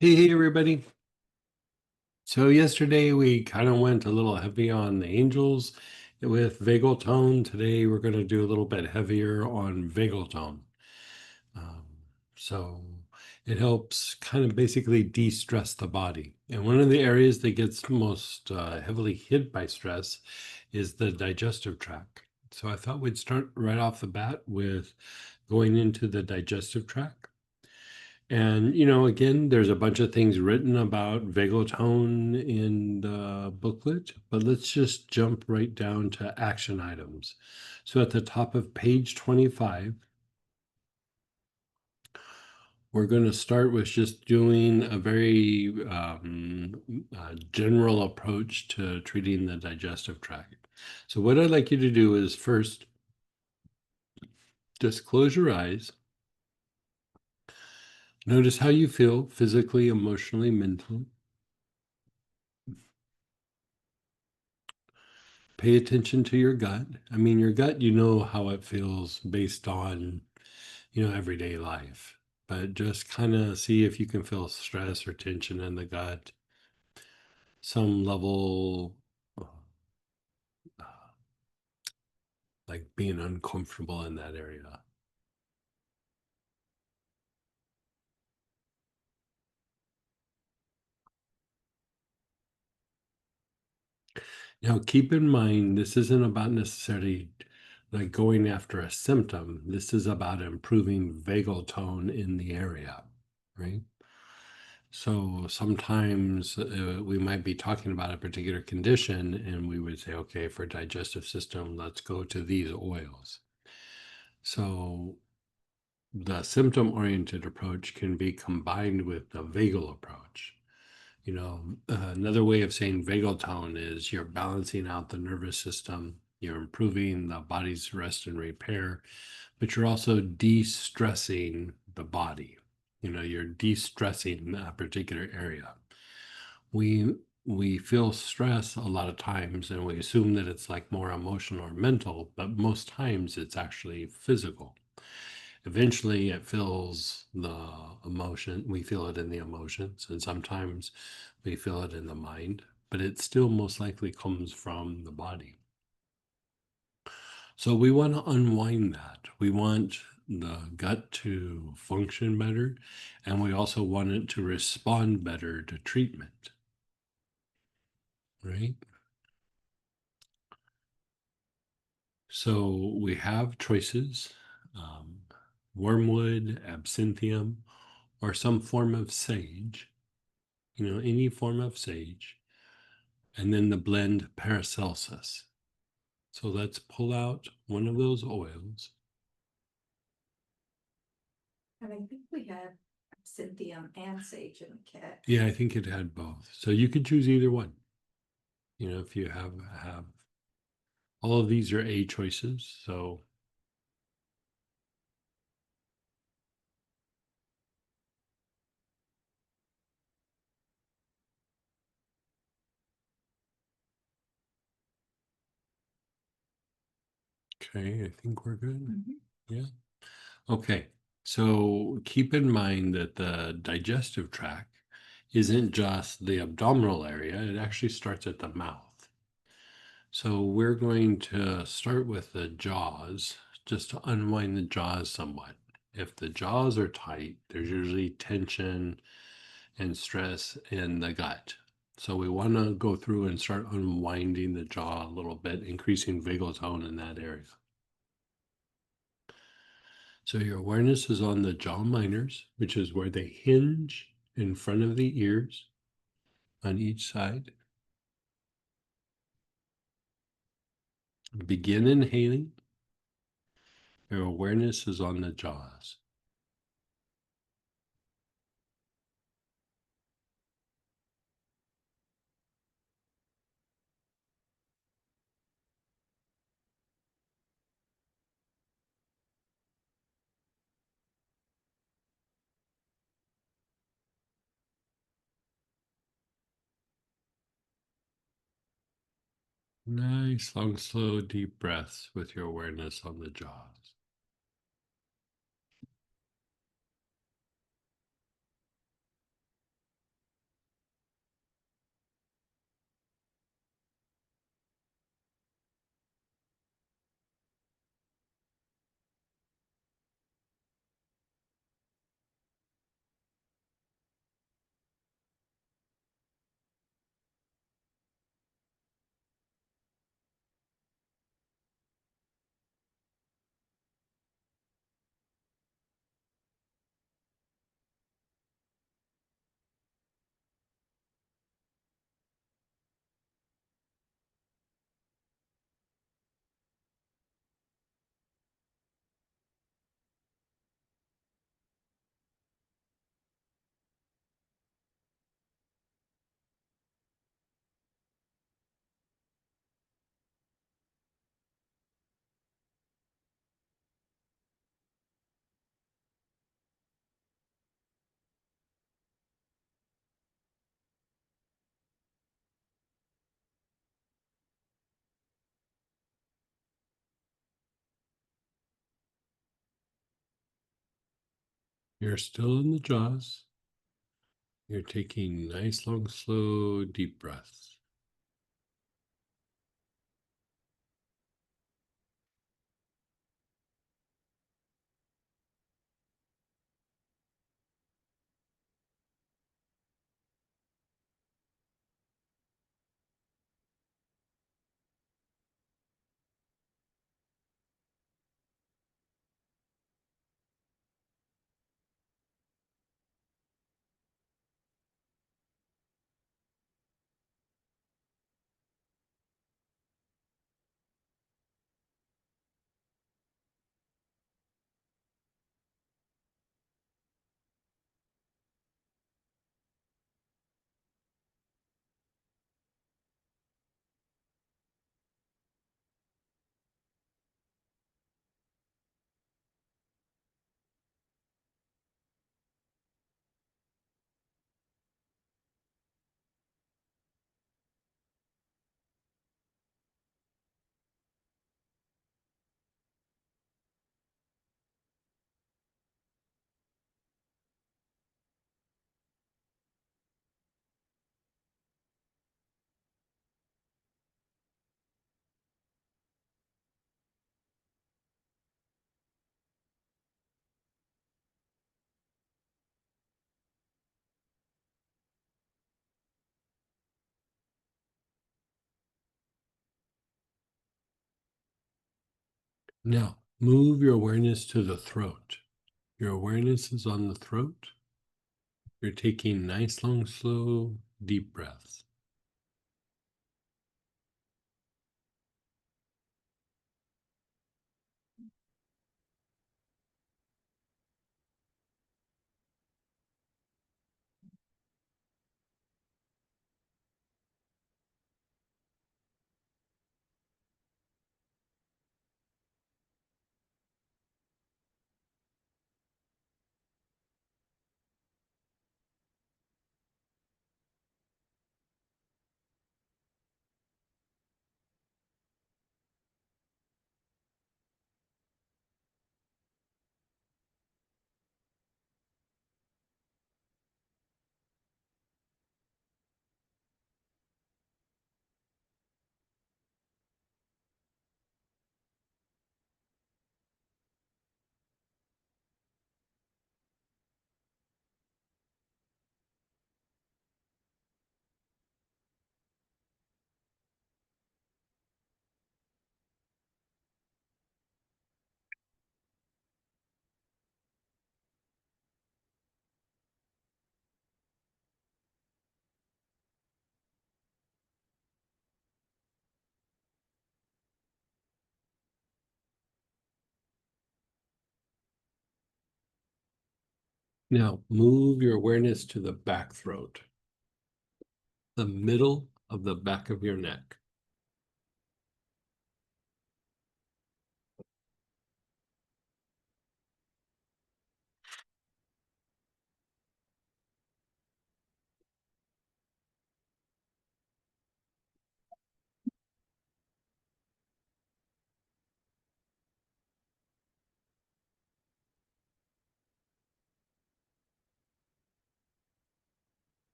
Hey, everybody. So yesterday we kind of went a little heavy on the angels with vagal tone. Today we're going to do a little bit heavier on vagal tone. Um, so it helps kind of basically de-stress the body. And one of the areas that gets most heavily hit by stress is the digestive tract. So I thought we'd start right off the bat with going into the digestive tract. And, again, there's a bunch of things written about vagal tone in the booklet, but let's just jump right down to action items. So at the top of page 25, we're going to start with just doing a very general approach to treating the digestive tract. So what I'd like you to do is first just close your eyes. Notice how you feel physically, emotionally, mentally. Pay attention to your gut. I mean, your gut, you know how it feels based on, everyday life. But just kind of see if you can feel stress or tension in the gut, some level, uh, like being uncomfortable in that area. Now, keep in mind, this isn't about necessarily like going after a symptom. This is about improving vagal tone in the area, right? So sometimes we might be talking about a particular condition and we would say, okay, for digestive system, let's go to these oils. So the symptom oriented approach can be combined with the vagal approach. Another way of saying vagal tone is you're balancing out the nervous system, you're improving the body's rest and repair, but you're also de-stressing the body. You're de-stressing a particular area. We feel stress a lot of times and we assume that it's like more emotional or mental, but most times it's actually physical. Eventually it feels the emotion, we feel it in the emotions, and sometimes we feel it in the mind, but it still most likely comes from the body. So we want to unwind that. We want the gut to function better, and we also want it to respond better to treatment, right? So we have choices, um, wormwood, absinthium, or some form of sage, any form of sage, and then the blend Paracelsus. So let's pull out one of those oils. And I think we had Cynthia and Sage in the kit. Yeah, I think it had both. So you could choose either one. If you have all of these are A choices. So okay, I think we're good. Yeah. Okay. So keep in mind that the digestive tract isn't just the abdominal area, it actually starts at the mouth. So we're going to start with the jaws, just to unwind the jaws somewhat. If the jaws are tight, there's usually tension and stress in the gut. So we want to go through and start unwinding the jaw a little bit, increasing vagal tone in that area. So your awareness is on the jaw minors, which is where they hinge in front of the ears on each side. Begin inhaling. Your awareness is on the jaws. Nice, long, slow, deep breaths with your awareness on the jaws. You're still in the jaws. You're taking nice, long, slow, deep breaths. Now, move your awareness to the throat. Your awareness is on the throat. You're taking nice, long, slow, deep breaths. Now, move your awareness to the back throat, the middle of the back of your neck.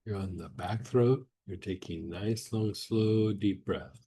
You're on the back throat. You're taking nice, long, slow, deep breaths.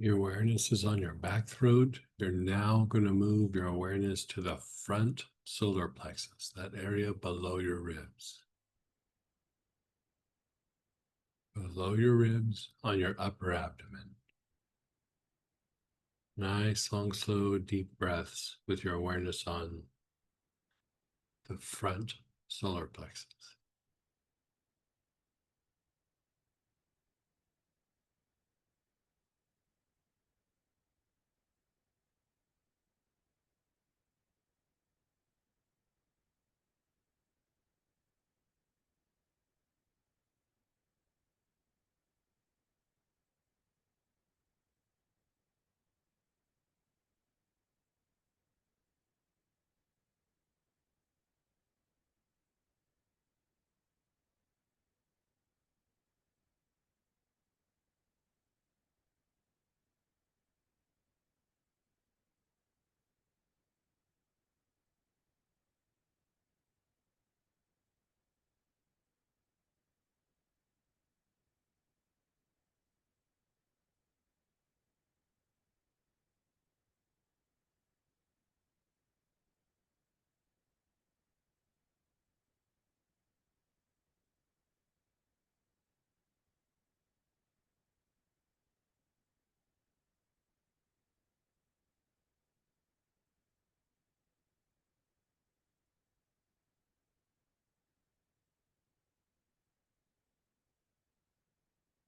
Your awareness is on your back throat. You're now going to move your awareness to the front solar plexus, that area below your ribs. Below your ribs on your upper abdomen. Nice, long, slow, deep breaths with your awareness on the front solar plexus.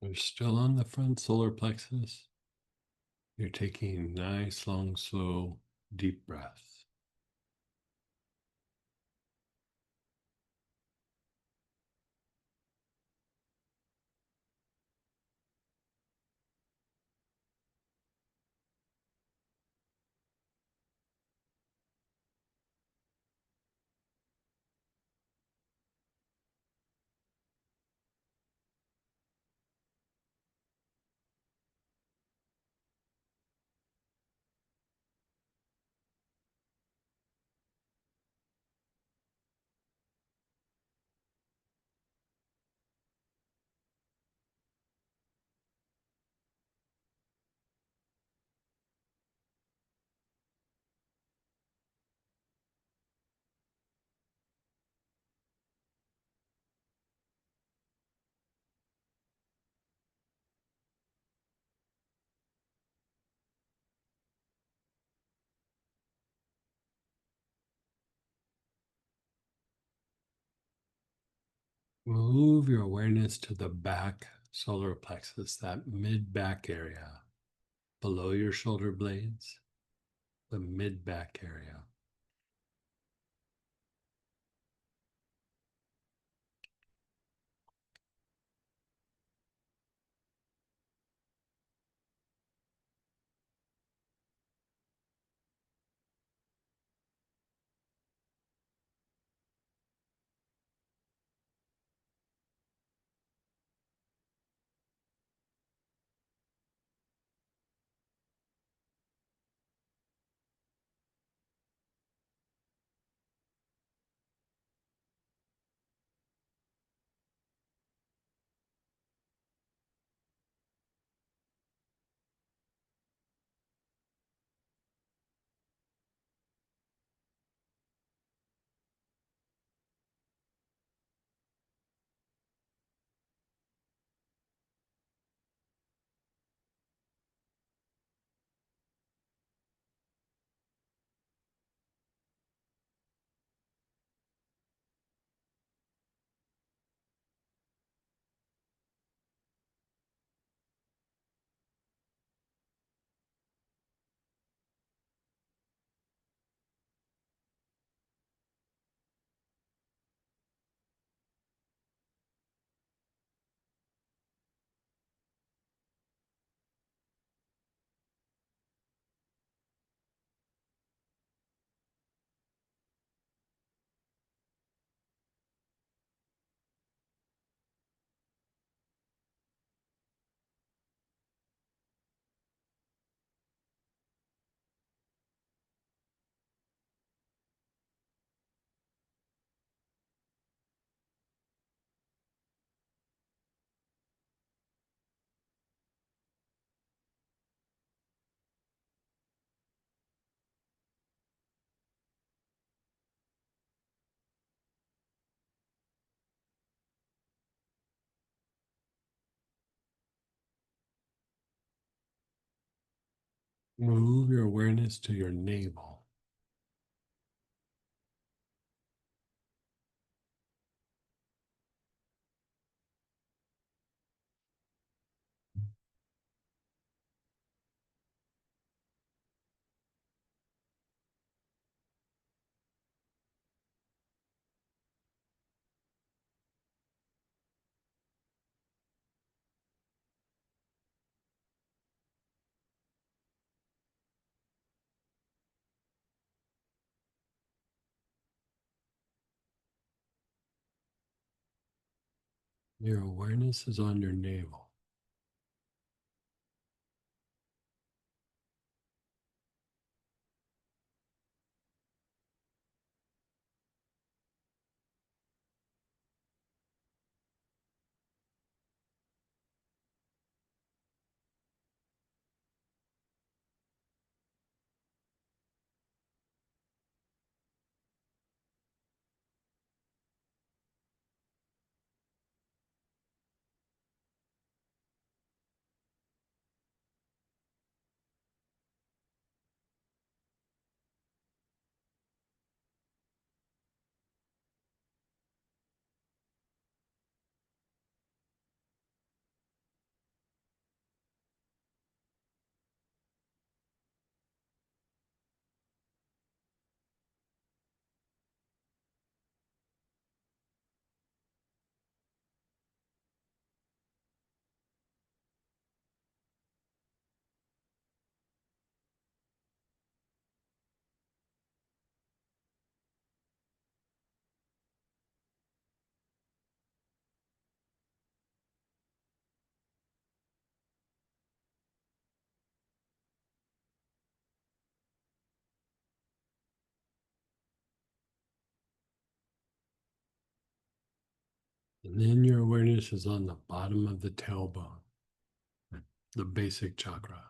You're still on the front solar plexus. You're taking nice, long, slow, deep breaths. Move your awareness to the back solar plexus, that mid back area below your shoulder blades, the mid back area. Move your awareness to your navel. Your awareness is on your navel. And then your awareness is on the bottom of the tailbone, the basic chakra.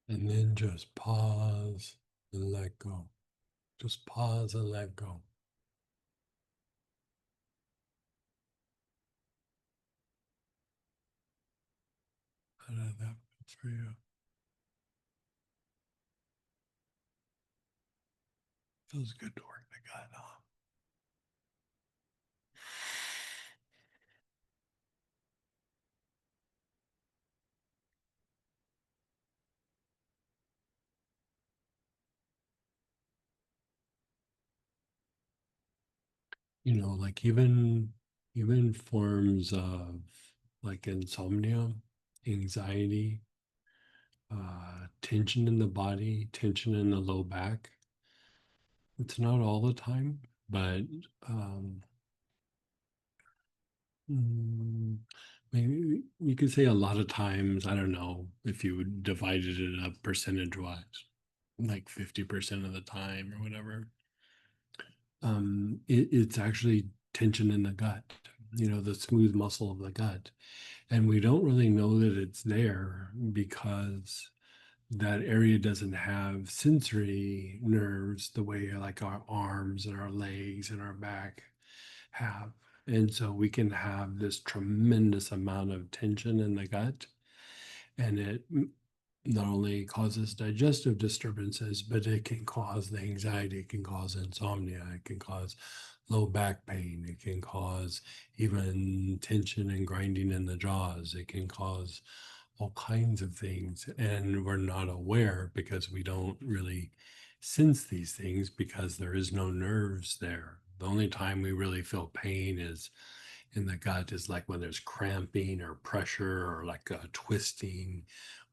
And then just pause and let go. Just pause and let go. How did that feel for you? Feels good to work the gut off. Like even forms of like insomnia, anxiety, tension in the body, tension in the low back. It's not all the time, but um, mm, maybe you could say a lot of times. I don't know if you divided it up percentage wise, like 50% of the time or whatever. It's actually tension in the gut, the smooth muscle of the gut. And we don't really know that it's there because that area doesn't have sensory nerves the way like our arms and our legs and our back have. And so we can have this tremendous amount of tension in the gut, and it not only causes digestive disturbances, but it can cause the anxiety, it can cause insomnia, it can cause low back pain, it can cause even tension and grinding in the jaws, it can cause all kinds of things. And we're not aware because we don't really sense these things because there is no nerves there. The only time we really feel pain is in the gut is like when there's cramping or pressure or like a twisting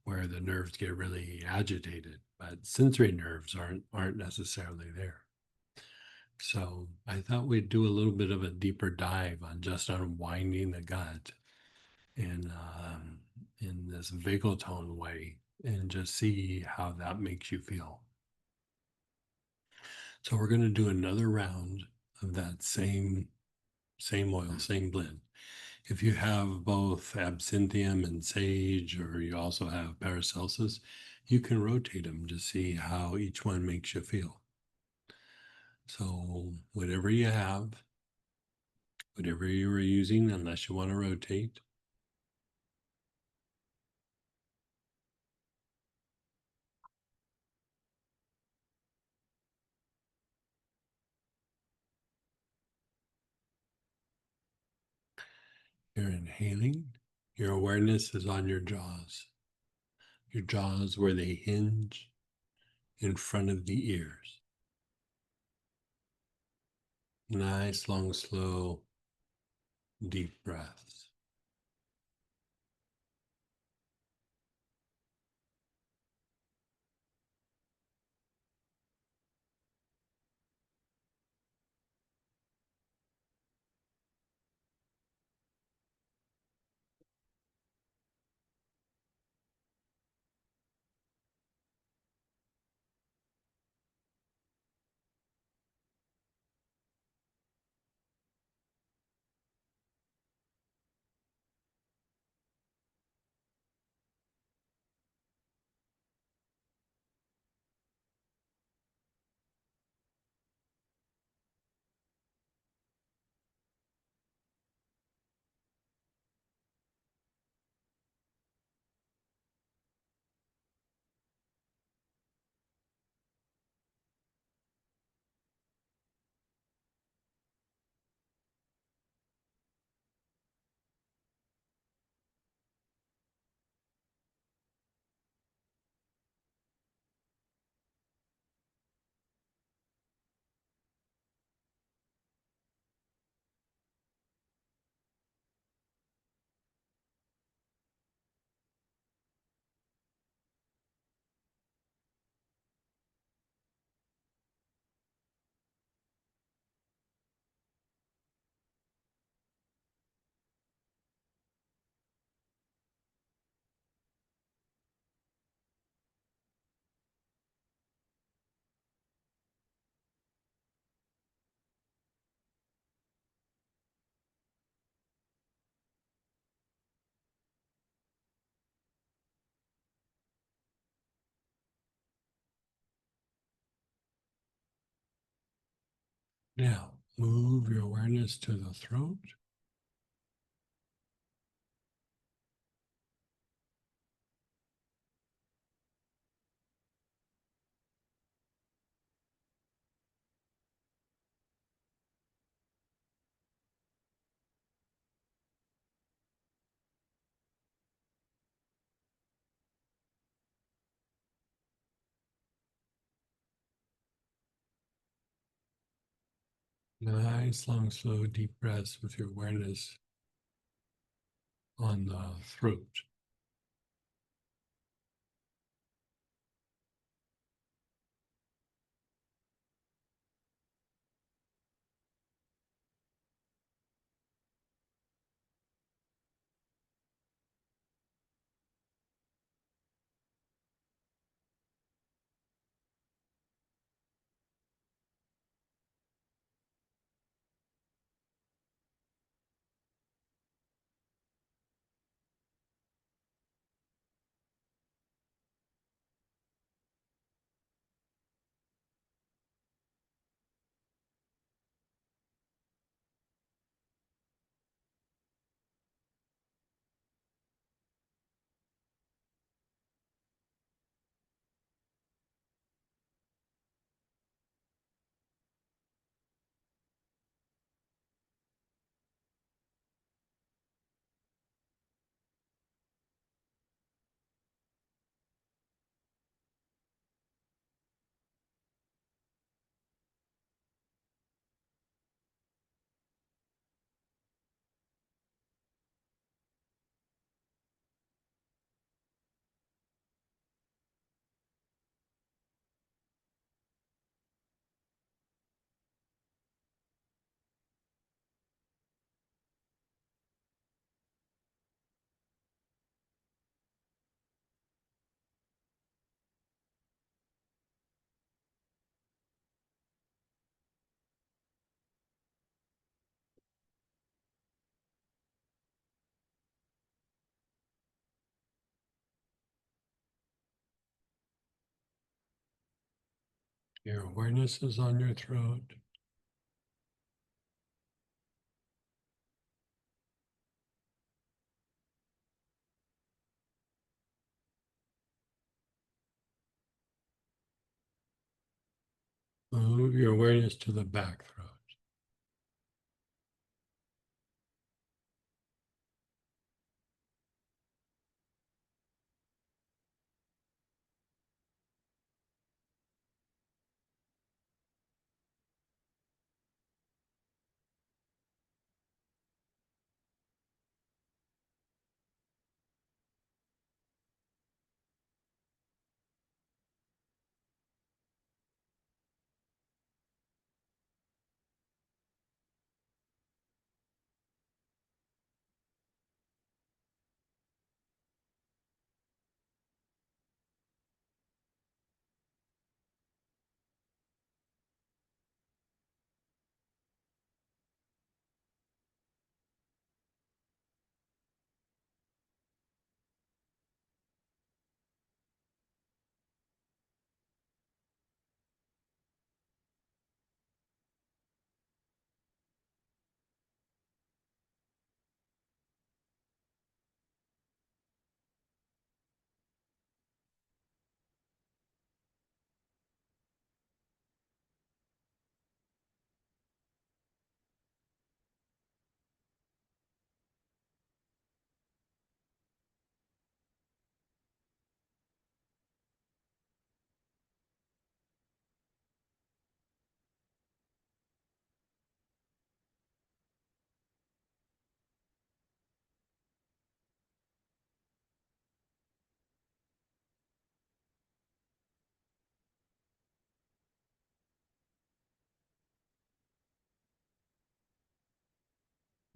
where the nerves get really agitated, but sensory nerves aren't necessarily there. So I thought we'd do a little bit of a deeper dive on just unwinding the gut in this vagal tone way and just see how that makes you feel. So we're going to do another round of that same oil, same blend. If you have both absinthium and sage, or you also have Paracelsus, you can rotate them to see how each one makes you feel. So whatever you have, whatever you are using, unless you want to rotate. You're inhaling. Your awareness is on your jaws. Your jaws where they hinge in front of the ears. Nice, long, slow, deep breaths. Now, move your awareness to the throat. Nice, long, slow, deep breaths with your awareness on the throat. Your awareness is on your throat. Move your awareness to the back throat.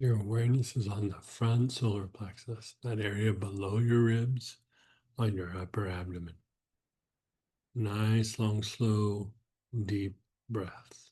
Your awareness is on the front solar plexus, that area below your ribs on your upper abdomen. Nice, long, slow, deep breaths.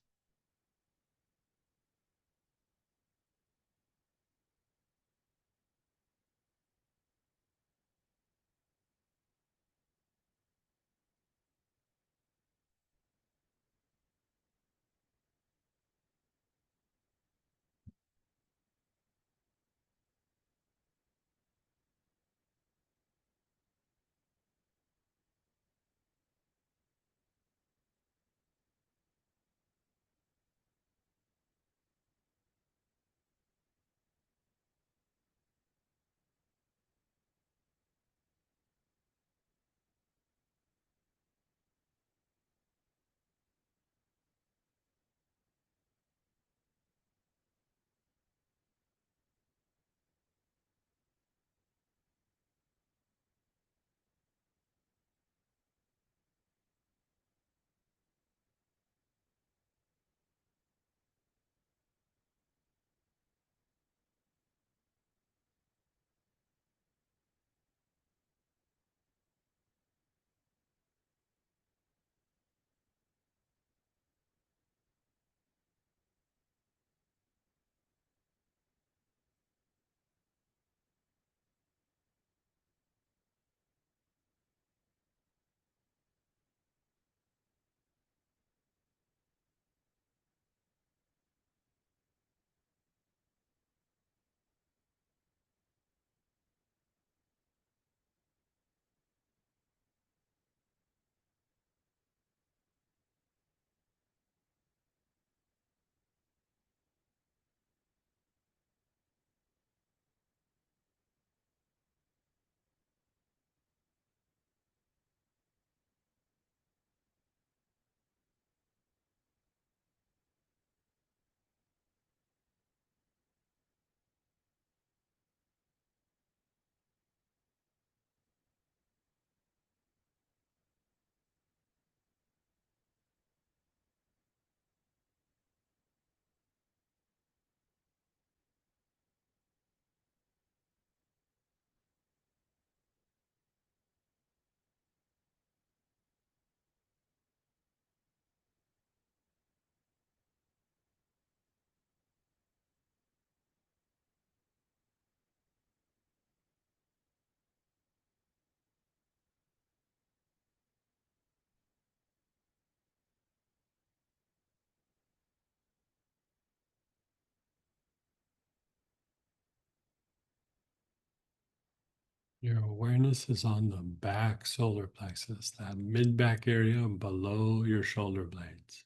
Your awareness is on the back solar plexus, that mid back area below your shoulder blades.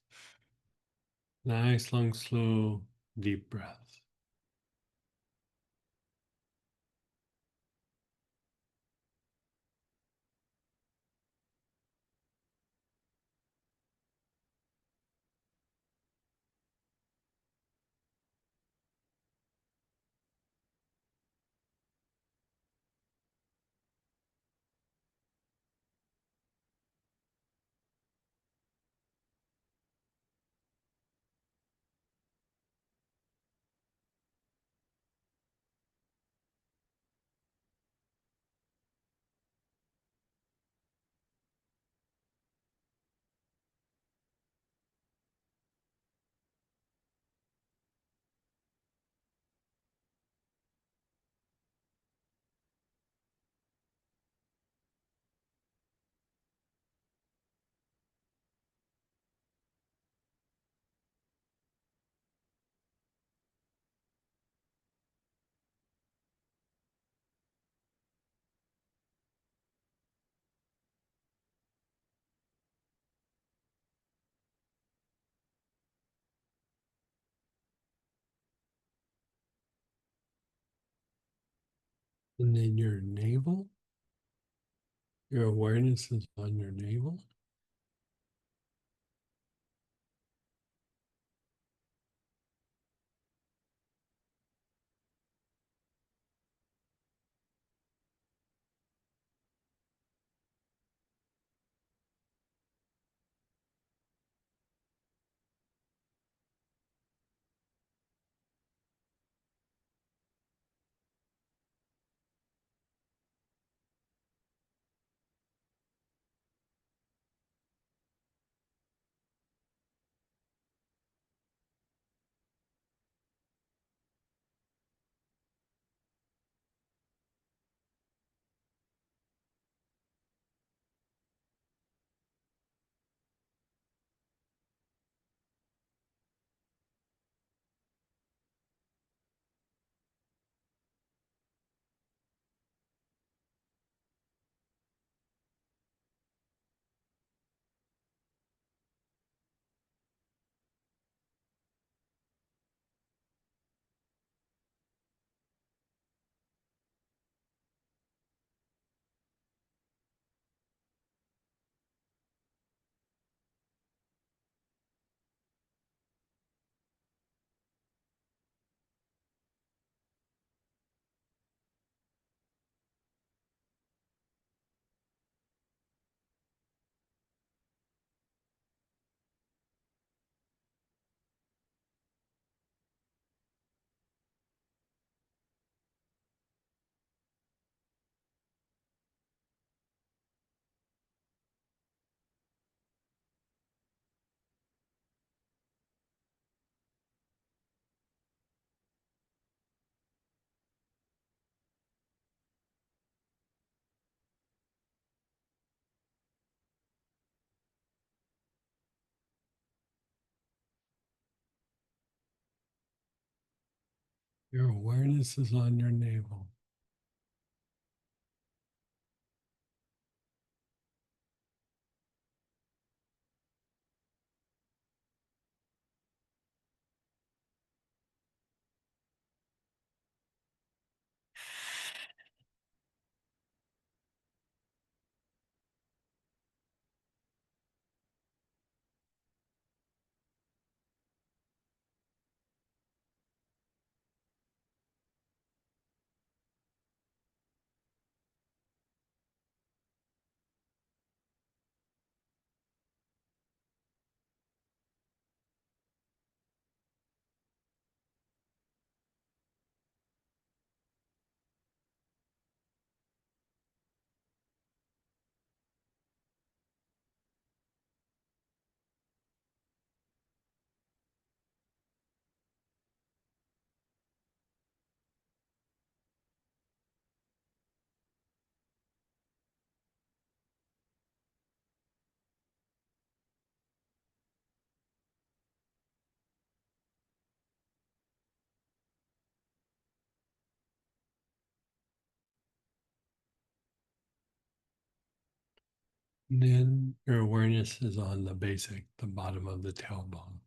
Nice, long, slow, deep breaths. And then your navel, your awareness is on your navel. Your awareness is on your navel. And then your awareness is on the basic, the bottom of the tailbone.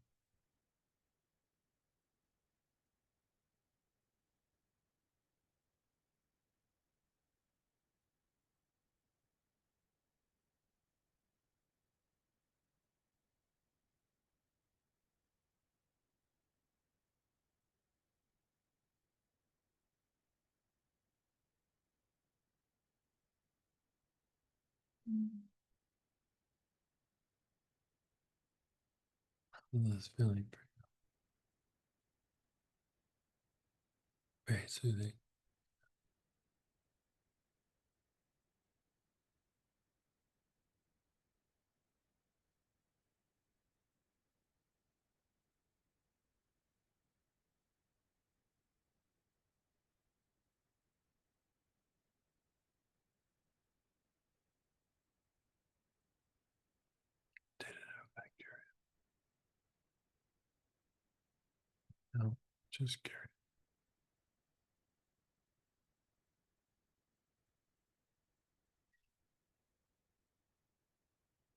This feeling very soothing. Bacteria. No, just carry.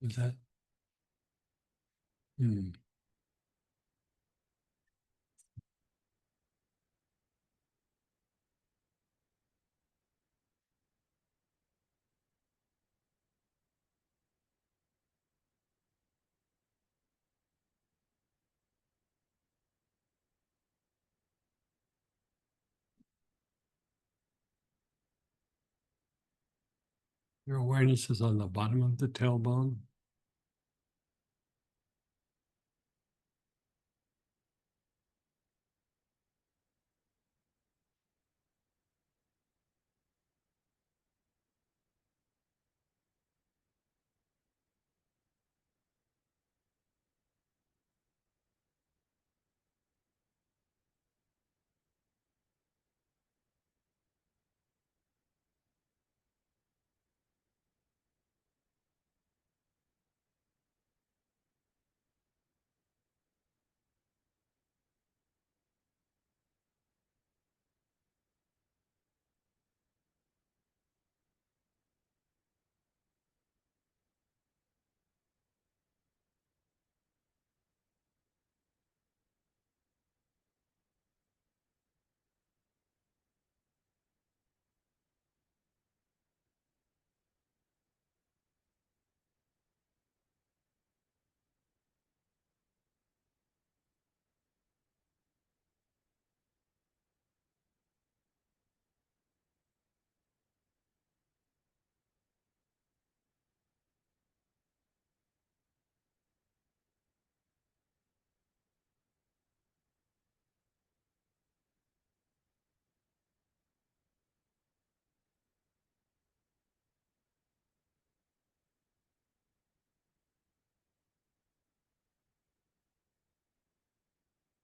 Is that? Hmm. Your awareness is on the bottom of the tailbone.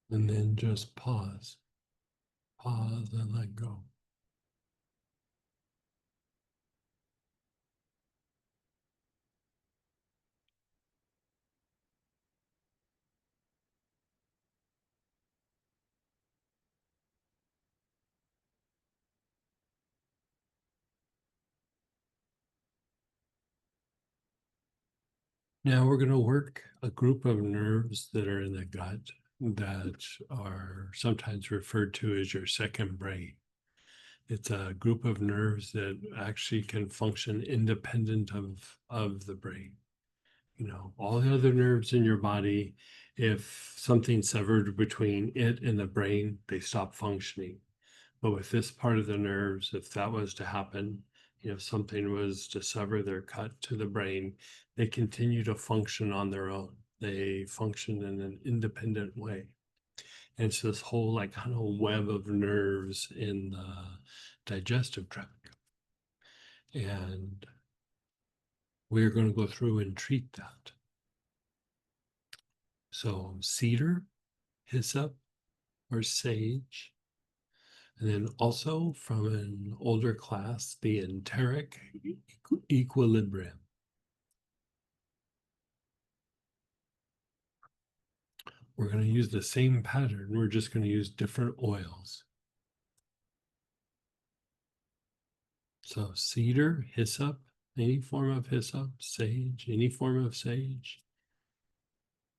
And then just pause. Pause and let go. Now we're going to work a group of nerves that are in the gut that are sometimes referred to as your second brain. It's a group of nerves that actually can function independent of the brain. You know, all the other nerves in your body, if something's severed between it and the brain, they stop functioning. But with this part of the nerves, if that was to happen, you know, something was to sever their cut to the brain, they continue to function on their own. They function in an independent way. And it's this whole like kind of web of nerves in the digestive tract. And we're going to go through and treat that. So cedar, hyssop, or sage. And then also from an older class, the enteric equilibrium. We're going to use the same pattern. We're just going to use different oils. So cedar, hyssop, Any form of hyssop, sage, any form of sage.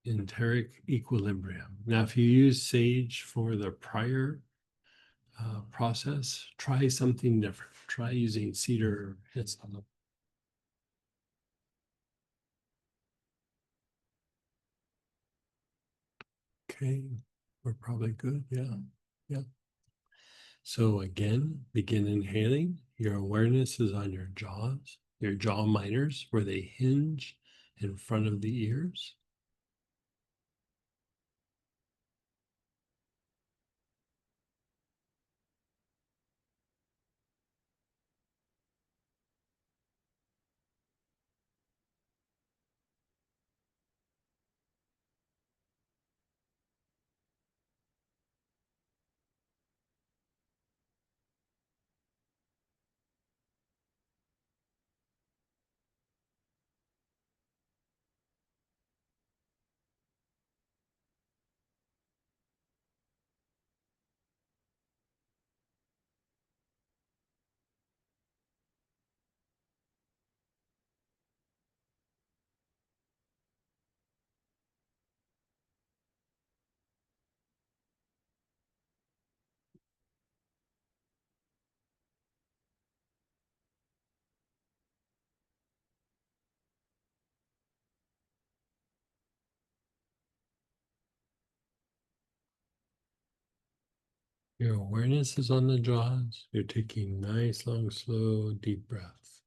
Enteric equilibrium. Now, if you use sage for the prior process, try something different. Try using cedar hyssop. Okay, we're probably good. Yeah, yeah. So again, begin inhaling. Your awareness is on your jaws, your jaw minors, where they hinge in front of the ears. Your awareness is on the jaws. You're taking nice, long, slow, deep breaths.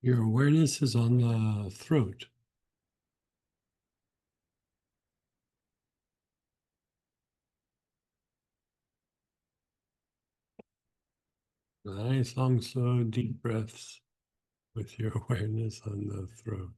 Your awareness is on the throat. Nice, long, slow, deep breaths with your awareness on the throat.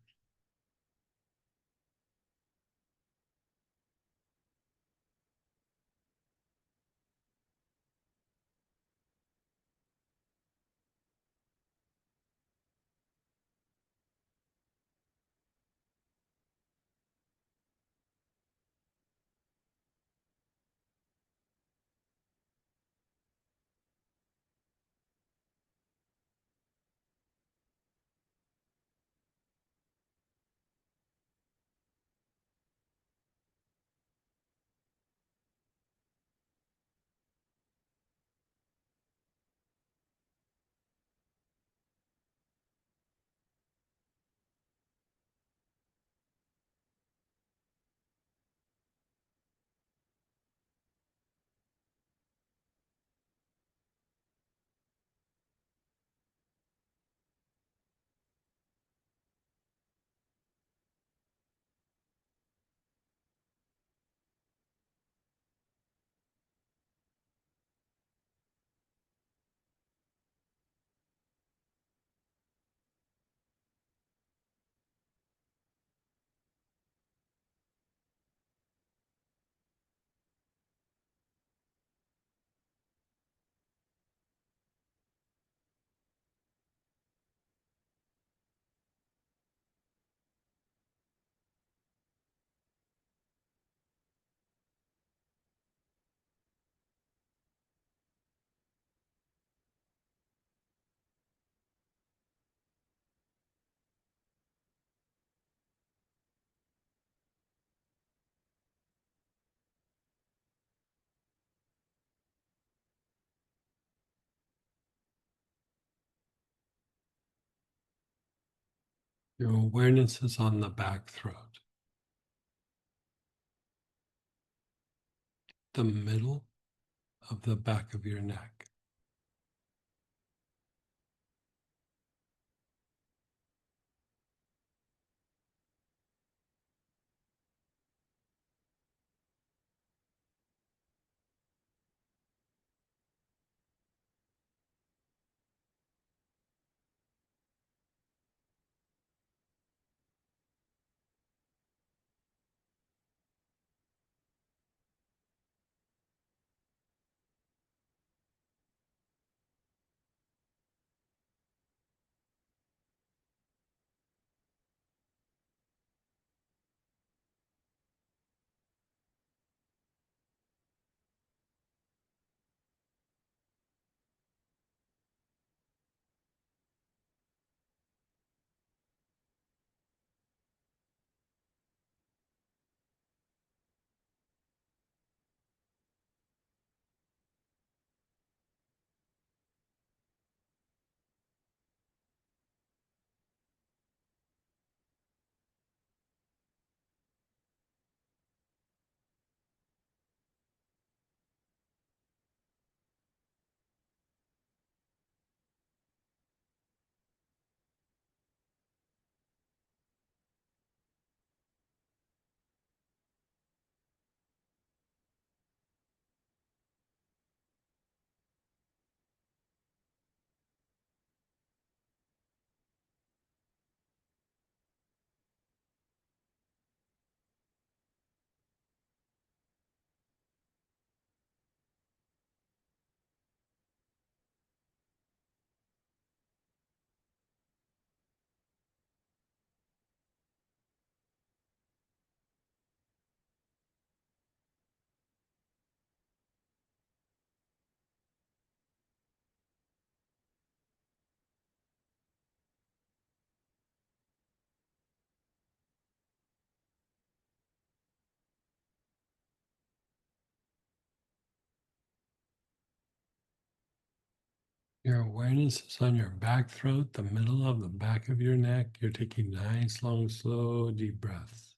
Your awareness is on the back throat, the middle of the back of your neck. Your awareness is on your back throat, the middle of the back of your neck. You're taking nice, long, slow, deep breaths.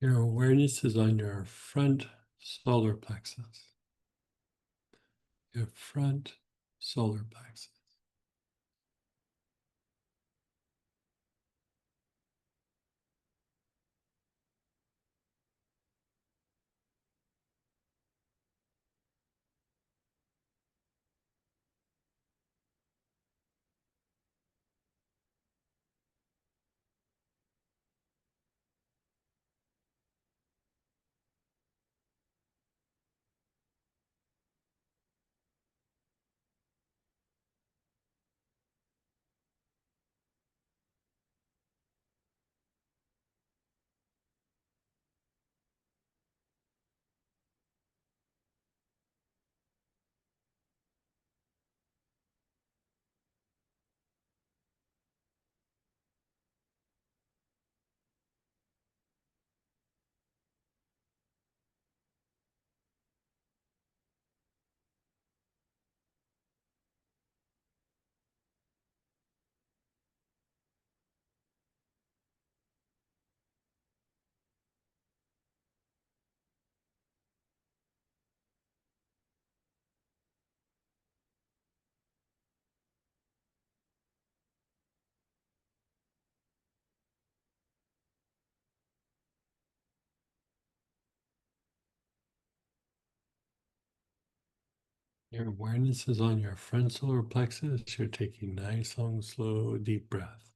Your awareness is on your front solar plexus. Your front solar plexus. Your awareness is on your front solar plexus. You're taking nice, long, slow, deep breath.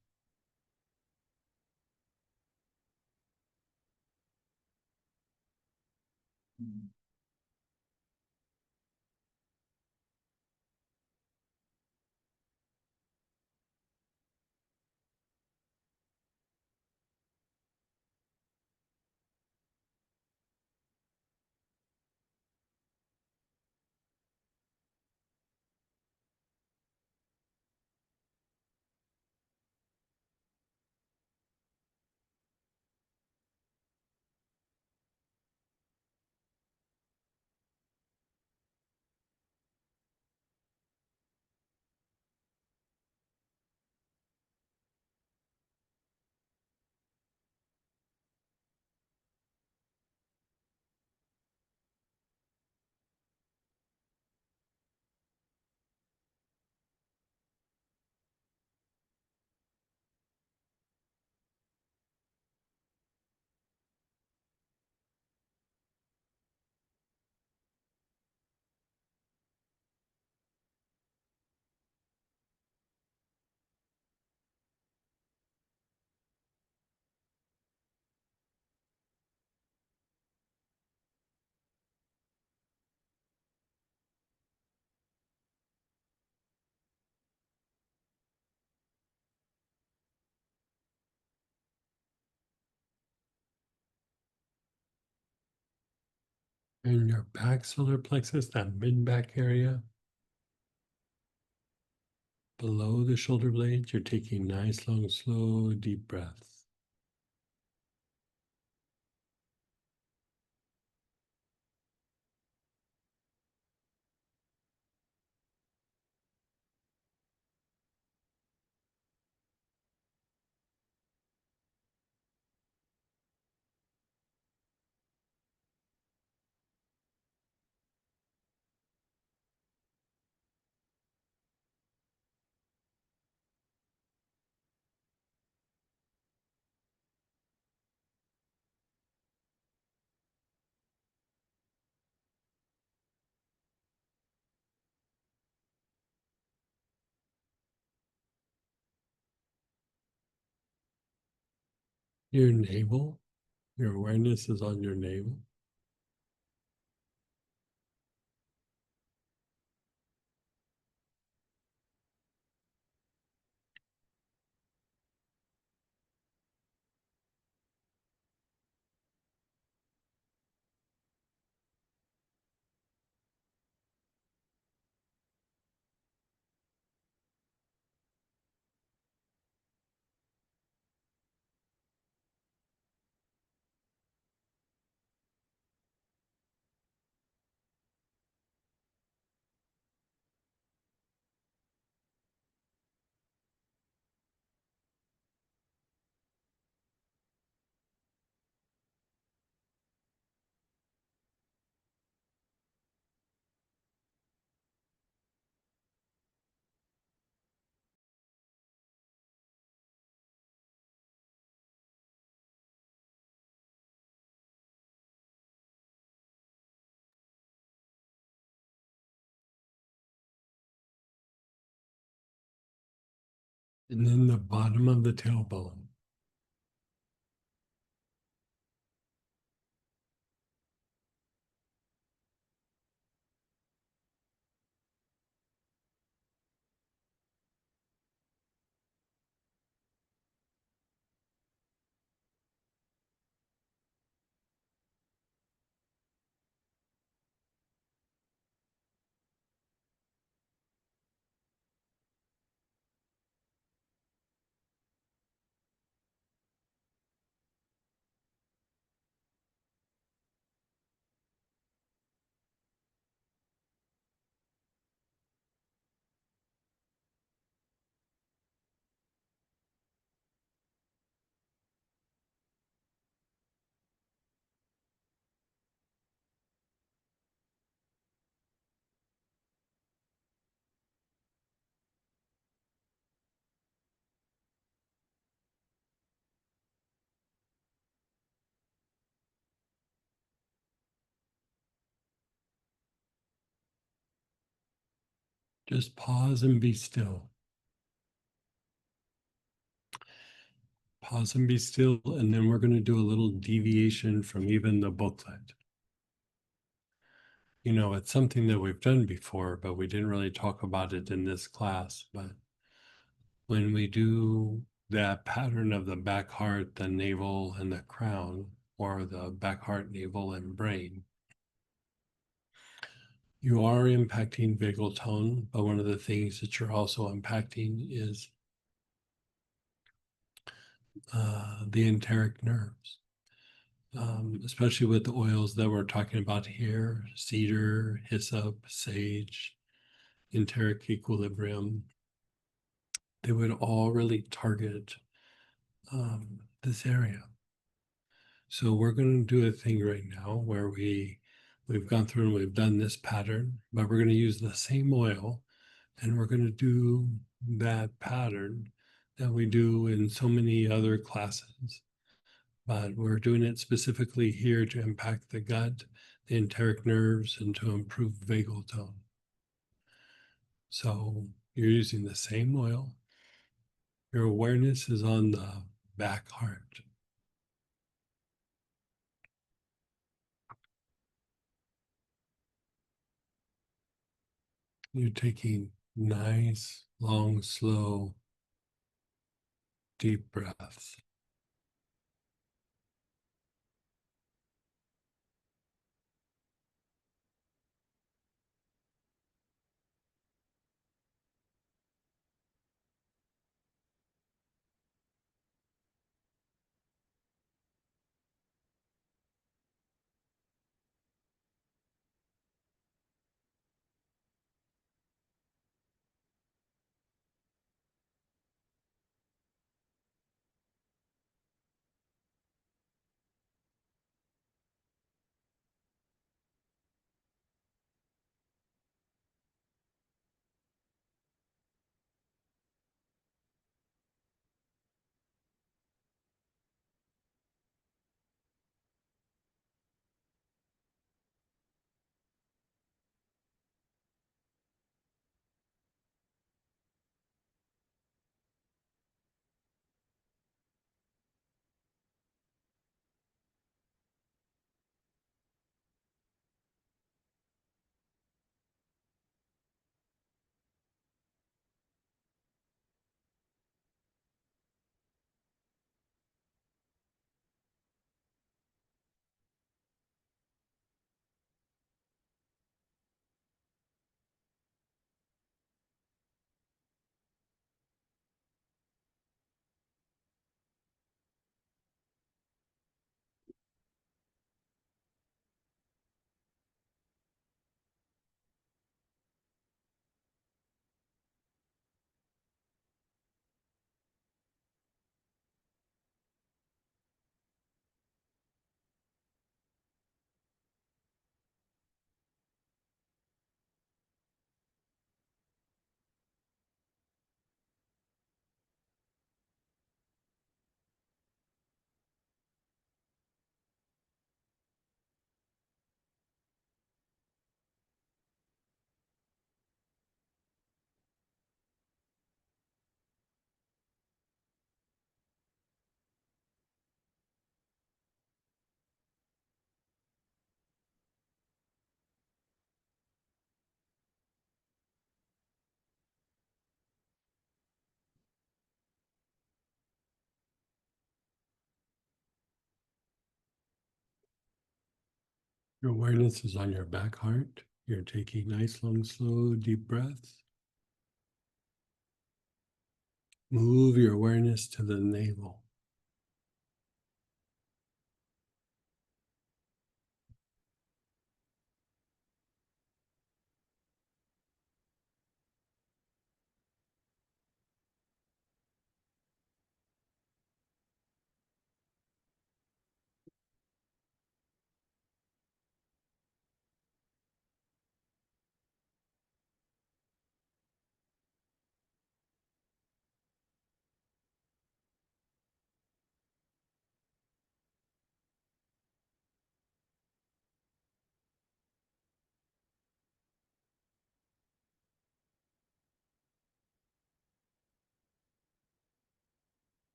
In your back solar plexus, that mid back area, below the shoulder blades, you're taking nice, long, slow, deep breaths. Your navel, your awareness is on your navel. And then the bottom of the tailbone. Just pause and be still. Pause and be still, and then we're going to do a little deviation from even the booklet. You know, it's something that we've done before, but we didn't really talk about it in this class. But when we do that pattern of the back heart, the navel, and the crown, or the back heart, navel, and brain, you are impacting vagal tone, but one of the things that you're also impacting is the enteric nerves, especially with the oils that we're talking about here: cedar, hyssop, sage, enteric equilibrium. They would all really target this area. So we're going to do a thing right now where we've gone through and we've done this pattern, but we're going to use the same oil and we're going to do that pattern that we do in so many other classes. But we're doing it specifically here to impact the gut, the enteric nerves, and to improve vagal tone. So you're using the same oil. Your awareness is on the back heart. You're taking nice, long, slow, deep breaths. Your awareness is on your back heart. You're taking nice, long, slow, deep breaths. Move your awareness to the navel.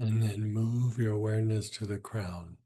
And then move your awareness to the crown.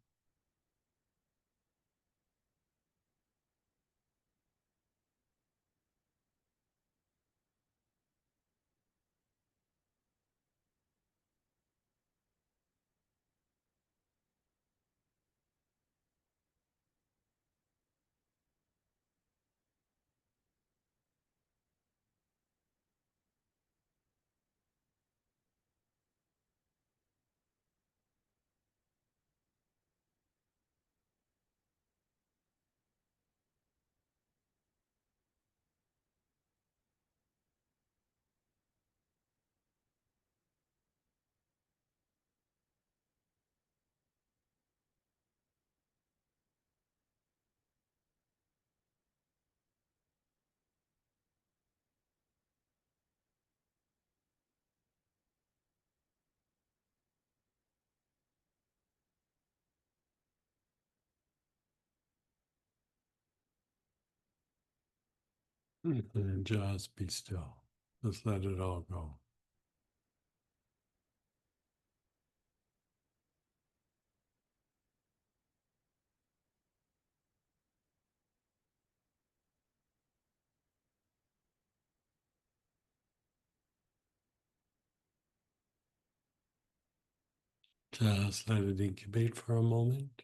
And just be still. Just let it all go. Just let it incubate for a moment.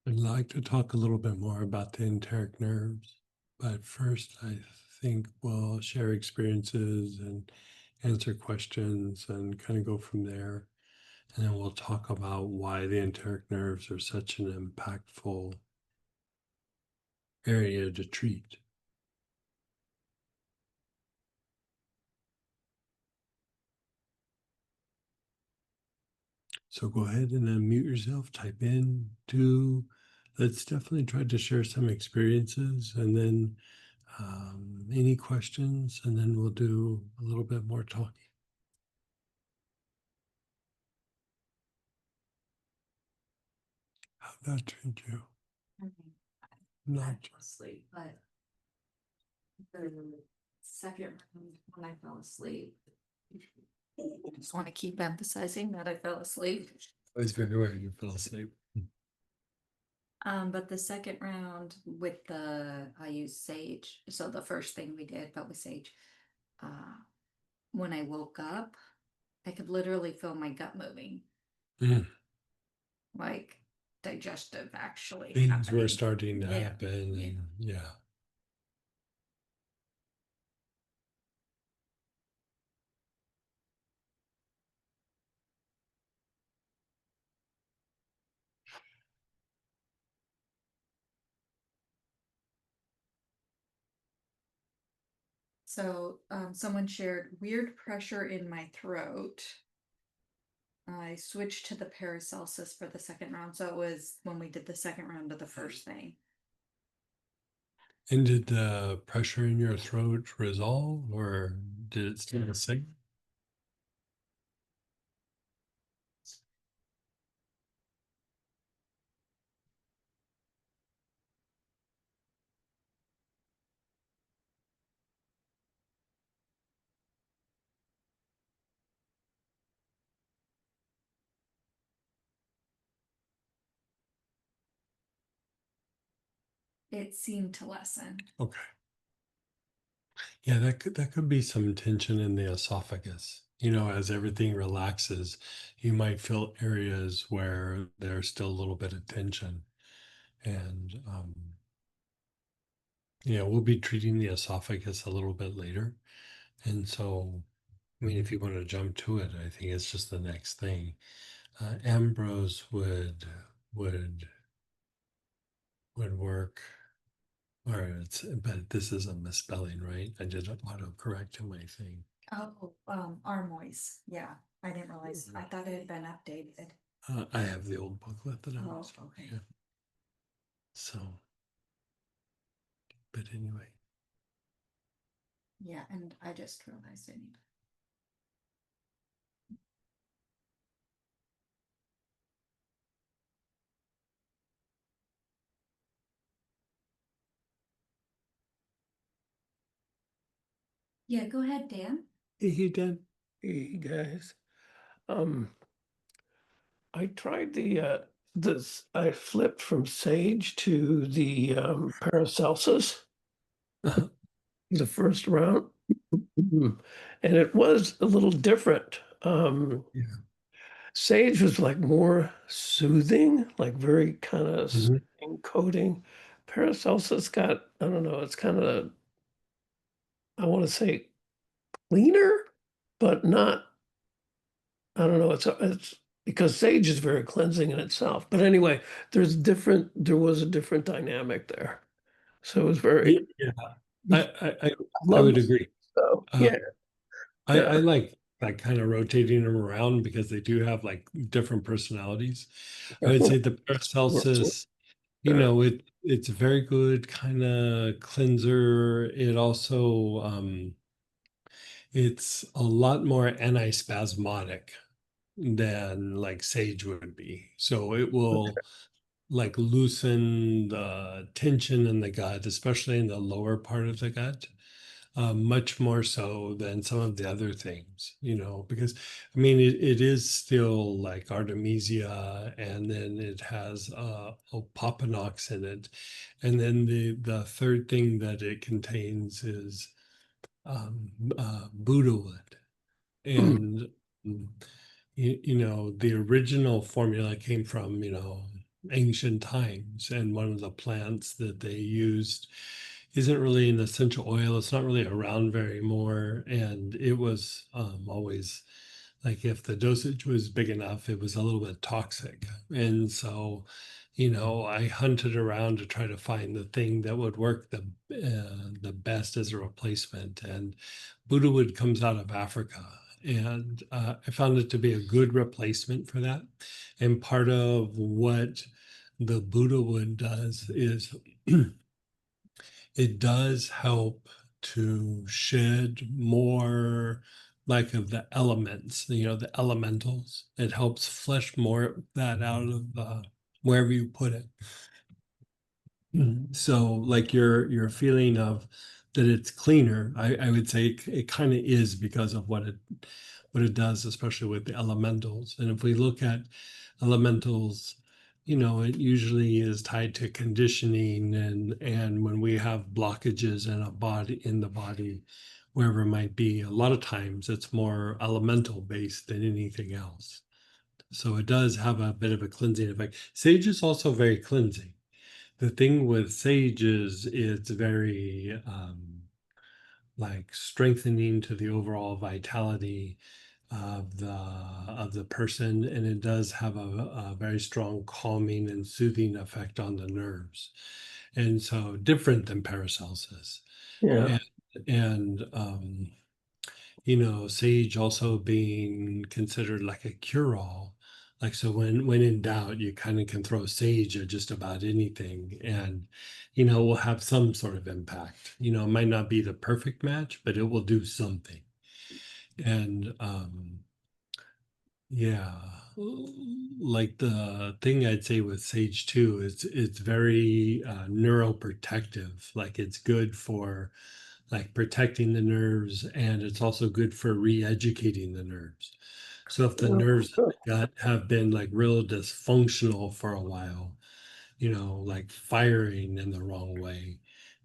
I'd like to talk a little bit more about the enteric nerves, but first I think we'll share experiences and answer questions and kind of go from there. And then we'll talk about why the enteric nerves are such an impactful area to treat. So go ahead and unmute yourself, type in, do. Let's definitely try to share some experiences and then any questions, and then we'll do a little bit more talking. How'd that treat you? I mean, Not I fell asleep, but the second round when I fell asleep. I just want to keep emphasizing that I fell asleep. always very aware you fell asleep. But the second round with I used sage. So the first thing we did, but with sage, when I woke up, I could literally feel my gut moving, Mm. like digestive actually Things were happening. starting to Yeah, happen, yeah. and yeah. So someone shared weird pressure in my throat. I switched to the Paracelsus for the second round. So it was when we did the second round of the first thing. And did the pressure in your throat resolve, or did it stay the same? it seemed to lessen. Okay. Yeah, that could be some tension in the esophagus. As everything relaxes, you might feel areas where there's still a little bit of tension. And we'll be treating the esophagus a little bit later. And so, I mean, if you want to jump to it, I think it's just the next thing. Ambrose would would work. Or but this is a misspelling, right? I did an autocorrect in my thing. Oh, Armoys, yeah, I didn't realize, I thought it had been updated. I have the old booklet that I'm Oh, using. okay. Yeah. So, but anyway, Yeah, and I just realized I need. Yeah, go ahead, Dan. he did. Hey guys, um, I tried this. I flipped from Sage to the Paracelsus Uh-huh. the first round, and it was a little different. Yeah. Sage was like more soothing, like very kind of Mhm. coating. Paracelsus got, I don't know, it's kind of, I want to say cleaner, but not. I don't know. It's because sage is very cleansing in itself. But anyway, there was a different dynamic there. So it was Yeah, very, yeah. I I love would this. agree. So Uh, yeah, I yeah. like kind of rotating them around because they do have like different personalities. I would say the Paracelsus, it's a very good kind of cleanser. It also it's a lot more antispasmodic than like sage would be. So it will like loosen the tension in the gut, especially in the lower part of the gut, much more so than some of the other things, because I mean, it is still like Artemisia, and then it has opopanox in it. And then the third thing that it contains is Buddha wood. Mm, And mm, the original formula came from ancient times, and one of the plants that they used isn't really an essential oil. It's not really around very more, and it was always like if the dosage was big enough, it was a little bit toxic. And so I hunted around to try to find the thing that would work the best as a replacement, and Buddha wood comes out of Africa. And I found it to be a good replacement for that. And part of what the Buddha wood does is it does help to shed more like of the elements, the elementals. It helps flesh more of that out of wherever you put it. So like your feeling of that it's cleaner, I would say it kind of is because of what it does, especially with the elementals. And if we look at elementals, it usually is tied to conditioning, and when we have blockages in the body, wherever it might be, a lot of times it's more elemental based than anything else. So it does have a bit of a cleansing effect. Sage is also very cleansing. The thing with sage is it's very like strengthening to the overall vitality of the person, and it does have a very strong calming and soothing effect on the nerves, and so different than Paracelsus. yeah. And sage also being considered like a cure-all. Like, so when in doubt, you kind of can throw sage at just about anything, and will have some sort of impact. It might not be the perfect match, but it will do something. And yeah, like the thing I'd say with sage too is it's very neuroprotective. Like it's good for like protecting the nerves, and it's also good for re-educating the nerves. So if the nerves in the gut have been like real dysfunctional for a while, like firing in the wrong way.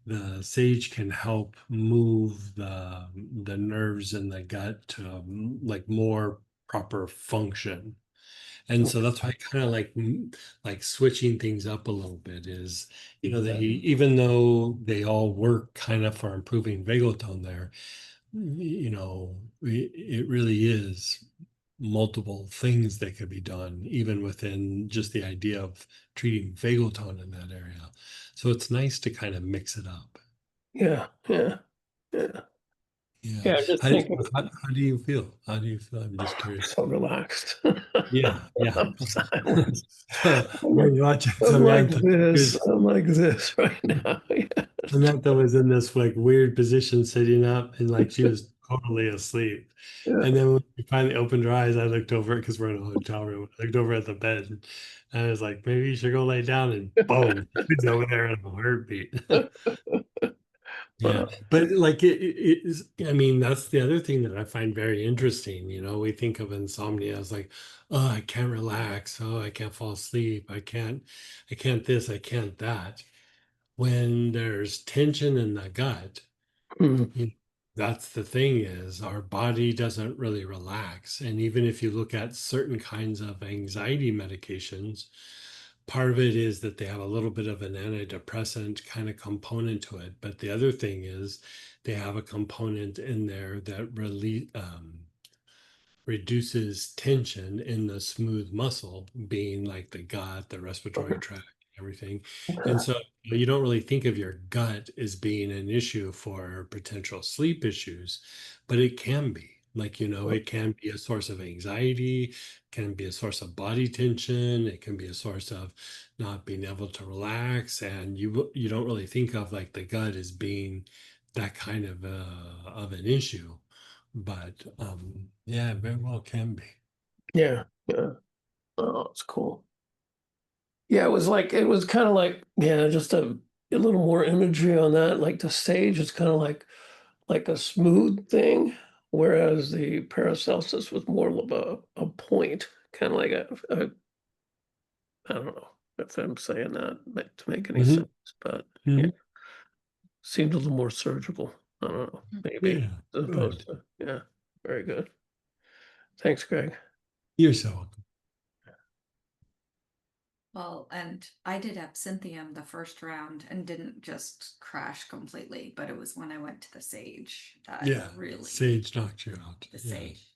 The sage can help move the nerves in the gut to like more proper function. And so that's why I kind of like switching things up a little bit is, they even though they all work kind of for improving vagal tone there, it really is multiple things that could be done, even within just the idea of treating vagal tone in that area. So it's nice to kind of mix it up. Yeah, yeah, yeah. Yeah. Yeah, just thinking, How do you feel? How do you feel? I'm just curious. so relaxed. Yeah, yeah. I'm silent. So we're watching I'm like Samantha this. because I'm like this right now. Yeah. Samantha was in this like weird position sitting up and like she was totally asleep. Yeah. And then when she finally opened her eyes, I looked over because we're in a hotel room. I looked over at the bed and I was like, maybe you should go lay down and boom, she's over there in a heartbeat. Yeah. Well, But like it is, I mean, that's the other thing that I find very interesting. We think of insomnia as like, oh, I can't relax. Oh, I can't fall asleep. I can't this, I can't that. When there's tension in the gut, mm, you- that's the thing is our body doesn't really relax. And even if you look at certain kinds of anxiety medications, part of it is that they have a little bit of an antidepressant kind of component to it. But the other thing is they have a component in there that really reduces tension in the smooth muscle, being like the gut, the respiratory tract, everything. And okay. so you don't really think of your gut as being an issue for potential sleep issues, but it can be. Like, it can be a source of anxiety, can be a source of body tension, it can be a source of not being able to relax. And you don't really think of like the gut as being that kind of an issue. But yeah, very well can be. Yeah, yeah. Oh, it's cool. Yeah, it was kind of like, yeah, just a little more imagery on that. Like the stage is kind of like a smooth thing, whereas the Paracelsus was more of a point, kind of like I don't know if I'm saying that to make any Hmm. sense, but yeah, Hmm. seemed a little more surgical. I don't know, maybe Yeah, as opposed good. to, yeah, very good. Thanks, Greg. You're so welcome. Well, and I did absinthium the first round and didn't just crash completely, but it was when I went to the sage that Yeah, really, sage knocked you out. the Yeah, sage.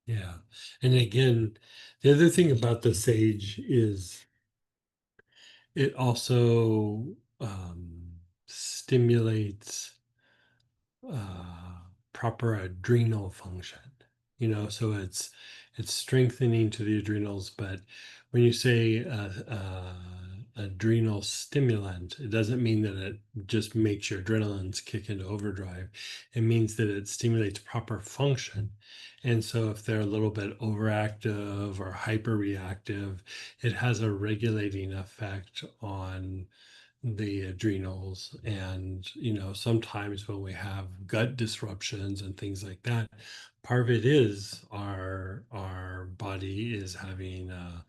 yeah. And again, the other thing about the sage is it also stimulates uh, proper adrenal function. So it's strengthening to the adrenals. But when you say adrenal stimulant, it doesn't mean that it just makes your adrenalines kick into overdrive. It means that it stimulates proper function. And so if they're a little bit overactive or hyperreactive, it has a regulating effect on the adrenals. And sometimes when we have gut disruptions and things like that, part of it is our body is having a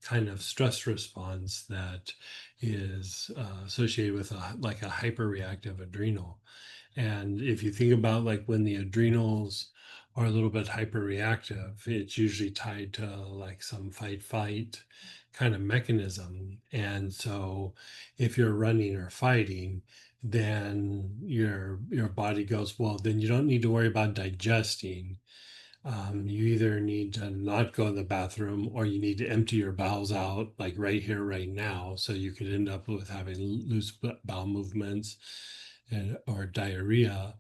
kind of stress response that is associated with like a hyperreactive adrenal. And if you think about like when the adrenals are a little bit hyperreactive, it's usually tied to like some fight kind of mechanism. And so if you're running or fighting, then your body goes, well, then you don't need to worry about digesting. You either need to not go in the bathroom or you need to empty your bowels out like right here, right now. So you could end up with having loose bowel movements or diarrhea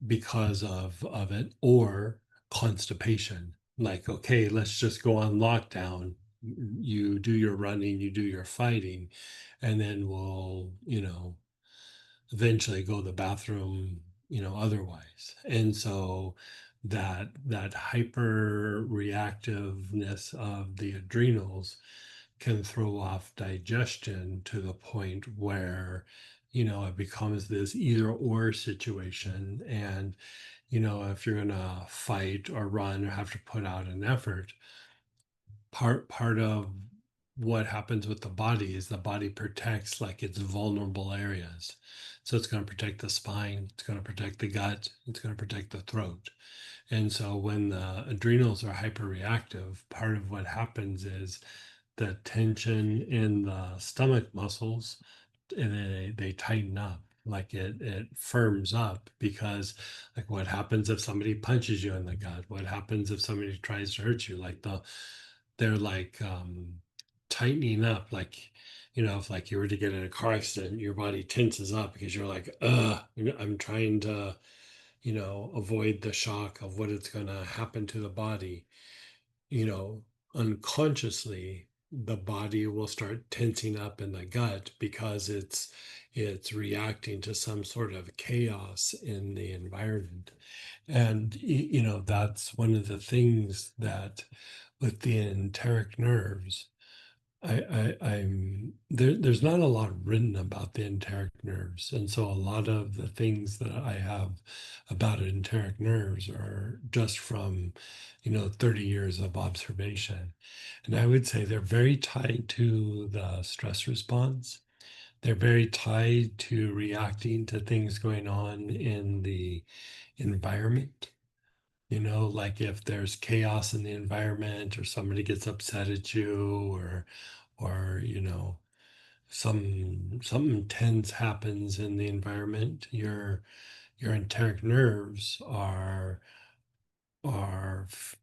because of it, or constipation. Like, okay, let's just go on lockdown. You do your running, you do your fighting, and then we'll, eventually go to the bathroom, otherwise. And so that hyper reactiveness of the adrenals can throw off digestion to the point where it becomes this either or situation. And if you're gonna fight or run or have to put out an effort, part of what happens with the body is the body protects like its vulnerable areas. So it's going to protect the spine, it's going to protect the gut, it's going to protect the throat. And so when the adrenals are hyperreactive, part of what happens is the tension in the stomach muscles, and they tighten up, like it firms up, because like what happens if somebody punches you in the gut, what happens if somebody tries to hurt you, like they're like tightening up, like, you know, if like you were to get in a car accident, your body tenses up because you're like, I'm trying to, you know, avoid the shock of what it's going to happen to the body. You know, unconsciously the body will start tensing up in the gut because it's reacting to some sort of chaos in the environment. And you know, that's one of the things that with the enteric nerves, I'm there's not a lot written about the enteric nerves, and so a lot of the things that I have about enteric nerves are just from, you know, 30 years of observation. And I would say they're very tied to the stress response. They're very tied to reacting to things going on in the environment. You know, like if there's chaos in the environment, or somebody gets upset at you, or you know, something tense happens in the environment, your enteric nerves are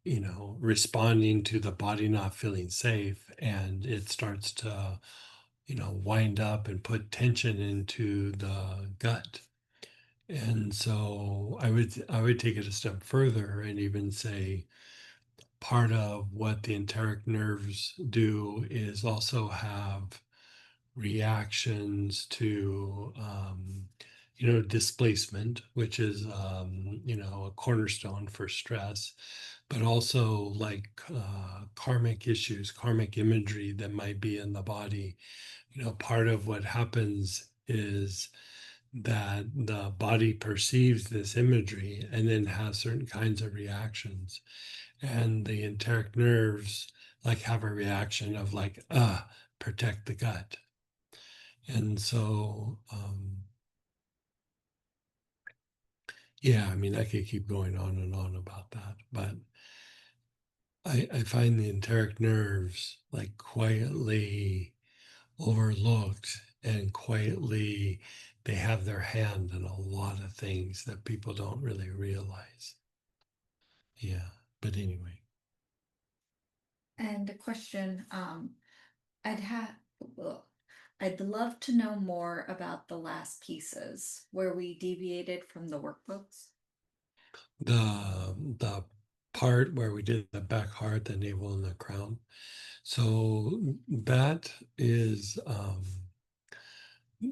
you know, responding to the body not feeling safe, and it starts to, you know, wind up and put tension into the gut. And so I would take it a step further and even say part of what the enteric nerves do is also have reactions to, you know, displacement, which is, you know, a cornerstone for stress, but also like karmic issues, karmic imagery that might be in the body. You know, part of what happens is that the body perceives this imagery and then has certain kinds of reactions, and the enteric nerves like have a reaction of like, protect the gut. And so yeah, I mean, I could keep going on and on about that, but I find the enteric nerves like quietly overlooked, and quietly they have their hand in a lot of things that people don't really realize. Yeah, but anyway. And a question, I'd have, well, I'd love to know more about the last pieces where we deviated from the workbooks. The part where we did the back heart, the navel, and the crown. So that is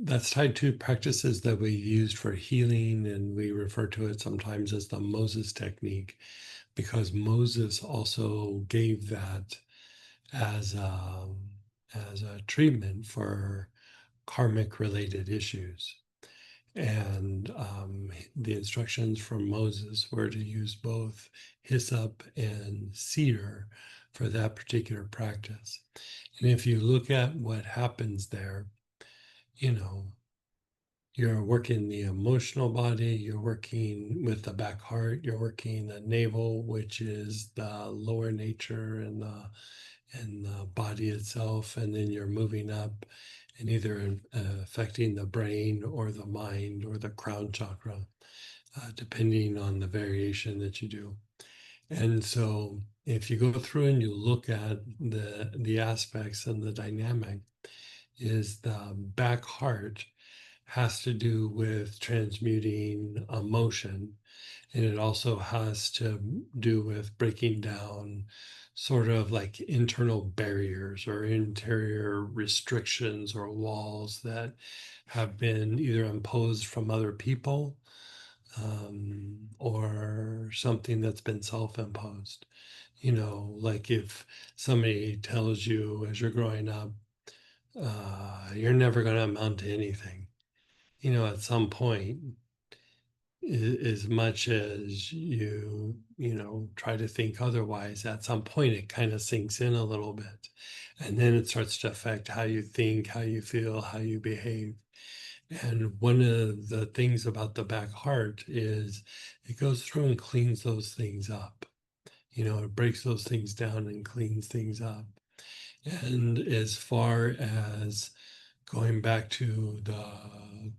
that's tied to practices that we used for healing, and we refer to it sometimes as the Moses technique, because Moses also gave that as as a treatment for karmic related issues. And the instructions from Moses were to use both hyssop and cedar for that particular practice. And if you look at what happens there, you know, you're working the emotional body, you're working with the back heart, you're working the navel, which is the lower nature and the body itself, and then you're moving up and either affecting the brain or the mind or the crown chakra, depending on the variation that you do. And so if you go through and you look at the aspects and the dynamic, is the back heart has to do with transmuting emotion, and it also has to do with breaking down sort of like internal barriers or interior restrictions or walls that have been either imposed from other people, or something that's been self-imposed. You know, like if somebody tells you as you're growing up, you're never going to amount to anything, you know, at some point as much as you know, try to think otherwise, at some point it kind of sinks in a little bit. And then it starts to affect how you think, how you feel, how you behave. And one of the things about the back heart is it goes through and cleans those things up. You know, it breaks those things down and cleans things up. And as far as going back to the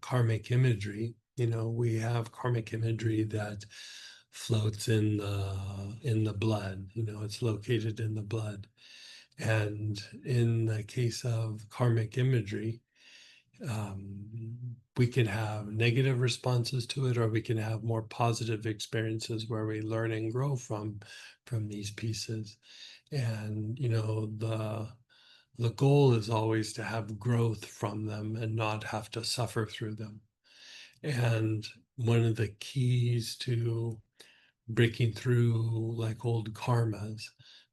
karmic imagery, you know, we have karmic imagery that floats in the blood. You know, it's located in the blood. And in the case of karmic imagery, we can have negative responses to it, or we can have more positive experiences where we learn and grow from these pieces. And you know, the goal is always to have growth from them and not have to suffer through them. And one of the keys to breaking through like old karmas,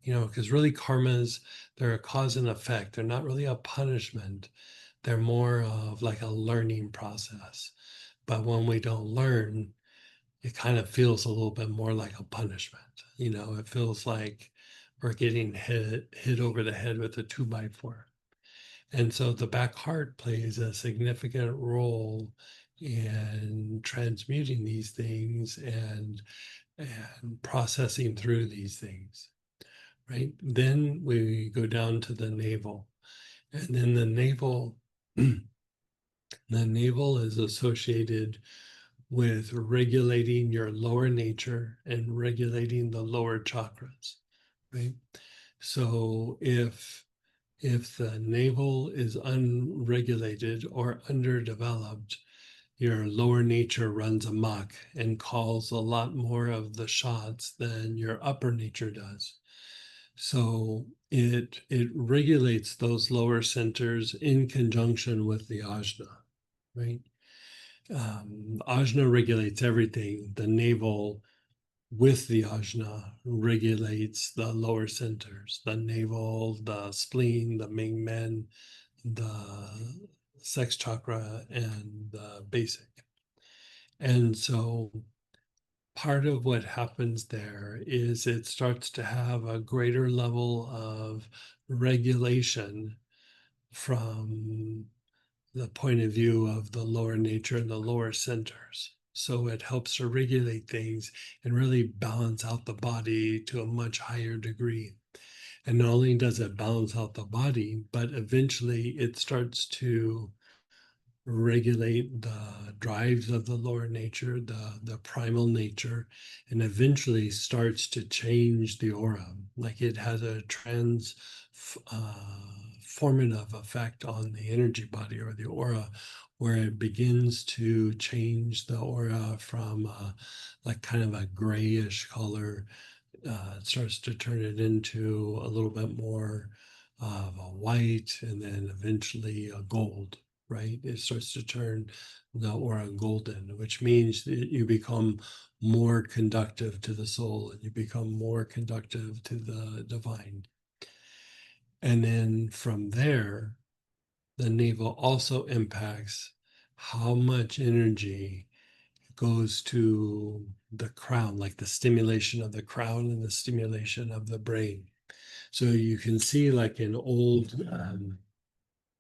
you know, because really karmas, they're a cause and effect. They're not really a punishment. They're more of like a learning process. But when we don't learn, it kind of feels a little bit more like a punishment. You know, it feels like we're getting hit over the head with a 2x4. And so the back heart plays a significant role in transmuting these things and processing through these things, right? Then we go down to the navel. And then the navel is associated with regulating your lower nature and regulating the lower chakras, right? So if the navel is unregulated or underdeveloped, your lower nature runs amok and calls a lot more of the shots than your upper nature does. So it regulates those lower centers in conjunction with the ajna, right? Ajna regulates everything. The navel with the ajna regulates the lower centers, the navel, the spleen, the Ming Men, the sex chakra, and the basic. And so part of what happens there is it starts to have a greater level of regulation from the point of view of the lower nature and the lower centers. So it helps to regulate things and really balance out the body to a much higher degree. And not only does it balance out the body, but eventually it starts to regulate the drives of the lower nature, the primal nature, and eventually starts to change the aura. Like it has a formative effect on the energy body or the aura, where it begins to change the aura from like kind of a grayish color. It starts to turn it into a little bit more of a white and then eventually a gold, right? It starts to turn the aura golden, which means that you become more conductive to the soul and you become more conductive to the divine. And then from there, the navel also impacts how much energy goes to the crown, like the stimulation of the crown and the stimulation of the brain. So you can see, like in old,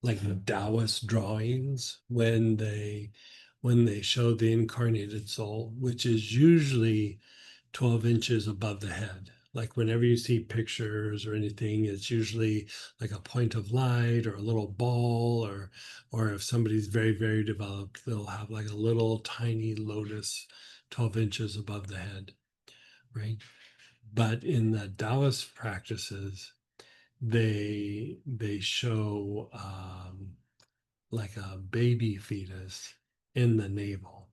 like the Taoist drawings, when they show the incarnated soul, which is usually 12 inches above the head. Like whenever you see pictures or anything, it's usually like a point of light or a little ball, or if somebody's very, very developed, they'll have like a little tiny lotus 12 inches above the head, right? But in the Taoist practices, they show like a baby fetus in the navel.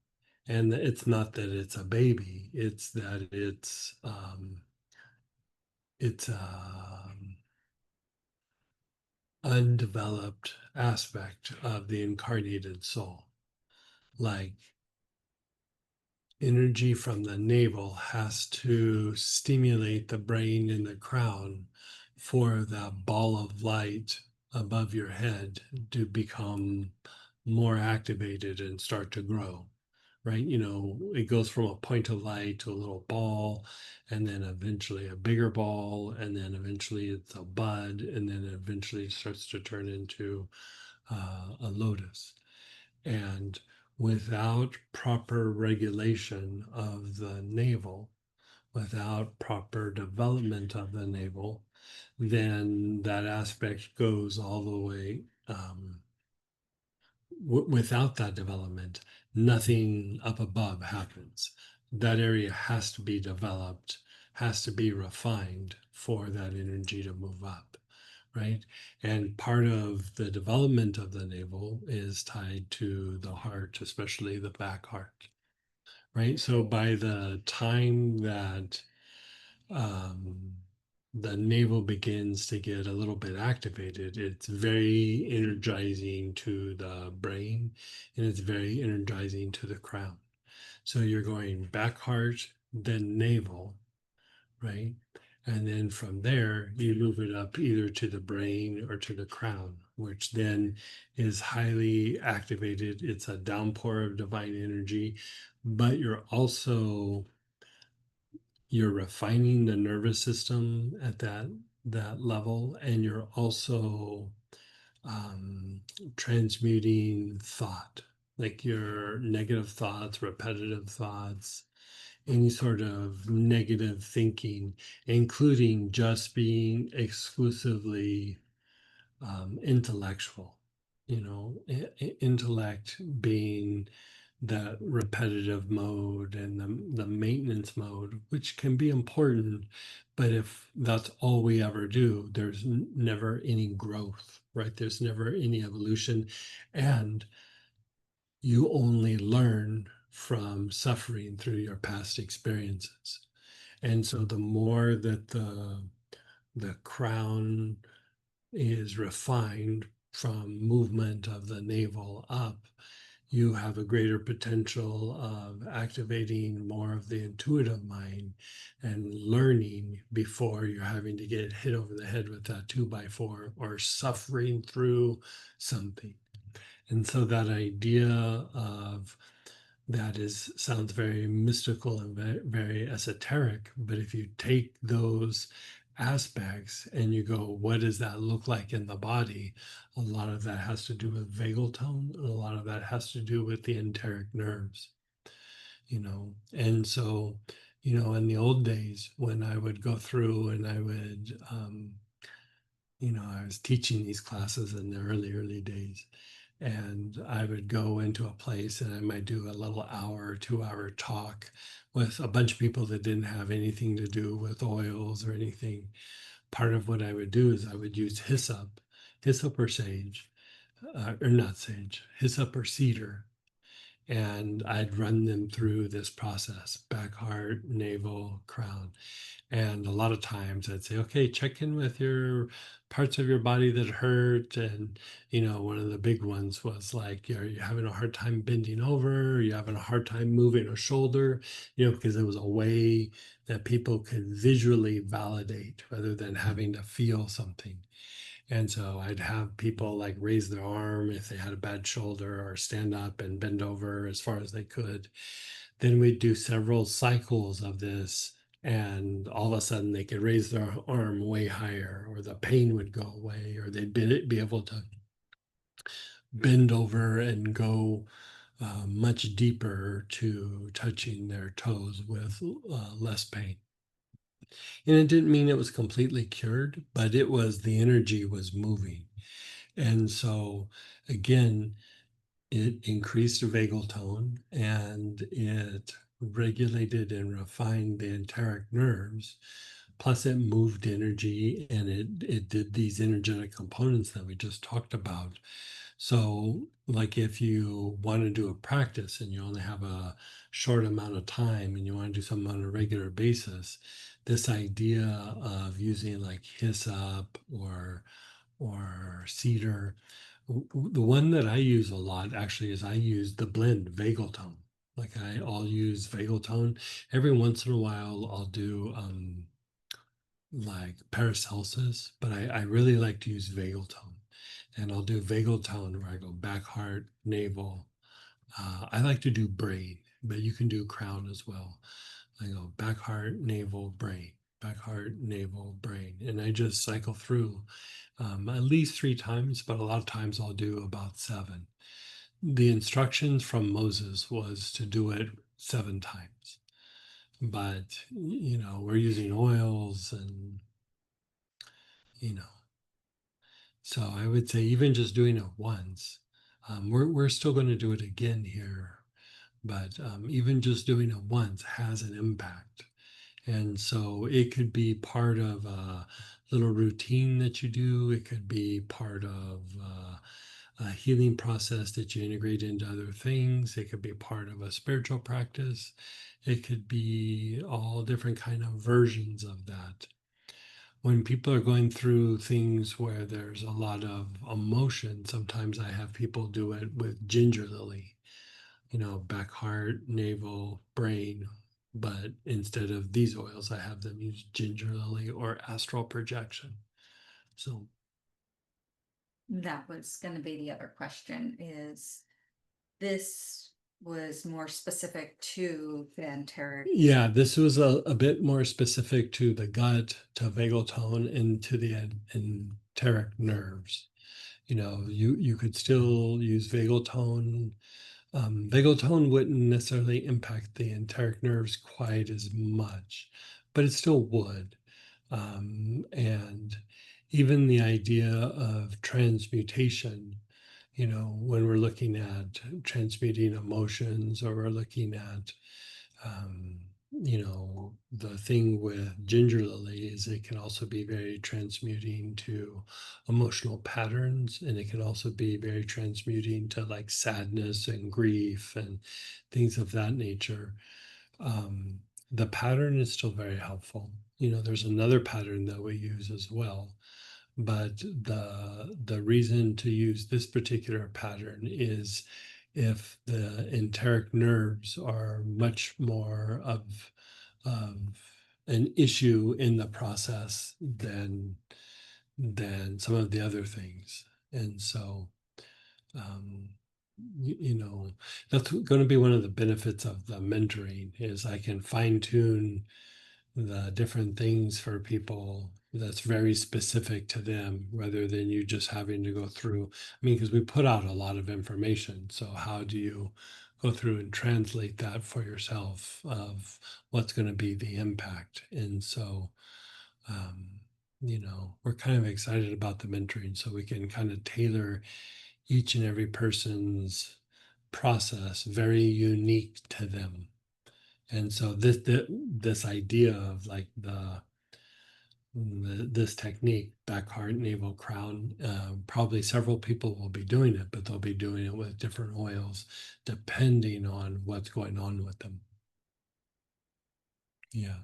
And it's not that it's a baby, it's that it's undeveloped aspect of the incarnated soul. Like energy from the navel has to stimulate the brain and the crown for the ball of light above your head to become more activated and start to grow, right? You know, it goes from a point of light to a little ball, and then eventually a bigger ball, and then eventually it's a bud, and then eventually it starts to turn into a lotus. And without proper regulation of the navel, without proper development of the navel, then that aspect goes all the way. Without that development, nothing up above happens. That area has to be developed, has to be refined for that energy to move up, right? And part of the development of the navel is tied to the heart, especially the back heart, right? So by the time that um, the navel begins to get a little bit activated, it's very energizing to the brain and it's very energizing to the crown. So you're going back heart, then navel, right? And then from there, you move it up either to the brain or to the crown, which then is highly activated. It's a downpour of divine energy, but you're refining the nervous system at that level, and you're also um, transmuting thought, like your negative thoughts, repetitive thoughts, any sort of negative thinking, including just being exclusively intellectual. You know, intellect being that repetitive mode and the maintenance mode, which can be important. But if that's all we ever do, there's never any growth, right? There's never any evolution. And you only learn from suffering through your past experiences. And so the more that the crown is refined from movement of the navel up, you have a greater potential of activating more of the intuitive mind and learning before you're having to get hit over the head with that 2x4 or suffering through something. And so that idea of that is sounds very mystical and very, very esoteric. But if you take those aspects and you go, what does that look like in the body? A lot of that has to do with vagal tone, and a lot of that has to do with the enteric nerves, you know. And so, you know, in the old days when I would go through and I would, you know, I was teaching these classes in the early days, and I would go into a place and I might do a little hour or 2 hour talk with a bunch of people that didn't have anything to do with oils or anything. Part of what I would do is I would use hyssop or sage, or not sage, hyssop or cedar, and I'd run them through this process: back, heart, navel, crown. And a lot of times I'd say, okay, check in with your parts of your body that hurt. And, you know, one of the big ones was like, are you having a hard time bending over? Are you having a hard time moving a shoulder? You know, because it was a way that people could visually validate rather than having to feel something. And so I'd have people like raise their arm if they had a bad shoulder or stand up and bend over as far as they could. Then we'd do several cycles of this, and all of a sudden they could raise their arm way higher, or the pain would go away, or they'd be able to bend over and go much deeper to touching their toes with less pain. And it didn't mean it was completely cured, but it was the energy was moving. And so, again, it increased vagal tone and it regulated and refined the enteric nerves. Plus, it moved energy and it did these energetic components that we just talked about. So, like if you want to do a practice and you only have a short amount of time and you want to do something on a regular basis, this idea of using like hyssop or cedar. The one that I use a lot actually is I use the blend vagal tone. Like I'll use vagal tone. Every once in a while I'll do like Paracelsus, but I really like to use vagal tone. And I'll do vagal tone where I go back, heart, navel. I like to do brain but you can do crown as well. I go back, heart, navel, brain, back, heart, navel, brain. And I just cycle through at least 3 times, but a lot of times I'll do about 7. The instructions from Moses was to do it 7 times. But, we're using oils and, you know, so I would say even just doing it once, we're still going to do it again here, but even just doing it once has an impact. And so it could be part of a little routine that you do. It could be part of a healing process that you integrate into other things. It could be part of a spiritual practice. It could be all different kind of versions of that. When people are going through things where there's a lot of emotion, sometimes I have people do it with ginger lily, back, heart, navel, brain. But instead of these oils, I have them use ginger lily or astral projection. So That was going to be the other question, is this was more specific to the enteric. yeah, this was a bit more specific to the gut, to vagal tone, and to the enteric nerves. You could still use vagal tone. Vagal tone wouldn't necessarily impact the enteric nerves quite as much, but it still would. And even the idea of transmutation, when we're looking at transmuting emotions, or we're looking at, the thing with ginger lily is it can also be very transmuting to emotional patterns, and it can also be very transmuting to like sadness and grief and things of that nature. Um, the pattern is still very helpful. There's another pattern that we use as well, but the reason to use this particular pattern is if the enteric nerves are much more of an issue in the process than some of the other things. And so um, that's going to be one of the benefits of the mentoring, is I can fine tune the different things for people that's very specific to them, rather than you just having to go through. I mean, because we put out a lot of information. So how do you go through and translate that for yourself of what's going to be the impact? And so, we're kind of excited about the mentoring, so we can kind of tailor each and every person's process very unique to them. And so this idea of like this technique, back, heart, navel, crown, probably several people will be doing it, but they'll be doing it with different oils depending on what's going on with them. Yeah.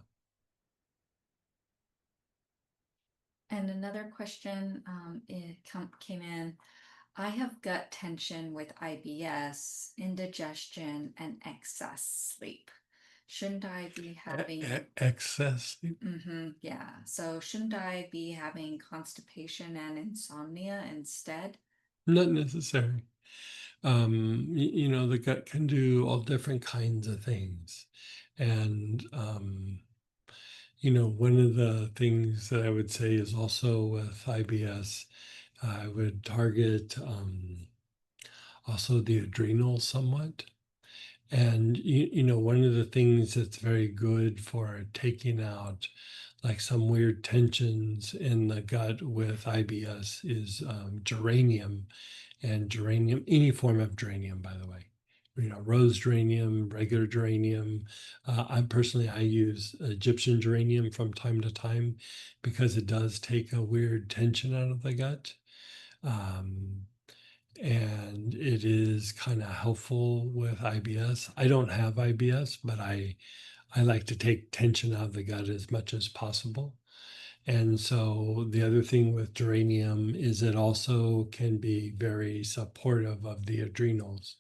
And another question came in. I have gut tension with IBS, indigestion, and excess sleep. Shouldn't I be having Excess. yeah. So shouldn't I be having constipation and insomnia instead? Not necessary. The gut can do all different kinds of things. And one of the things that I would say is also with IBS, I would target also the adrenals somewhat. And, one of the things that's very good for taking out like some weird tensions in the gut with IBS is geranium. And geranium, any form of geranium, by the way, rose geranium, regular geranium. I use Egyptian geranium from time to time because it does take a weird tension out of the gut. Um, and it is kind of helpful with IBS. I don't have IBS, but I like to take tension out of the gut as much as possible. And so the other thing with geranium is it also can be very supportive of the adrenals.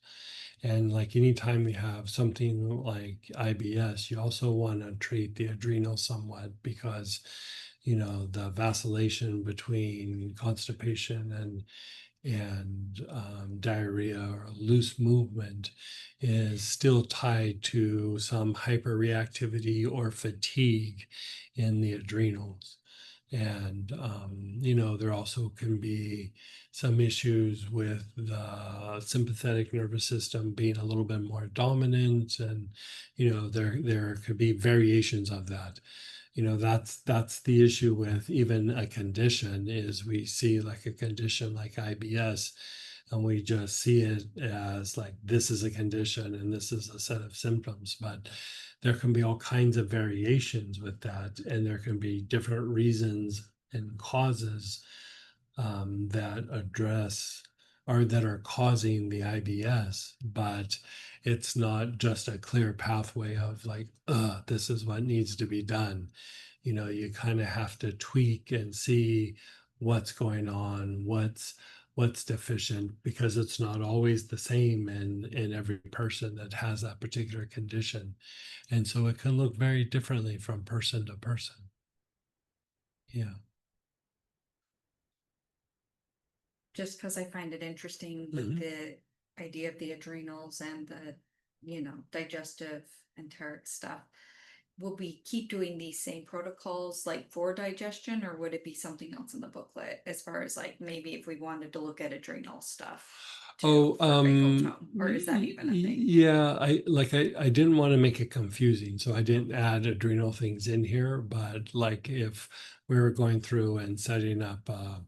And like anytime we have something like IBS, you also want to treat the adrenals somewhat, because the vacillation between constipation and diarrhea or loose movement is still tied to some hyperreactivity or fatigue in the adrenals. And, there also can be some issues with the sympathetic nervous system being a little bit more dominant. And, there could be variations of that. That's the issue with even a condition is we see like a condition like IBS, and we just see it as like this is a condition and this is a set of symptoms. But there can be all kinds of variations with that, and there can be different reasons and causes that address or that are causing the IBS. But it's not just a clear pathway of like, this is what needs to be done. You kind of have to tweak and see what's going on, what's deficient, because it's not always the same in every person that has that particular condition. And so it can look very differently from person to person. Yeah. Just because I find it interesting with the idea of the adrenals and the, digestive enteric stuff. Will we keep doing these same protocols like for digestion, or would it be something else in the booklet as far as like maybe if we wanted to look at adrenal stuff too for vagal tone, or is that even a thing? Yeah, I didn't want to make it confusing, so I didn't add adrenal things in here. But like if we were going through and setting up a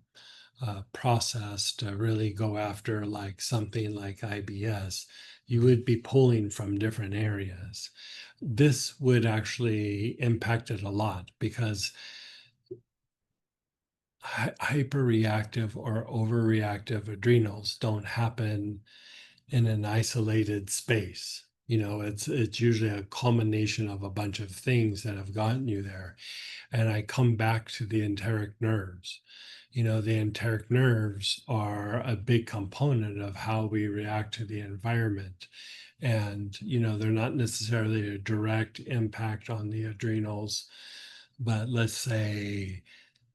process to really go after like something like IBS, you would be pulling from different areas. This would actually impact it a lot because hyperreactive or overreactive adrenals don't happen in an isolated space. It's usually a culmination of a bunch of things that have gotten you there. And I come back to the enteric nerves. The enteric nerves are a big component of how we react to the environment. And, they're not necessarily a direct impact on the adrenals, but let's say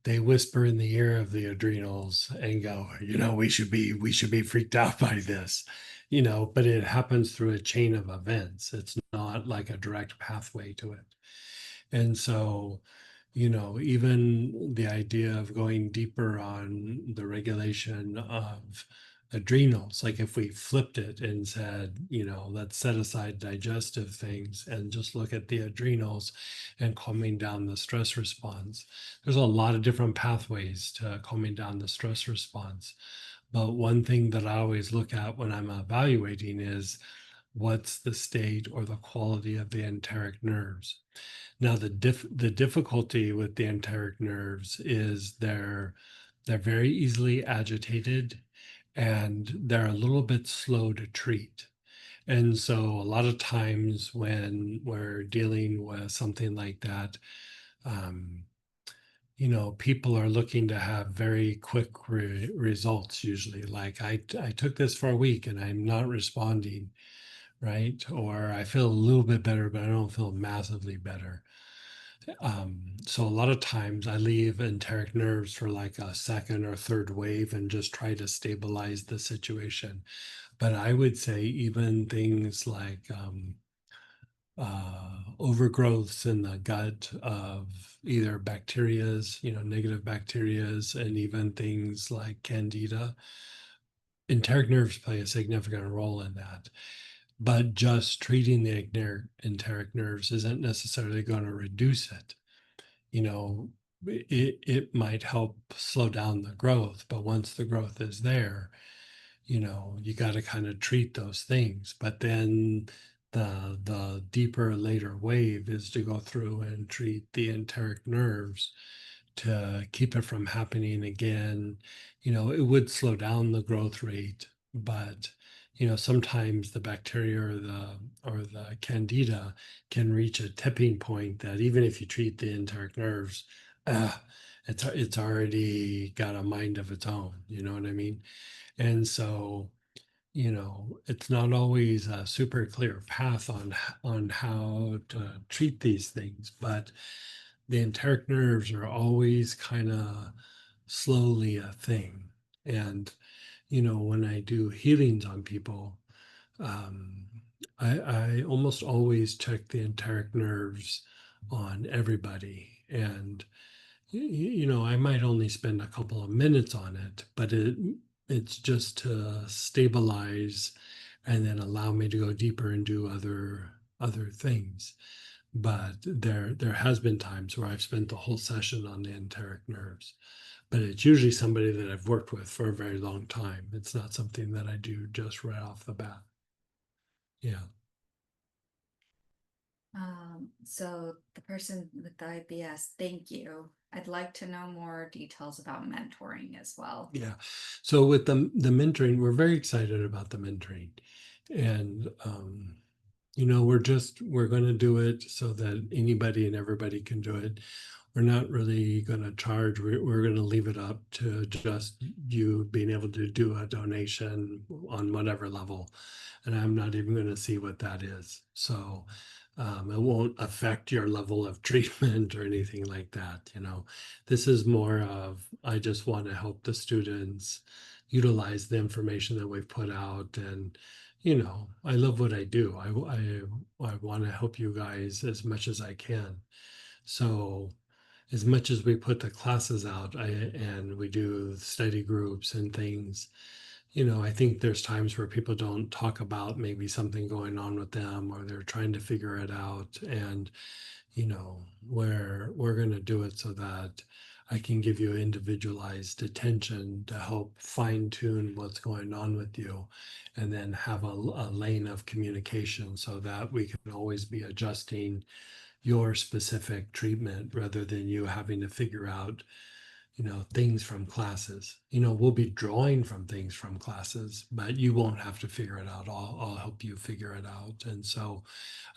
they whisper in the ear of the adrenals and go, we should be freaked out by this, but it happens through a chain of events. It's not like a direct pathway to it. And so, even the idea of going deeper on the regulation of adrenals, like if we flipped it and said, let's set aside digestive things and just look at the adrenals and calming down the stress response. There's a lot of different pathways to calming down the stress response. But one thing that I always look at when I'm evaluating is what's the state or the quality of the enteric nerves. Now, the difficulty with the enteric nerves is they're very easily agitated, and they're a little bit slow to treat. And so a lot of times when we're dealing with something like that, um, people are looking to have very quick results usually. Like I took this for a week and I'm not responding, right? Or I feel a little bit better, but I don't feel massively better. So a lot of times I leave enteric nerves for like a second or third wave and just try to stabilize the situation. But I would say even things like overgrowths in the gut of either bacterias, negative bacterias, and even things like candida, enteric nerves play a significant role in that. But just treating the enteric nerves isn't necessarily going to reduce it. It might help slow down the growth, but once the growth is there, you got to kind of treat those things. But then the deeper later wave is to go through and treat the enteric nerves to keep it from happening again. It would slow down the growth rate, but sometimes the bacteria or the candida can reach a tipping point that even if you treat the enteric nerves, uh, it's already got a mind of its own. You know what I mean? And so, it's not always a super clear path on how to treat these things, but the enteric nerves are always kind of slowly a thing. And, when I do healings on people, um, I almost always check the enteric nerves on everybody. And, I might only spend a couple of minutes on it, but it's just to stabilize and then allow me to go deeper and do other things. But there has been times where I've spent the whole session on the enteric nerves, but it's usually somebody that I've worked with for a very long time. It's not something that I do just right off the bat. Yeah. So the person with the IBS, thank you. I'd like to know more details about mentoring as well. Yeah. So with the mentoring, we're very excited about the mentoring. And we're going to do it so that anybody and everybody can do it. We're not really going to charge. We're going to leave it up to just you being able to do a donation on whatever level. And I'm not even going to see what that is. So it won't affect your level of treatment or anything like that. This is more of, I just want to help the students utilize the information that we've put out. And, I love what I do. I want to help you guys as much as I can. So as much as we put the classes out, and we do study groups and things, I think there's times where people don't talk about maybe something going on with them, or they're trying to figure it out. And, where we're going to do it so that I can give you individualized attention to help fine tune what's going on with you, and then have a lane of communication so that we can always be adjusting your specific treatment rather than you having to figure out things from classes. We'll be drawing from things from classes, but you won't have to figure it out. I'll help you figure it out. And so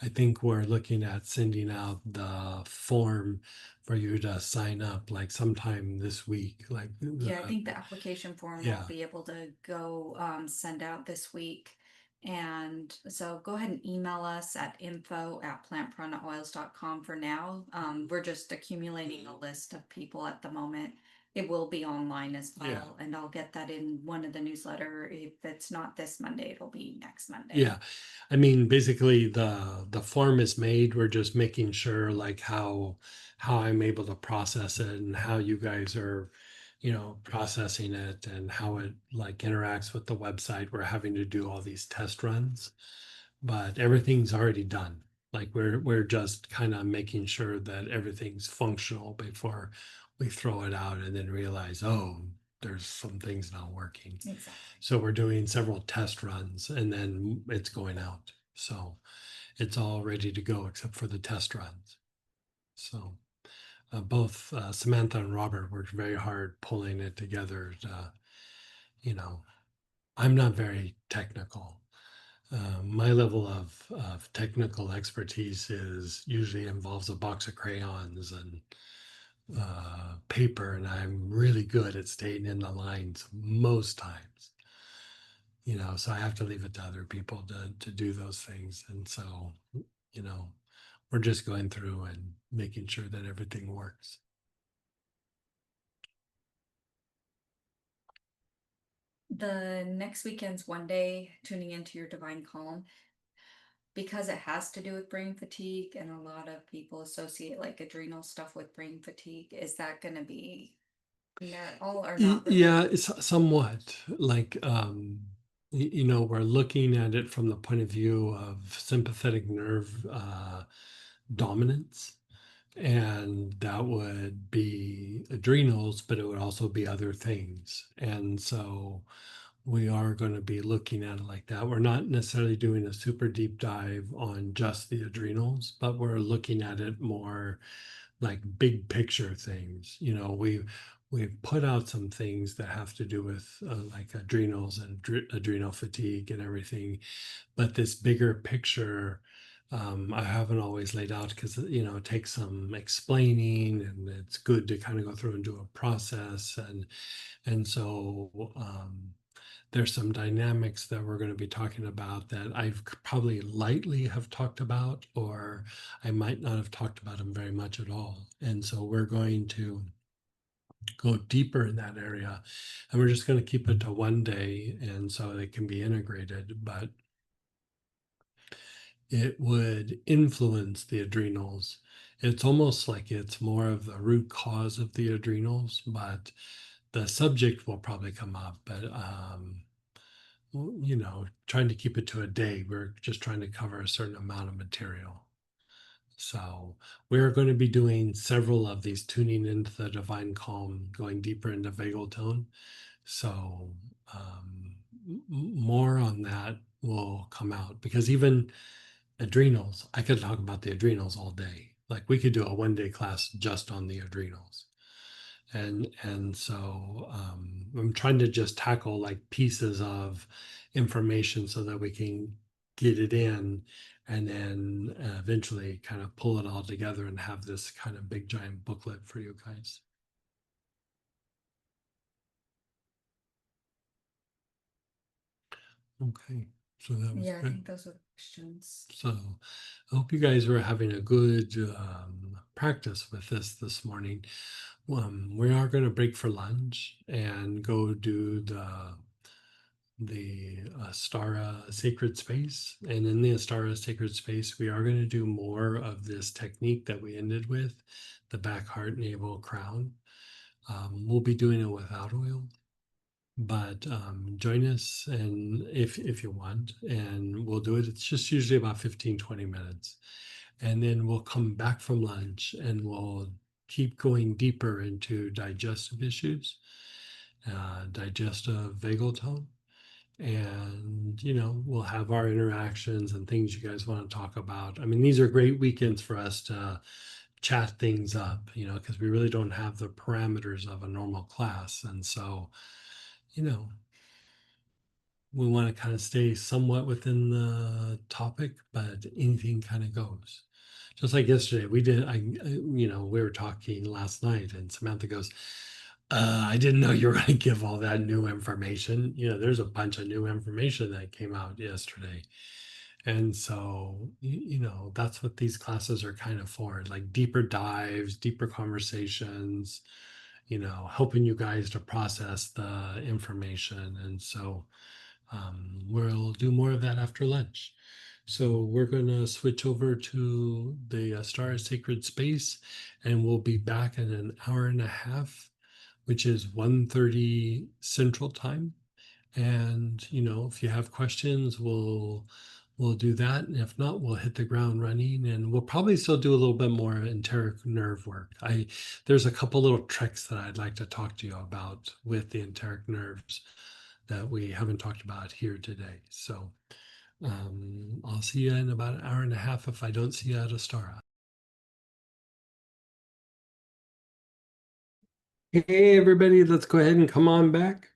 I think we're looking at sending out the form for you to sign up like sometime this week. Like, Yeah, I think the application form Yeah. will be able to go send out this week. And so go ahead and email us at info@plantpronatoils.com for now. We're just accumulating a list of people at the moment. It will be online as well, Yeah. and I'll get that in one of the newsletter. If it's not this Monday, it'll be next Monday. Yeah. I mean, basically the form is made. We're just making sure like how I'm able to process it and how you guys are, processing it, and how it like interacts with the website. We're having to do all these test runs, but everything's already done. Like we're just kind of making sure that everything's functional before we throw it out and then realize, oh, there's some things not working. Exactly. So we're doing several test runs and then it's going out. So it's all ready to go except for the test runs. So both Samantha and Robert worked very hard pulling it together. You know, I'm not very technical. My level of technical expertise is usually involves a box of crayons and paper, and I'm really good at staying in the lines most times. So I have to leave it to other people to do those things. And so, you know, we're just going through and making sure that everything works. The next weekend's one day tuning into your divine calm, because it has to do with brain fatigue, and a lot of people associate like adrenal stuff with brain fatigue. Is that going to be there all or not really? Yeah, it's somewhat like, we're looking at it from the point of view of sympathetic nerve dominance. And that would be adrenals, but it would also be other things. And so we are going to be looking at it like that. We're not necessarily doing a super deep dive on just the adrenals, but we're looking at it more like big picture things. We've put out some things that have to do with like adrenals and adrenal fatigue and everything, but this bigger picture, I haven't always laid out because it takes some explaining, and it's good to kind of go through and do a process. And so there's some dynamics that we're going to be talking about that I've probably lightly have talked about, or I might not have talked about them very much at all. And so we're going to go deeper in that area. And we're just going to keep it to 1 day, and so they can be integrated, but it would influence the adrenals. It's almost like it's more of the root cause of the adrenals, but the subject will probably come up. But trying to keep it to a day, we're just trying to cover a certain amount of material. So we're going to be doing several of these tuning into the divine calm, going deeper into vagal tone. So more on that will come out, because even adrenals, I could talk about the adrenals all day. Like we could do a 1 day class just on the adrenals. And so I'm trying to just tackle like pieces of information so that we can get it in, and then eventually kind of pull it all together and have this kind of big giant booklet for you guys. Okay, so that was Yeah, I good. think those were the questions. So I hope you guys were having a good practice with this morning. We are going to break for lunch and go do the Astara Sacred Space. And in the Astara Sacred Space, we are going to do more of this technique that we ended with, the back, heart, navel, crown. We'll be doing it without oil, but join us, and if you want, and we'll do it. It's just usually about 15-20 minutes. And then we'll come back from lunch and we'll keep going deeper into digestive issues, digestive vagal tone. And, we'll have our interactions and things you guys want to talk about. I mean, these are great weekends for us to chat things up, because we really don't have the parameters of a normal class. And so, we want to kind of stay somewhat within the topic, but anything kind of goes. Just like yesterday, we were talking last night, and Samantha goes, I didn't know you were going to give all that new information. There's a bunch of new information that came out yesterday. And so, that's what these classes are kind of for, like deeper dives, deeper conversations, helping you guys to process the information. And so, we'll do more of that after lunch. So we're going to switch over to the Star Sacred Space, and we'll be back in an hour and a half, which is 1:30 Central Time. And if you have questions, we'll do that, and if not, we'll hit the ground running, and we'll probably still do a little bit more enteric nerve work. There's a couple little tricks that I'd like to talk to you about with the enteric nerves that we haven't talked about here today. So I'll see you in about an hour and a half if I don't see you at Astara. Hey, everybody, let's go ahead and come on back.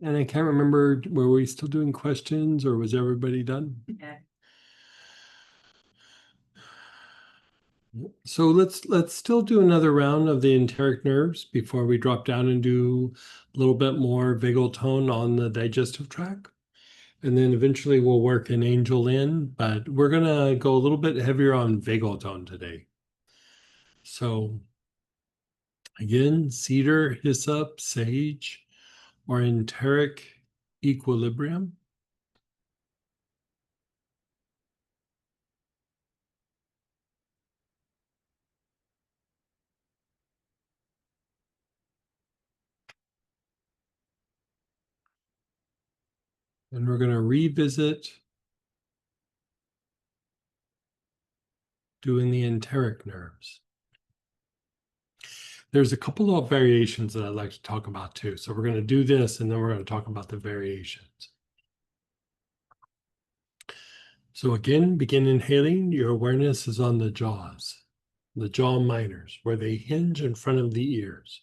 And I can't remember, were we still doing questions or was everybody done? Yeah. So let's still do another round of the enteric nerves before we drop down and do a little bit more vagal tone on the digestive tract. And then eventually we'll work an angel in, but we're gonna go a little bit heavier on vagal tone today. So again, cedar, hyssop, sage, or enteric equilibrium. And we're going to revisit doing the enteric nerves. There's a couple of variations that I'd like to talk about too. So we're going to do this, and then we're going to talk about the variations. So again, begin inhaling. Your awareness is on the jaws, the jaw minors, where they hinge in front of the ears.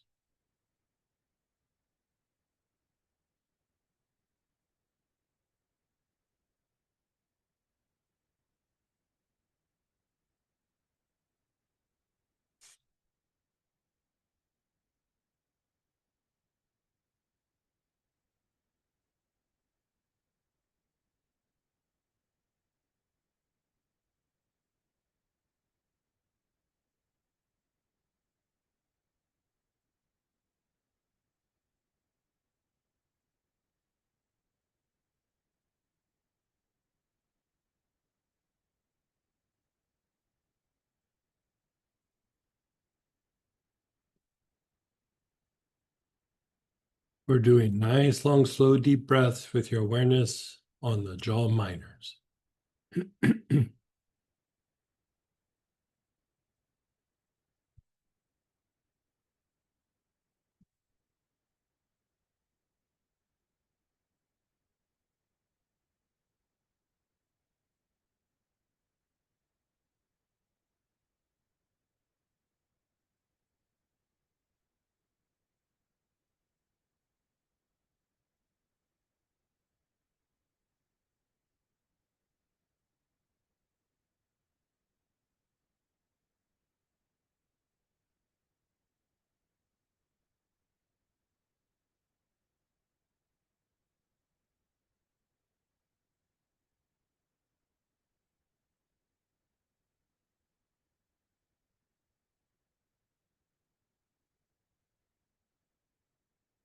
We're doing nice, long, slow, deep breaths with your awareness on the jaw minors.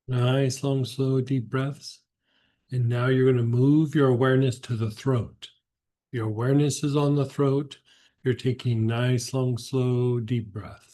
Nice, long, slow, deep breaths. And now you're going to move your awareness to the throat. Your awareness is on the throat. You're taking nice, long, slow, deep breaths.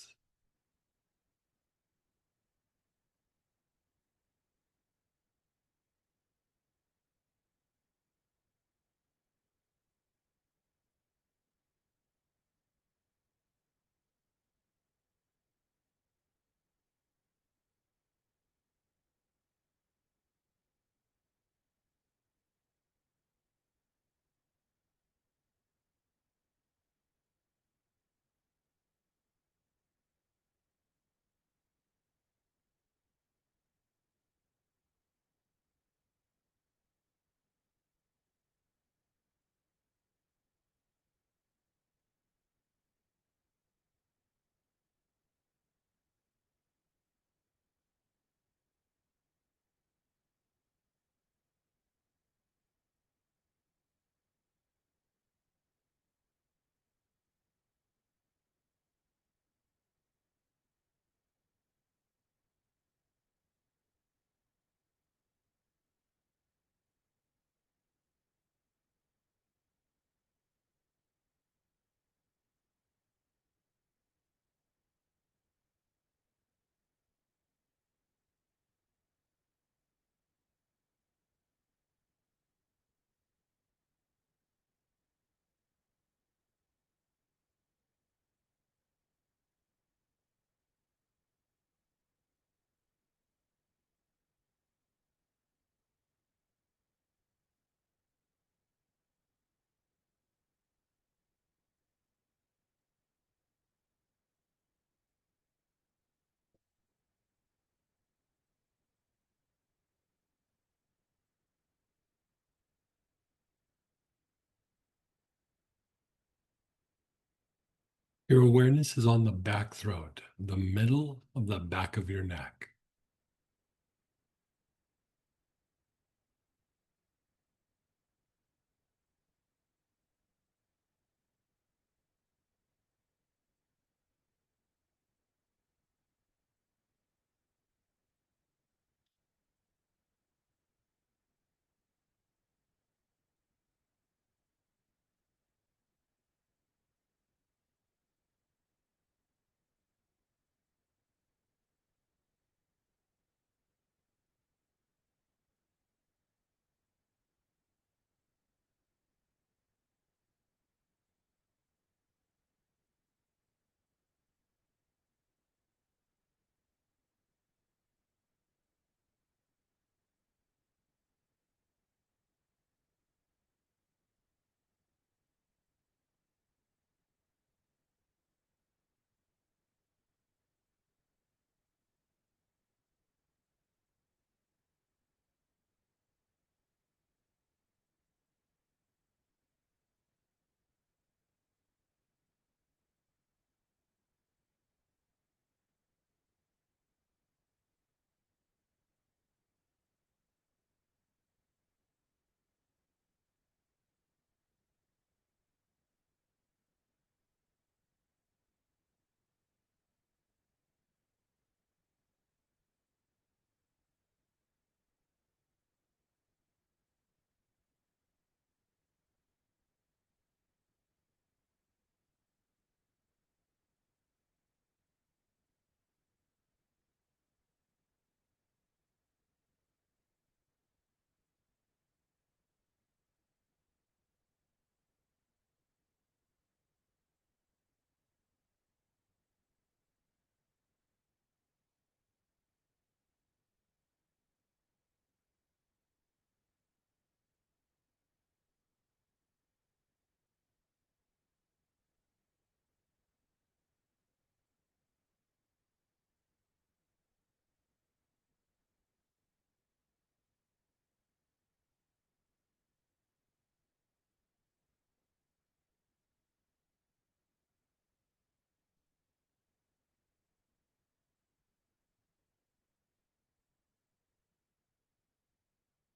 Your awareness is on the back throat, the middle of the back of your neck.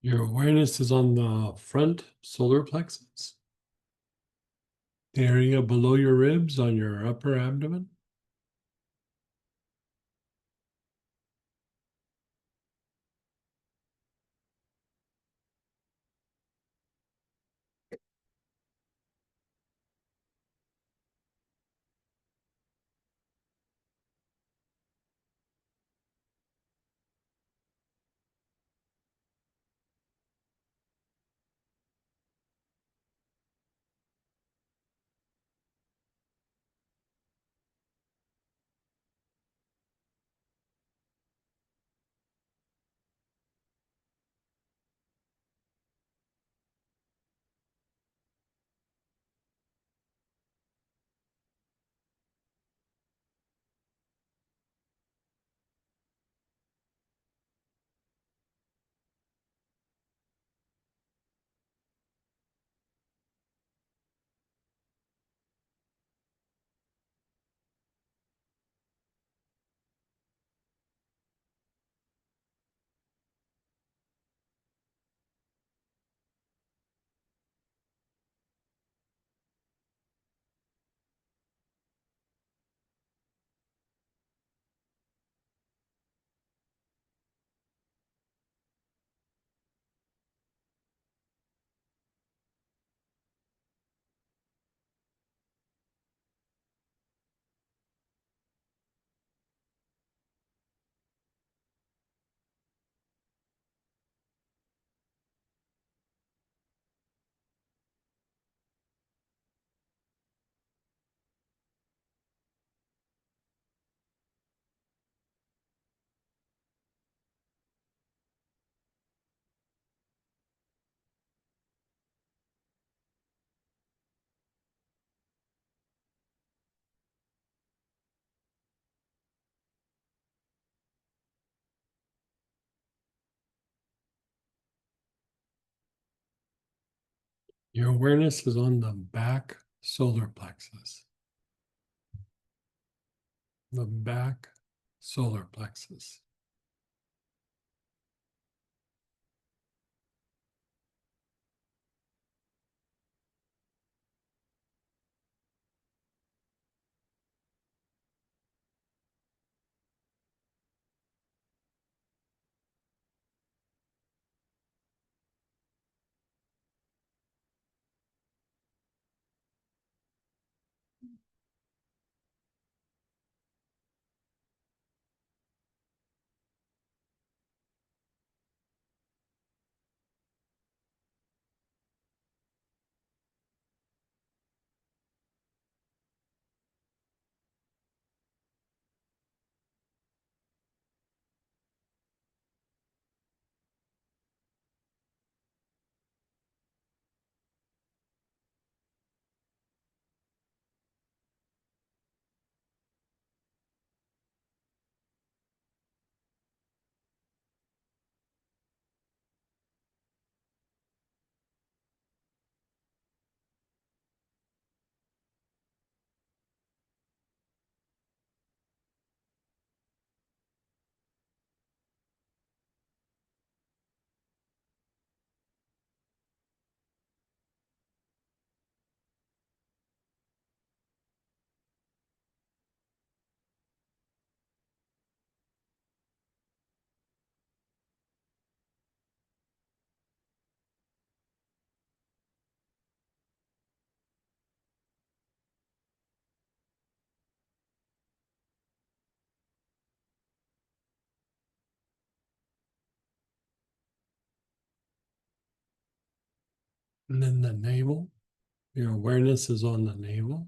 Your awareness is on the front solar plexus, the area below your ribs on your upper abdomen. Your awareness is on the back solar plexus. The back solar plexus. And then the navel. Your awareness is on the navel.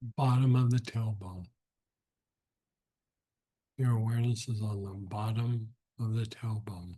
Bottom of the tailbone. Your awareness is on the bottom of the tailbone.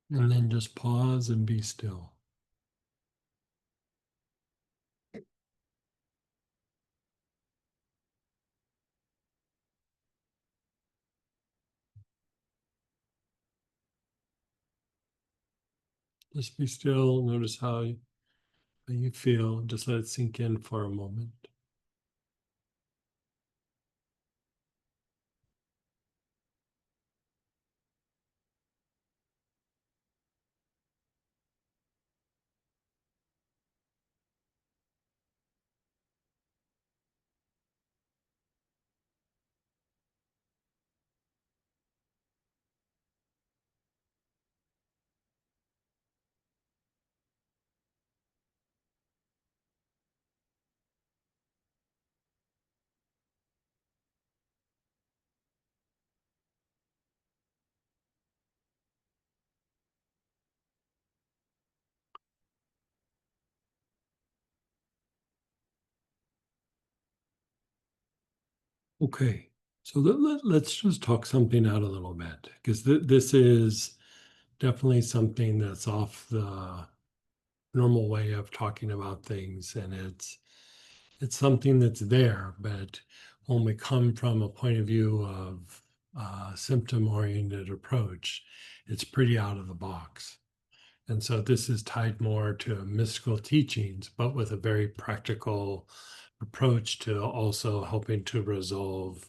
And then just pause and be still. Just be still. Notice how you feel. Just let it sink in for a moment. Okay, so let's just talk something out a little bit because this is definitely something that's off the normal way of talking about things, and it's something that's there, but when we come from a point of view of symptom-oriented approach, it's pretty out of the box. And so this is tied more to mystical teachings, but with a very practical approach to also helping to resolve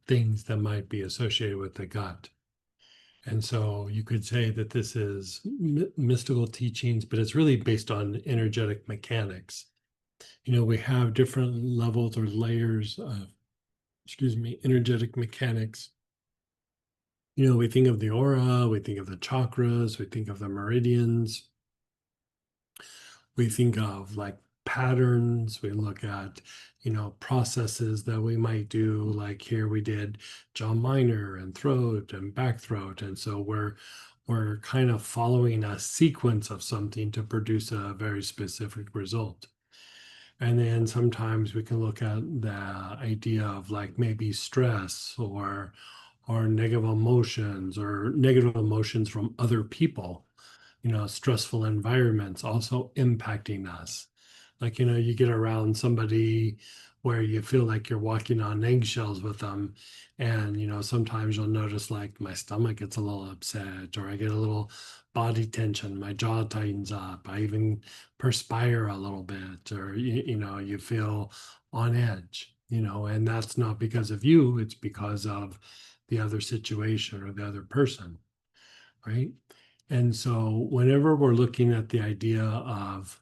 things that might be associated with the gut. And so you could say that this is mystical teachings, but it's really based on energetic mechanics. We have different levels or layers of, energetic mechanics. We think of the aura, we think of the chakras, we think of the meridians, we think of like patterns, we look at processes that we might do, like here we did jaw minor and throat and back throat, and so we're kind of following a sequence of something to produce a very specific result. And then sometimes we can look at the idea of like maybe stress or negative emotions from other people, stressful environments also impacting us. Like, you get around somebody where you feel like you're walking on eggshells with them. And, sometimes you'll notice like my stomach gets a little upset, or I get a little body tension, my jaw tightens up, I even perspire a little bit, or, you feel on edge, and that's not because of you, it's because of the other situation or the other person, right? And so, whenever we're looking at the idea of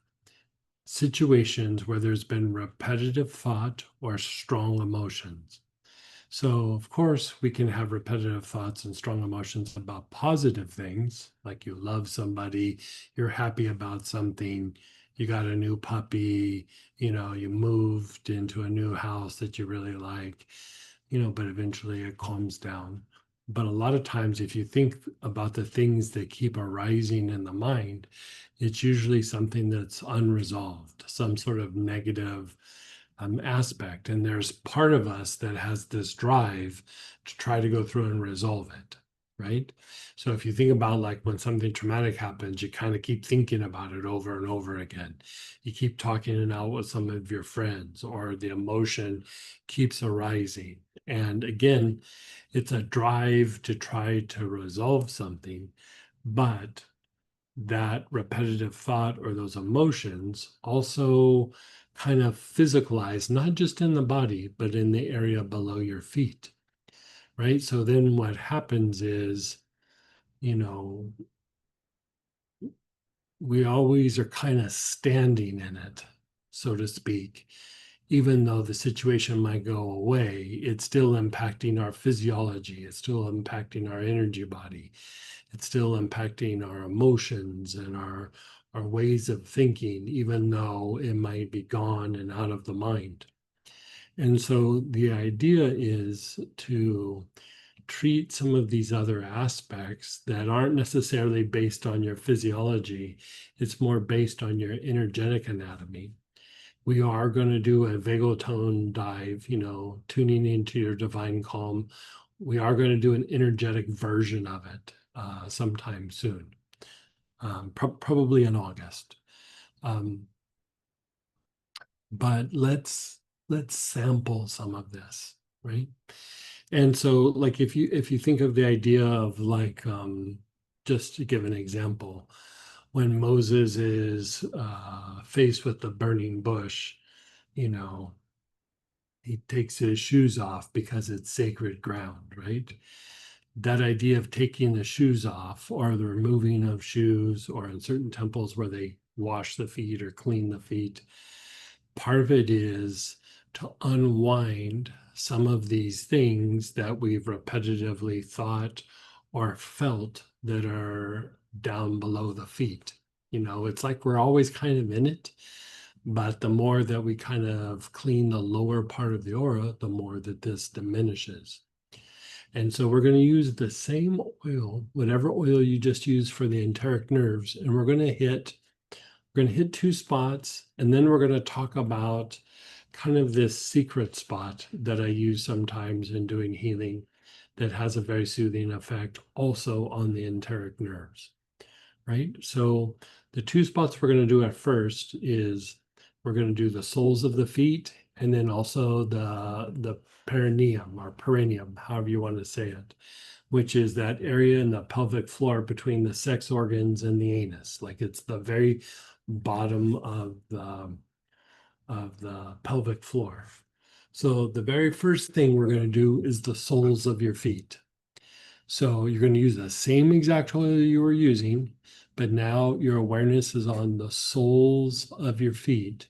situations where there's been repetitive thought or strong emotions, so of course, we can have repetitive thoughts and strong emotions about positive things, like you love somebody, you're happy about something, you got a new puppy, you moved into a new house that you really like, but eventually it calms down. But a lot of times, if you think about the things that keep arising in the mind, it's usually something that's unresolved, some sort of negative aspect. And there's part of us that has this drive to try to go through and resolve it, right? So if you think about like when something traumatic happens, you kind of keep thinking about it over and over again. You keep talking it out with some of your friends, or the emotion keeps arising. And again, it's a drive to try to resolve something, but that repetitive thought or those emotions also kind of physicalize, not just in the body, but in the area below your feet, right? So then what happens is, you know, we always are kind of standing in it, so to speak. Even though the situation might go away, it's still impacting our physiology, it's still impacting our energy body, it's still impacting our emotions and our ways of thinking, even though it might be gone and out of the mind. And so the idea is to treat some of these other aspects that aren't necessarily based on your physiology. It's more based on your energetic anatomy. We are going to do a vagal tone dive, tuning into your divine calm. We are going to do an energetic version of it sometime soon, probably in August. Um, but let's sample some of this, right? And so, like, if you think of the idea of like, just to give an example, when Moses is faced with the burning bush, you know, he takes his shoes off because it's sacred ground, right? That idea of taking the shoes off, or the removing of shoes, or in certain temples where they wash the feet or clean the feet, part of it is to unwind some of these things that we've repetitively thought or felt that are down below the feet. It's like we're always kind of in it, but the more that we kind of clean the lower part of the aura, the more that this diminishes. And so we're going to use the same oil, whatever oil you just used for the enteric nerves, and we're going to hit two spots, and then we're going to talk about kind of this secret spot that I use sometimes in doing healing that has a very soothing effect also on the enteric nerves, right? So the two spots we're going to do at first is we're going to do the soles of the feet, and then also the perineum or perineum, however you want to say it, which is that area in the pelvic floor between the sex organs and the anus. Like it's the very bottom of the pelvic floor. So the very first thing we're going to do is the soles of your feet. So you're going to use the same exact oil you were using, but now your awareness is on the soles of your feet.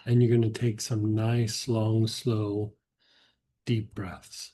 And you're going to take some nice, long, slow, deep breaths.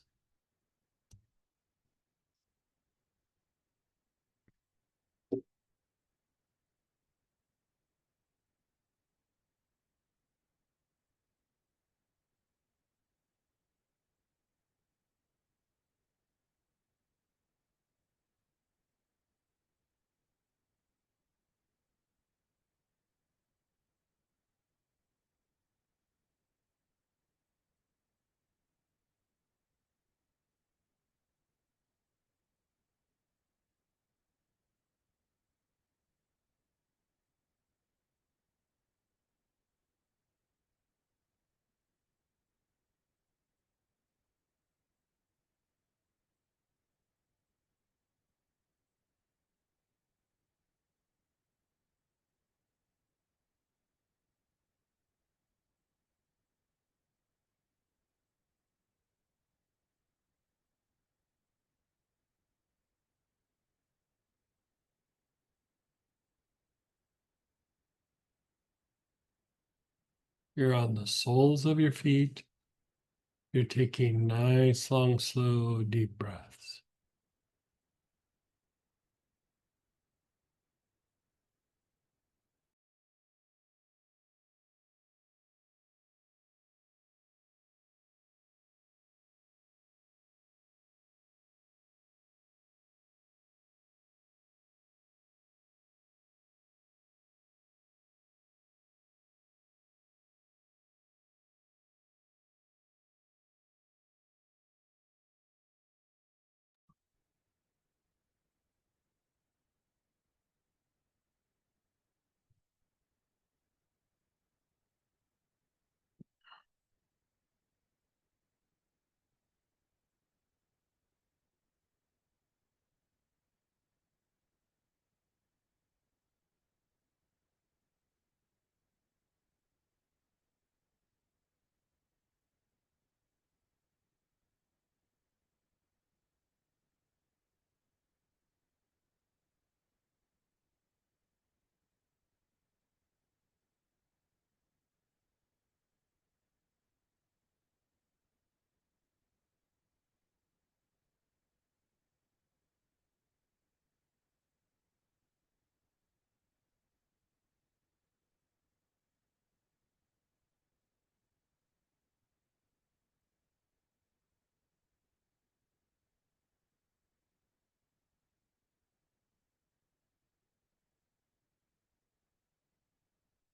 You're on the soles of your feet. You're taking nice, long, slow, deep breaths.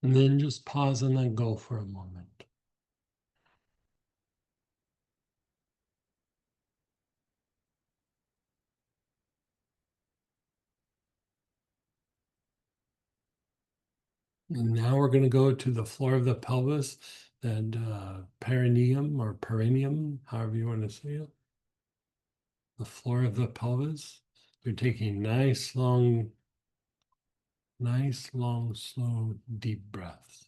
And then just pause and let go for a moment. And now we're going to go to the floor of the pelvis, that perineum or perineum, however you want to say it. The floor of the pelvis. You're taking nice, long, slow, deep breaths.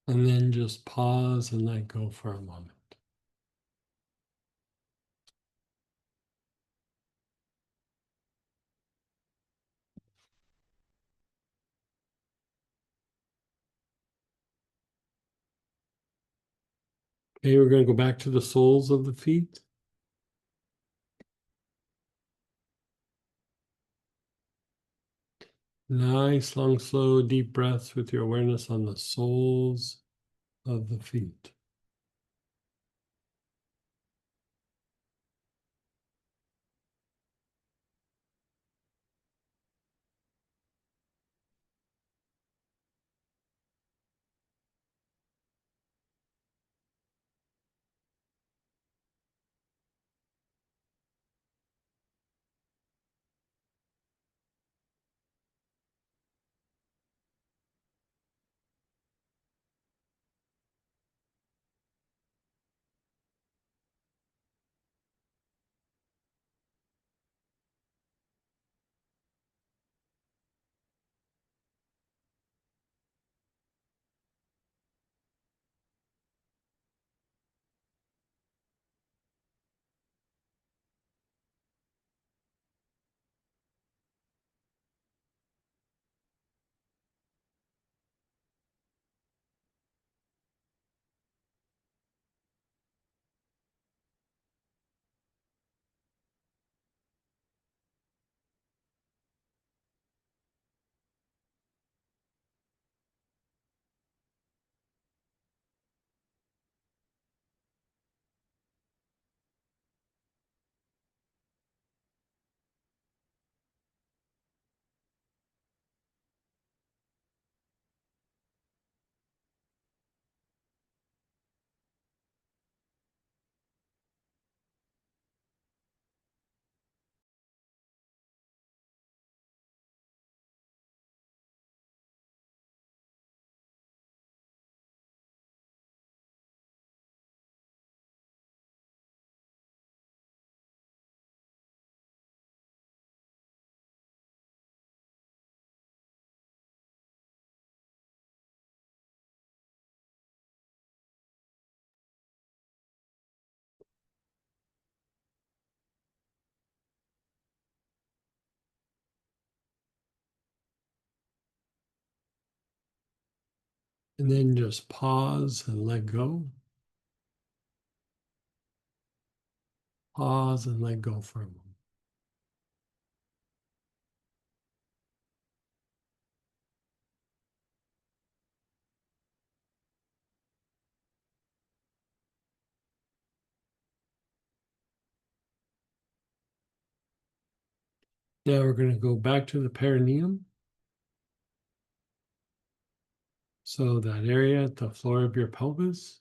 And then just pause and let go for a moment. Okay, we're going to go back to the soles of the feet. Nice, long, slow, deep breaths with your awareness on the soles of the feet. And then just pause and let go. Pause and let go for a moment. Now we're going to go back to the perineum. So that area at the floor of your pelvis,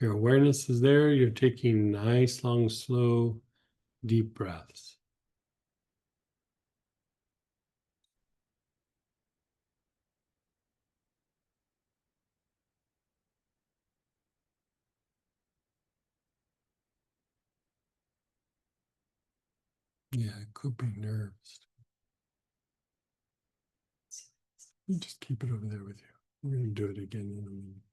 your awareness is there. You're taking nice, long, slow, deep breaths. Yeah, it could be nerves. You just keep it over there with you. We're going to do it again in a minute.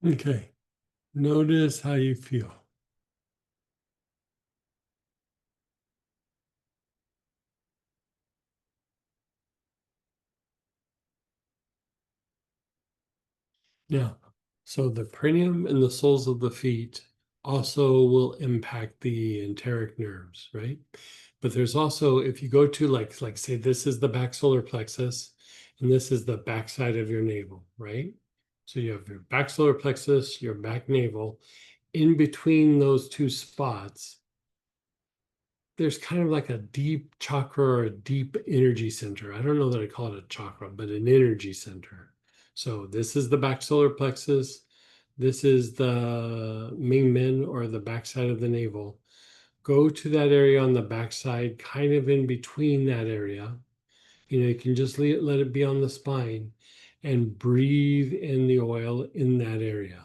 Okay. Notice how you feel. Now, so the perineum and the soles of the feet also will impact the enteric nerves, right? But there's also, if you go to like say this is the back solar plexus and this is the backside of your navel, right? So you have your back solar plexus, your back navel. In between those two spots, there's kind of like a deep chakra or a deep energy center. I don't know that I call it a chakra, but an energy center. So this is the back solar plexus. This is the Ming Men or the backside of the navel. Go to that area on the backside, kind of in between that area. You can just let it be on the spine and breathe in the oil in that area.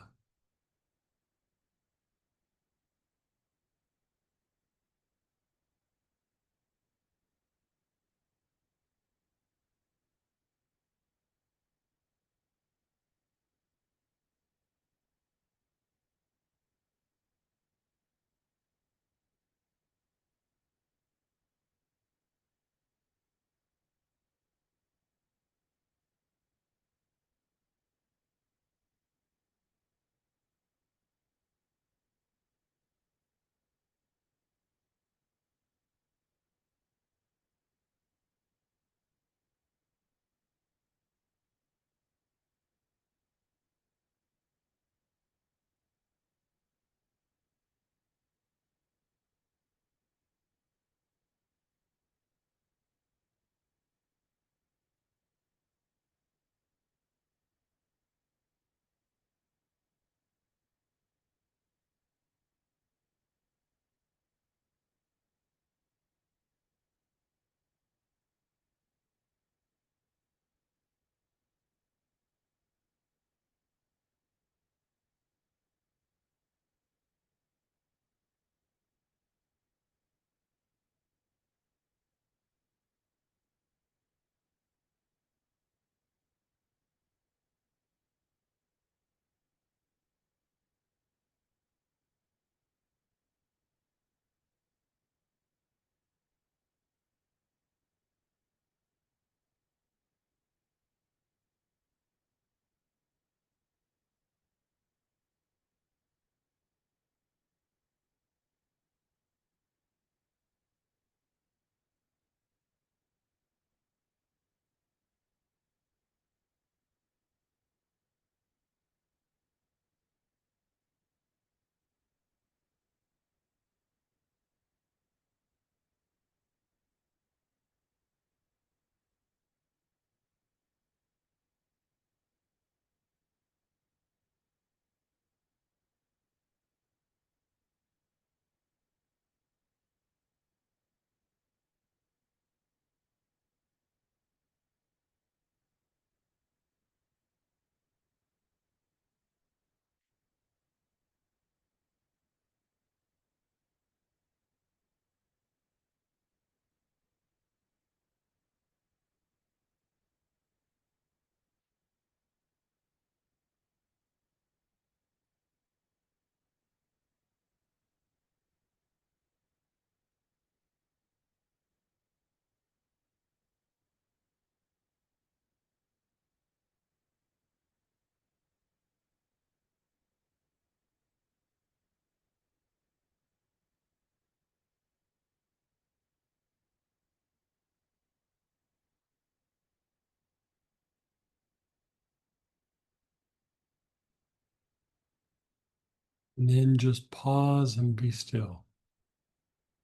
And then just pause and be still.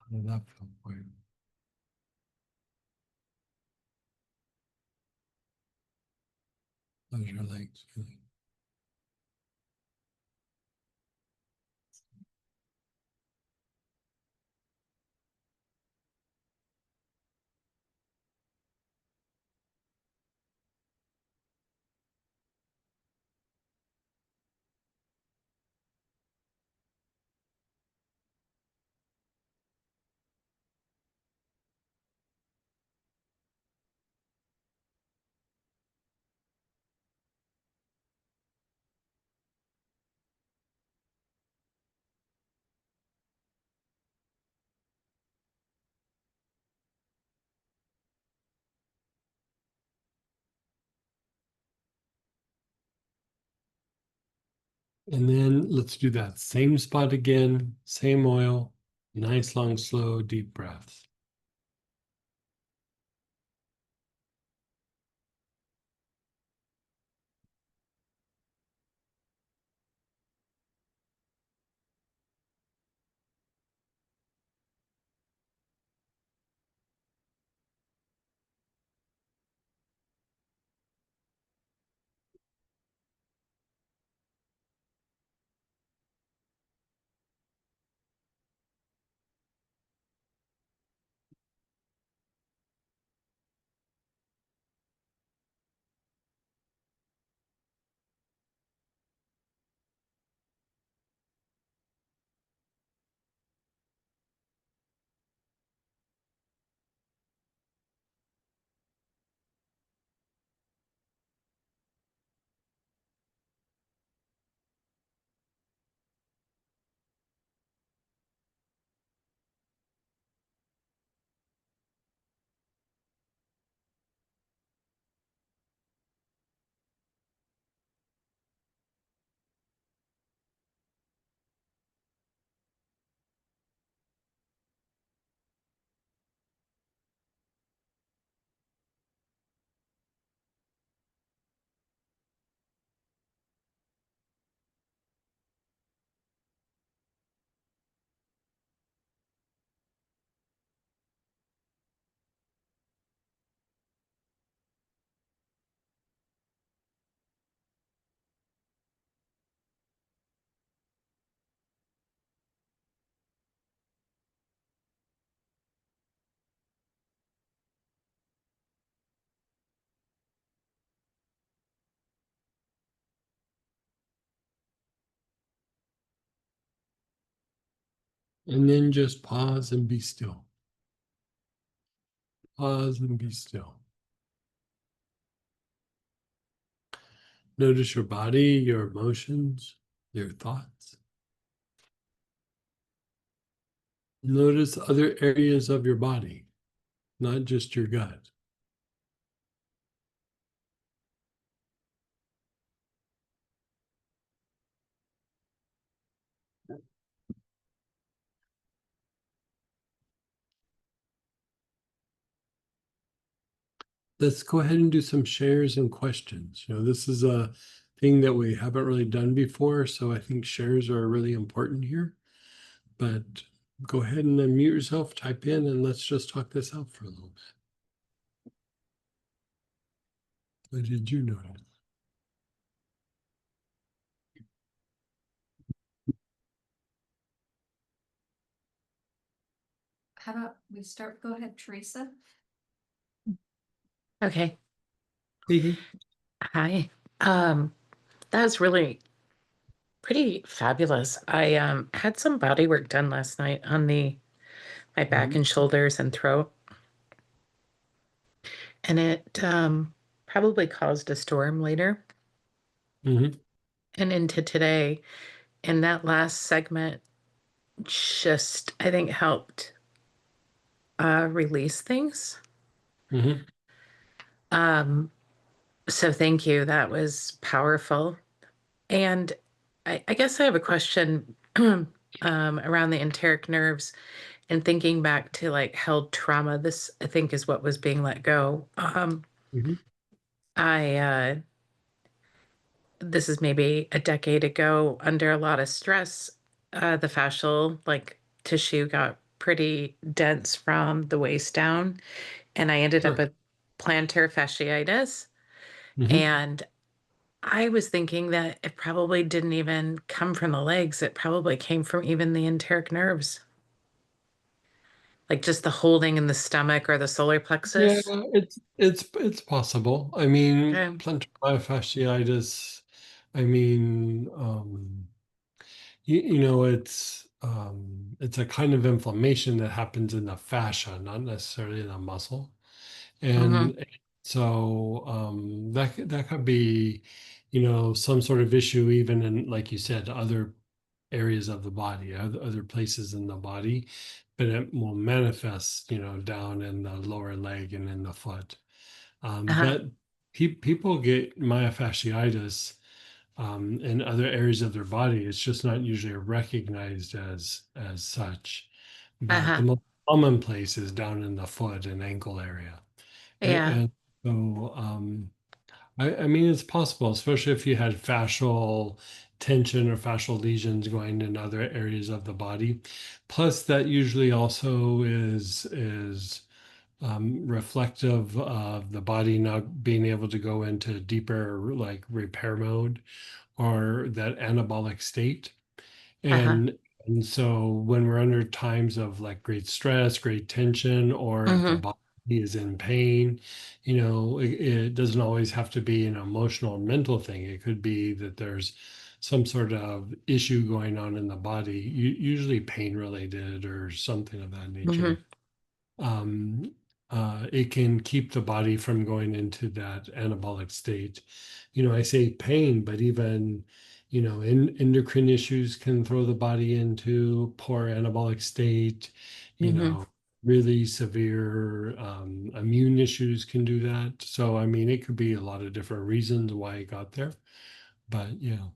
How did that feel for you? How's your legs feeling? And then let's do that same spot again, same oil, nice, long, slow, deep breaths. And then just pause and be still. Pause and be still. Notice your body, your emotions, your thoughts. Notice other areas of your body, not just your gut. Let's go ahead and do some shares and questions. This is a thing that we haven't really done before, so I think shares are really important here. But go ahead and unmute yourself, type in, and let's just talk this out for a little bit. What did you notice? How about we start, go ahead, Teresa. Okay. Mhm. Hi. That was really pretty fabulous. I had some body work done last night on my back and shoulders and throat. And it probably caused a storm later Mhm. and into today. And that last segment just, I think, helped release things. Mhm. So thank you. That was powerful. And I guess I have a question around the enteric nerves and thinking back to like held trauma. This, I think, is what was being let go. Mhm. I This is maybe a decade ago under a lot of stress. the fascial like tissue got pretty dense from the waist down, and I ended up Sure. with plantar fasciitis. Mhm. And I was thinking that it probably didn't even come from the legs. It probably came from even the enteric nerves, like just the holding in the stomach or the solar Yeah, plexus. it's possible. I mean, Okay. plantar fasciitis. I mean, it's a kind of inflammation that happens in the fascia, not necessarily in the muscle. Mm-hmm. And so that could be, some sort of issue even in, like you said, other areas of the body, other places in the body, but it will manifest, down in the lower leg and in the foot. Uh-huh. But people get myofasciitis in other areas of their body. It's just not usually recognized as such. But the Uh-huh. most common place is down in the foot and ankle area. Yeah. And so, I mean, it's possible, especially if you had fascial tension or fascial lesions going in other areas of the body. Plus, that usually also is reflective of the body not being able to go into deeper like repair mode or that anabolic state. Uh-huh. And so when we're under times of like great stress, great tension, or if the Mm-hmm. body is in pain, it doesn't always have to be an emotional and mental thing. It could be that there's some sort of issue going on in the body, usually pain related or something of that nature. Mm-hmm. um, it can keep the body from going into that anabolic state. I say pain, but even, endocrine issues can throw the body into poor anabolic state. You Mm-hmm. know, really severe immune issues can do that. So, I mean, it could be a lot of different reasons why it got there. But yeah,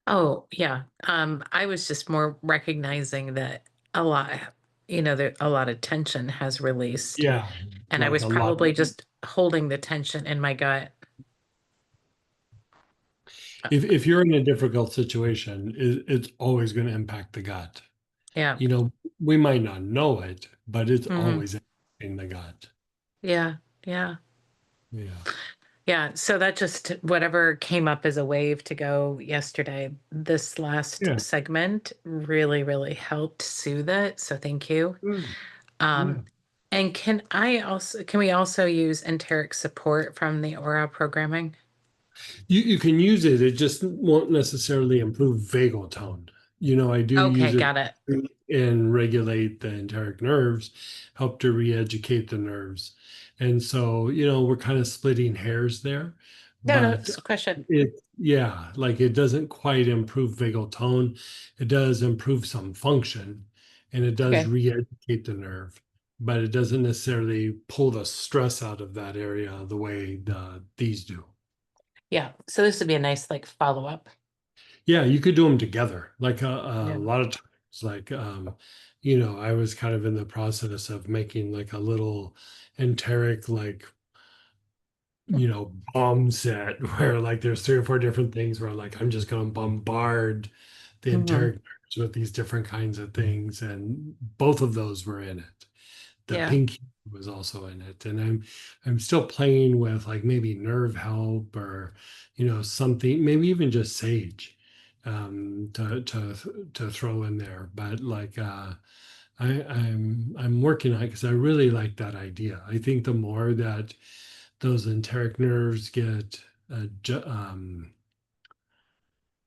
Oh, yeah. I was just more recognizing that a lot, there a lot of tension has released. yeah, And I like was a lot. probably just holding the tension in my gut. If you're in a difficult situation, it's always going to impact the gut. Yeah. You know, we might not know it, but it's Hmm. always in the gut. Yeah. Yeah. Yeah. Yeah. So that just whatever came up as a wave to go yesterday, this last Yeah. segment really, really helped soothe it. So thank you. Good. Yeah. Um, and can we also use enteric support from the aura programming? You can use it. It just won't necessarily improve vagal tone. I do Okay, use it got it. and regulate the enteric nerves, help to re-educate the nerves. And so, we're kind of splitting hairs there, No, no, but it's a question. yeah, like it doesn't quite improve vagal tone. It does improve some function and it does Okay. re-educate the nerve, but it doesn't necessarily pull the stress out of that area the way these do. Yeah. So this would be a nice like follow up. Yeah, you could do them together. Like a Yeah. lot of times, like I was kind of in the process of making like a little enteric like bomb set where like there's three or four different things where like I'm just going to bombard the Hmm. enteric nerves with these different kinds of things, and both of those were in it. The Yeah. pink was also in it, and I'm still playing with like maybe nerve help or something, maybe even just sage to throw in there. But like I'm working on it because I really like that idea. I think the more that those enteric nerves get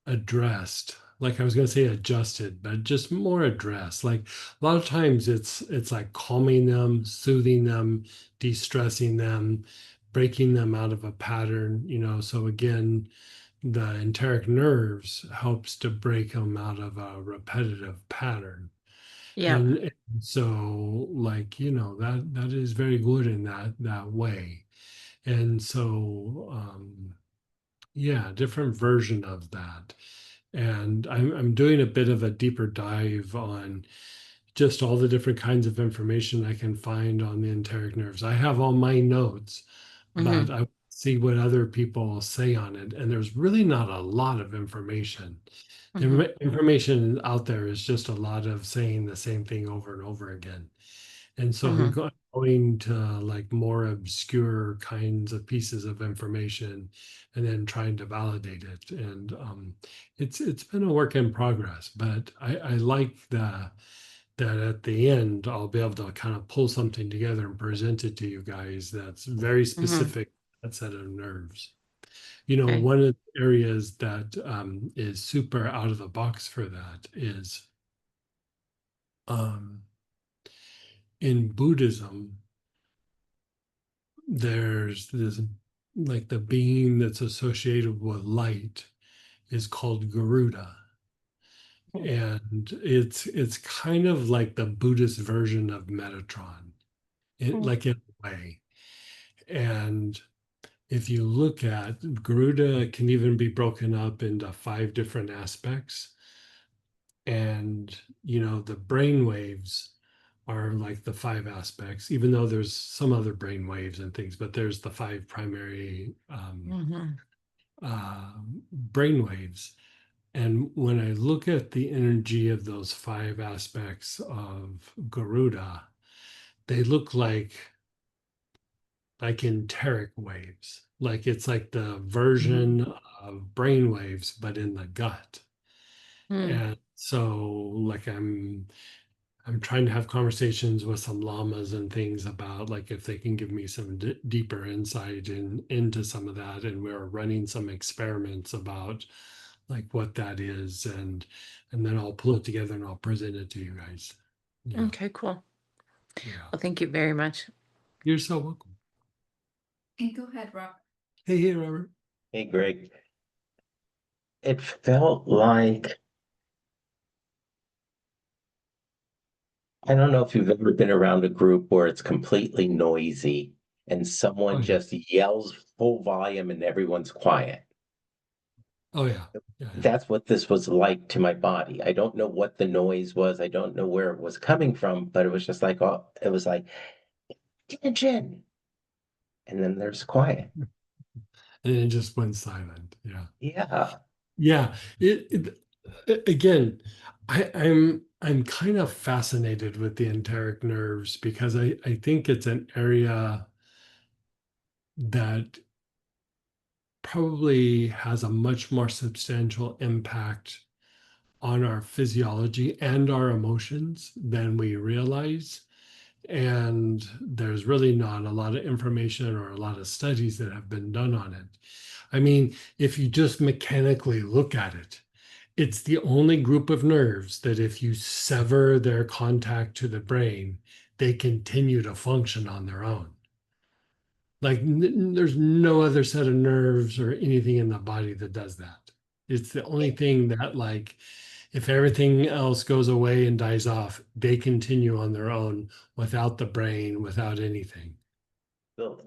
addressed, like I was going to say adjusted, but just more addressed. Like a lot of times it's like calming them, soothing them, de-stressing them, breaking them out of a pattern. So again, the enteric nerves helps to break them out of a repetitive pattern. Yeah. And so like that is very good in that way. And so yeah, different version of that. And I'm doing a bit of a deeper dive on just all the different kinds of information I can find on the enteric nerves. I have all my notes, but Hmm. I see what other people say on it. And there's really not a lot of information. Mhm. Information out there is just a lot of saying the same thing over and over again. And so I'm Mhm. going to like more obscure kinds of pieces of information and then trying to validate it. And it's been a work in progress, but I like that at the end I'll be able to kind of pull something together and present it to you guys that's very Mhm. specific, that set of nerves. Okay. One of the areas that is super out of the box for that is um, in Buddhism, there's this like the being that's associated with light is called Garuda. And it's kind of like the Buddhist version of Metatron, Mm. like in a way. And if you look at Garuda can even be broken up into 5 different aspects. And the brain waves are like the 5 aspects, even though there's some other brain waves and things, but there's the 5 primary Mhm. brain waves. And when I look at the energy of those 5 aspects of Garuda, they look like enteric waves. Like it's like the Mhm. version of brain waves, but in the gut. Mm. And so like I'm trying to have conversations with some llamas and things about like if they can give me some deeper insight into some of that. And we're running some experiments about like what that is, and then I'll pull it together and I'll present it to you guys. Yeah, Okay, cool. yeah. Well, thank you very much. You're so welcome. And go ahead, Rob. Hey, Robert. Hey, Greg. It felt like, I don't know if you've ever been around a group where it's completely noisy and Oh someone yeah. just yells full volume and everyone's quiet. Oh yeah. Yeah. Yeah. That's what this was like to my body. I don't know what the noise was. I don't know where it was coming from, but it was just like, oh, it was like, attention. And then there's quiet. And it just went silent. Yeah. Yeah. Yeah. Again, I'm kind of fascinated with the enteric nerves because I think it's an area that probably has a much more substantial impact on our physiology and our emotions than we realize. And there's really not a lot of information or a lot of studies that have been done on it. I mean, if you just mechanically look at it, it's the only group of nerves that if you sever their contact to the brain, they continue to function on their own. Like there's no other set of nerves or anything in the body that does that. It's the only thing that like if everything else goes away and dies off, they continue on their own without the brain, without anything. The,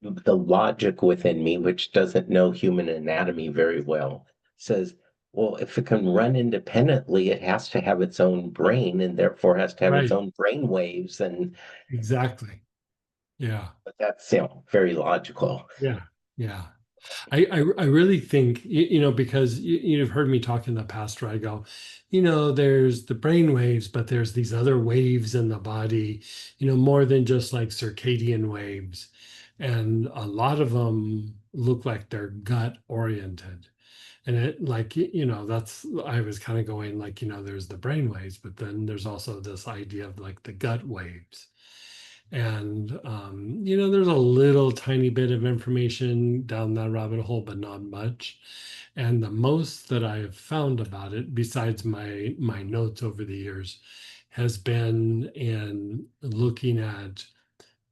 the logic within me, which doesn't know human anatomy very well, says, well, if it can run independently, it has to have its own brain and therefore has to have its Right. own brain waves. And Exactly. Yeah. but that's, very logical. Yeah. Yeah. I really think because you've heard me talk in the past where I go, there's the brain waves, but there's these other waves in the body, more than just like circadian waves, and a lot of them look like they're gut oriented, and it like that's I was kind of going like there's the brain waves, but then there's also this idea of like the gut waves. And there's a little tiny bit of information down that rabbit hole, but not much. And the most that I've found about it, besides my notes over the years, has been in looking at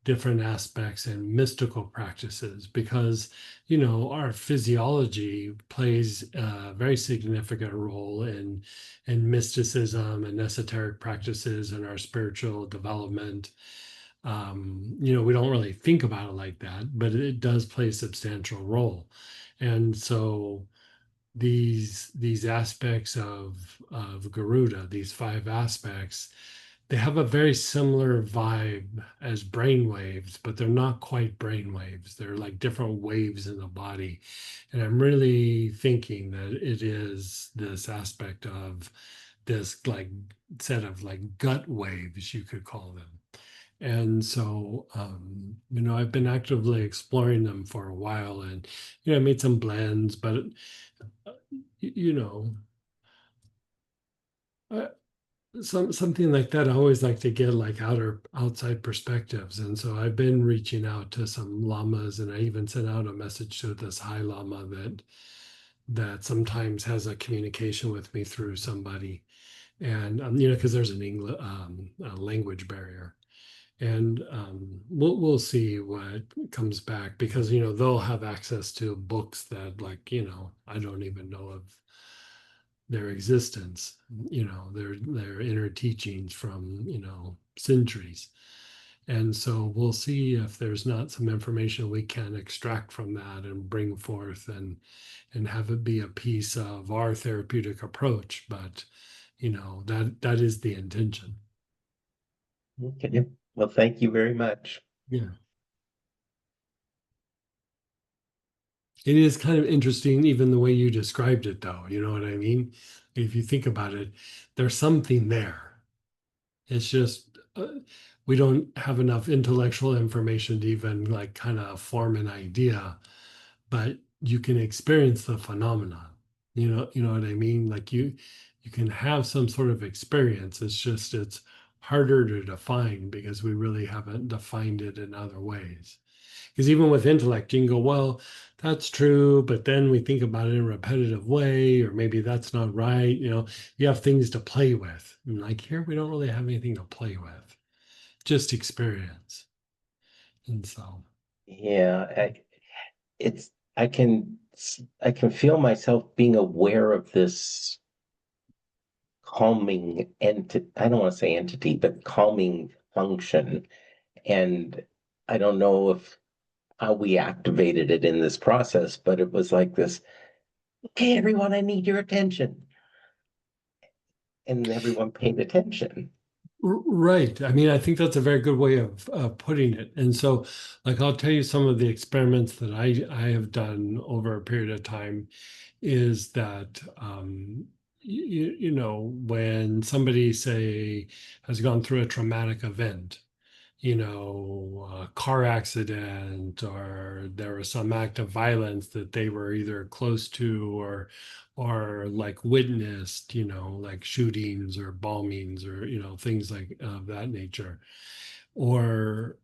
different aspects and mystical practices because our physiology plays a very significant role in mysticism and esoteric practices and our spiritual development. We don't really think about it like that, but it does play a substantial role. And so these aspects of Garuda, these 5 aspects, they have a very similar vibe as brain waves, but they're not quite brain waves. They're like different waves in the body. And I'm really thinking that it is this aspect of this like set of like gut waves, you could call them. And so, I've been actively exploring them for a while, and I made some blends, but uh, you know, uh, something like that. I always like to get like outside perspectives, and so I've been reaching out to some lamas, and I even sent out a message to this high lama that sometimes has a communication with me through somebody, and because there's an English a language barrier. And we'll see what comes back, because they'll have access to books that, like, I don't even know of their existence, their inner teachings from centuries. And so we'll see if there's not some information we can extract from that and bring forth and have it be a piece of our therapeutic approach. But that is the intention. Okay. Well, thank you very much. Yeah. It is kind of interesting, even the way you described it, though. You know what I mean? If you think about it, there's something there. It's just we don't have enough intellectual information to even like kind of form an idea, but you can experience the phenomenon. You know what I mean? Like you can have some sort of experience. It's harder to define because we really haven't defined it in other ways. Because even with intellect, you can go, well, that's true, but then we think about it in a repetitive way, or maybe that's not right. You have things to play with. And like here, we don't really have anything to play with, just experience. And so, Yeah, it's I can feel myself being aware of this calming entity. I don't want to say entity, but calming function. And I don't know if how we activated it in this process, but it was like this, okay, everyone, I need your attention. And everyone paid attention. right. I mean, I think that's a very good way of putting it. And so, like, I'll tell you some of the experiments that I have done over a period of time is that when somebody, say, has gone through a traumatic event, a car accident, or there was some act of violence that they were either close to or like witnessed, like shootings or bombings or things like of that nature, or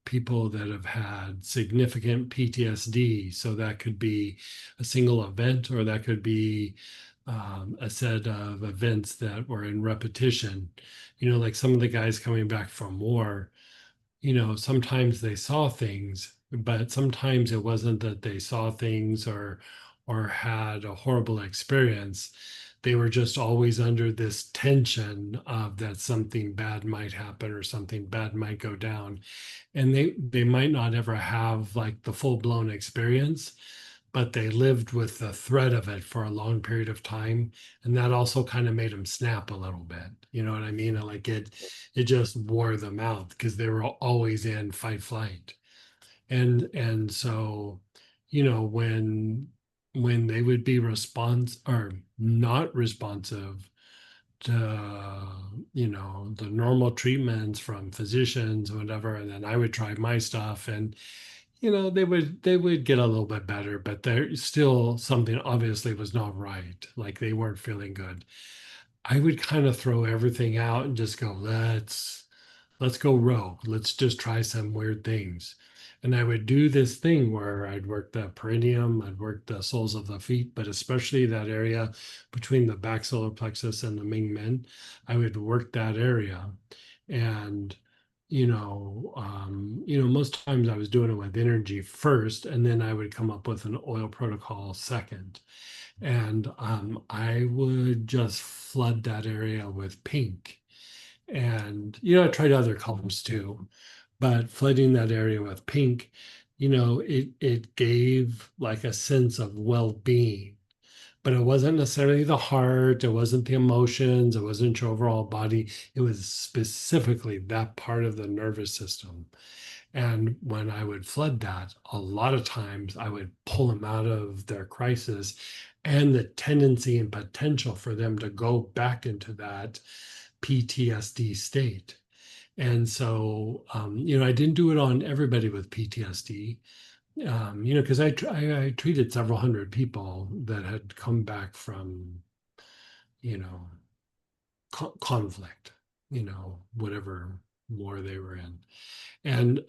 people that have had significant PTSD. So that could be a single event, or that could be a set of events that were in repetition. Like some of the guys coming back from war, sometimes they saw things, but sometimes it wasn't that they saw things or had a horrible experience. They were just always under this tension of that something bad might happen or something bad might go down. And they might not ever have like the full-blown experience, but they lived with the threat of it for a long period of time. And that also kind of made them snap a little bit. You know what I mean? And like it just wore them out because they were always in fight flight. And so, when they would be response or not responsive to the normal treatments from physicians or whatever, and then I would try my stuff, and they would get a little bit better, but there still something obviously was not right. Like they weren't feeling good. I would kind of throw everything out and just go, let's go rogue. Let's just try some weird things. And I would do this thing where I'd work the perineum, I'd work the soles of the feet, but especially that area between the back solar plexus and the Ming Men. I would work that area. And most times I was doing it with energy first, and then I would come up with an oil protocol second. And I would just flood that area with pink. And I tried other colors too, but flooding that area with pink, it gave like a sense of well-being. but it wasn't necessarily the heart, it wasn't the emotions, it wasn't your overall body. It was specifically that part of the nervous system. And when I would flood that, a lot of times I would pull them out of their crisis and the tendency and potential for them to go back into that PTSD state. And so, I didn't do it on everybody with PTSD, because I treated several hundred people that had come back from, you know, conflict, whatever war they were in. And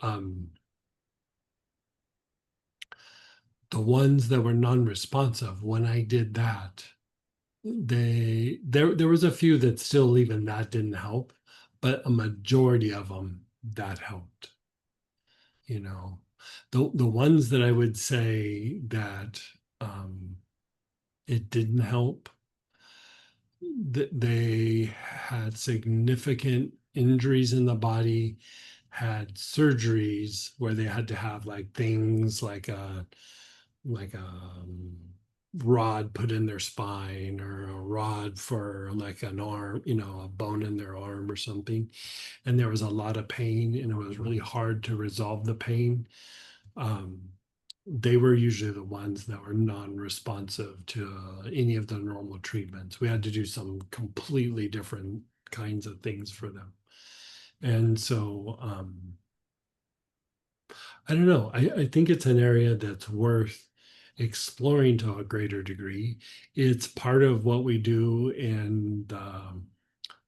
the ones that were non-responsive, when I did that, there was a few that still even that didn't help, but a majority of them that helped. The ones that I would say that it didn't help, that they had significant injuries in the body, had surgeries where they had to have like things like a rod put in their spine, or a rod for like an arm, a bone in their arm or something. And there was a lot of pain, and it was really hard to resolve the pain. Um, they were usually the ones that were non-responsive to any of the normal treatments. We had to do some completely different kinds of things for them. And so, I don't know. I think it's an area that's worth exploring to a greater degree. It's part of what we do in the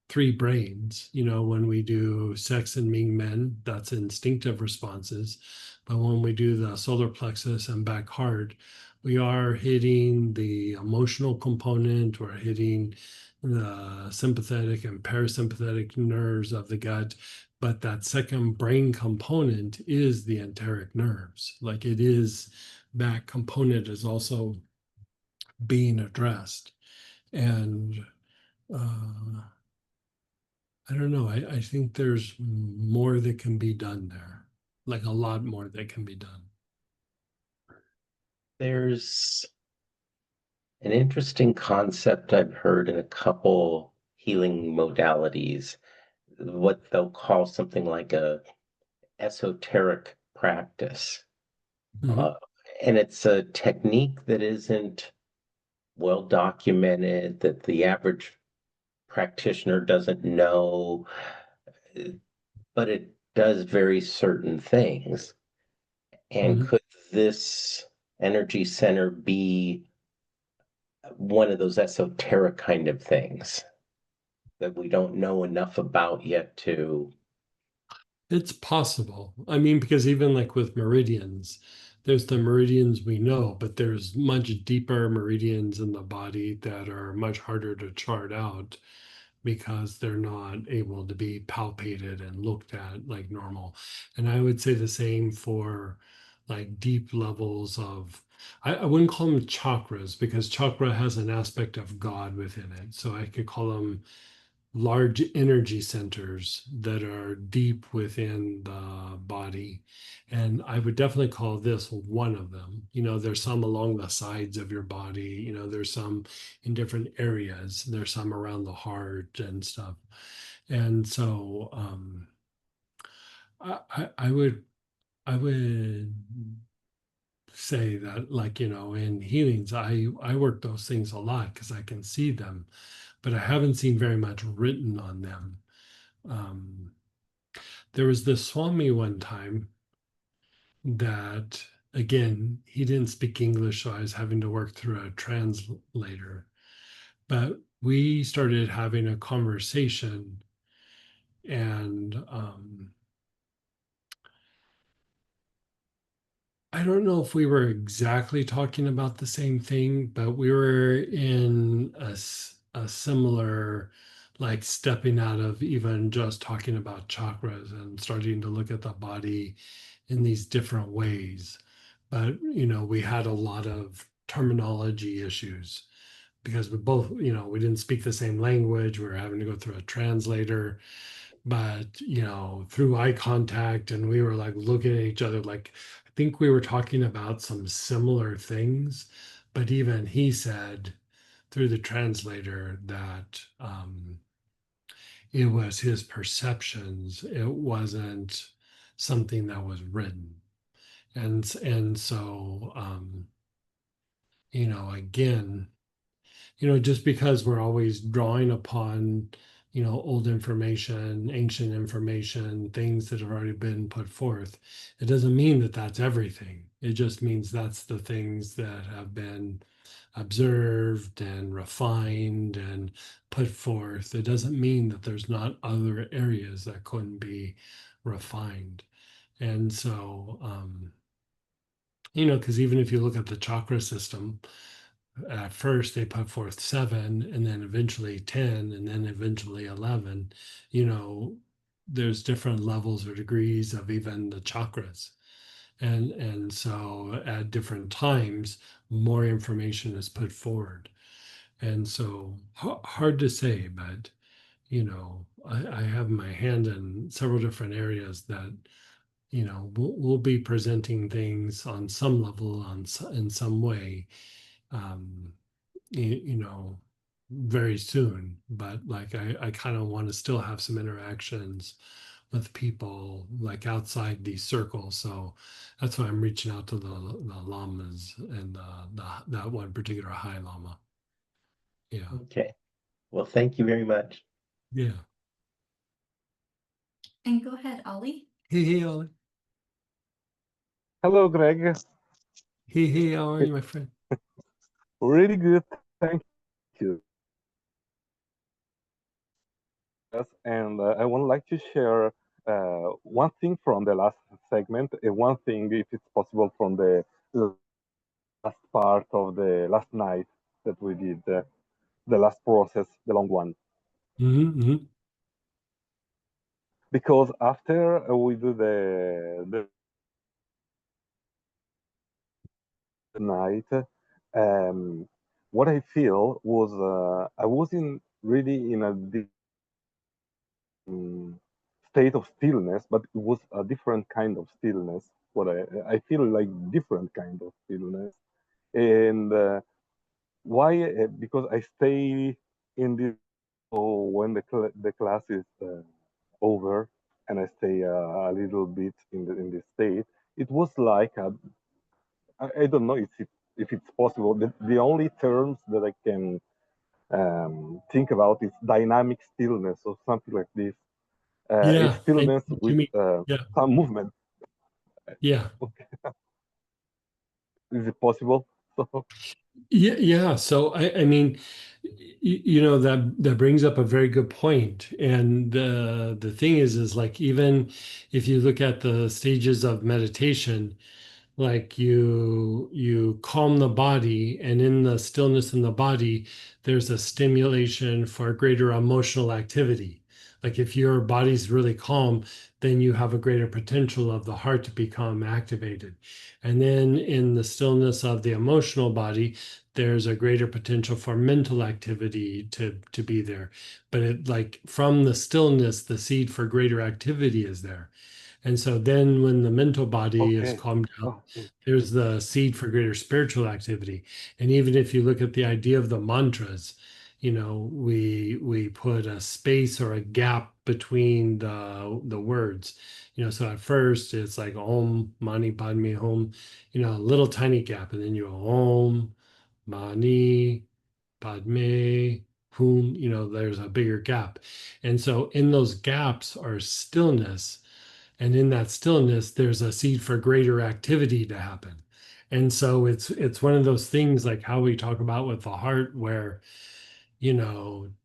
three brains. When we do sex and being men, that's instinctive responses. But when we do the solar plexus and back heart, we are hitting the emotional component, we're hitting the sympathetic and parasympathetic nerves of the gut. But that second brain component is the enteric nerves. Like, it is, that component is also being addressed. And I don't know. I think there's more that can be done there, like a lot more that can be done. There's an interesting concept I've heard in a couple healing modalities, what they'll call something like a esoteric practice. Mhm. Uh, and it's a technique that isn't well documented, that the average practitioner doesn't know, but it does very certain things. And Mhm. could this energy center be one of those esoteric kind of things that we don't know enough about yet to? It's possible. I mean, because even like with meridians, there's the meridians we know, but there's much deeper meridians in the body that are much harder to chart out because they're not able to be palpated and looked at like normal. And I would say the same for like deep levels of, I wouldn't call them chakras, because chakra has an aspect of God within it. So I could call them large energy centers that are deep within the body. And I would definitely call this one of them. There's some along the sides of your body, there's some in different areas, there's some around the heart and stuff. And so I would say that, like, in healings, I work those things a lot because I can see them, but I haven't seen very much written on them. um, there was this Swami one time that, again, he didn't speak English, so I was having to work through a translator. But we started having a conversation, and I don't know if we were exactly talking about the same thing, but we were in a similar, like, stepping out of even just talking about chakras and starting to look at the body in these different ways. But, we had a lot of terminology issues because we both, we didn't speak the same language. We were having to go through a translator, but, through eye contact, and we were like looking at each other, like, I think we were talking about some similar things. But even he said, through the translator that it was his perceptions. It wasn't something that was written. And so again, just because we're always drawing upon, old information, ancient information, things that have already been put forth, it doesn't mean that that's everything. It just means that's the things that have been observed and refined and put forth. It doesn't mean that there's not other areas that couldn't be refined. And so, because even if you look at the chakra system, at first they put forth 7 and then eventually 10 and then eventually 11. There's different levels or degrees of even the chakras, and so at different times more information is put forward. And so hard to say, but I have my hand in several different areas that we'll be presenting things on some level in some way, um, you know, very soon. But like I kind of want to still have some interactions with people like outside these circles. So that's why I'm reaching out to the lamas and that one particular high lama. Yeah. Okay. Well, thank you very much. Yeah. And go ahead, Ollie. Hey, Ollie. Hello, Greg. Hey, how are you, my friend? Really good. Thank you. Yes, and I would like to share one thing from the last segment, and one thing, if it's possible, from the last part of the last night that we did, the last process, the long one. Mm-hmm. Because after we do the night, what I feel was I wasn't really in a state of stillness, but it was a different kind of stillness. What I feel like different kind of stillness, and why? Because I stay in this. So when the class is over, and I stay a little bit in this state, it was like I don't know if it's possible. The only terms that I can think about is dynamic stillness or something like this. It's Yeah. I know stillness what you with mean. Yeah. some movement. Yeah. Okay. Is it possible? So, Yeah. So I mean, that brings up a very good point. And the thing is like even if you look at the stages of meditation, like you calm the body, and in the stillness in the body there's a stimulation for greater emotional activity. Like if your body's really calm, then you have a greater potential of the heart to become activated. And then in the stillness of the emotional body, there's a greater potential for mental activity to be there. But it, like from the stillness, the seed for greater activity is there. And so then when the mental body is okay. calmed down, Okay. there's the seed for greater spiritual activity. And even if you look at the idea of the mantras, we put a space or a gap between the words. So at first it's like Om Mani Padme Hum, a little tiny gap, and then you go Om Mani Padme Hum, there's a bigger gap. And so in those gaps are stillness, and in that stillness there's a seed for greater activity to happen. And so it's one of those things like how we talk about with the heart, where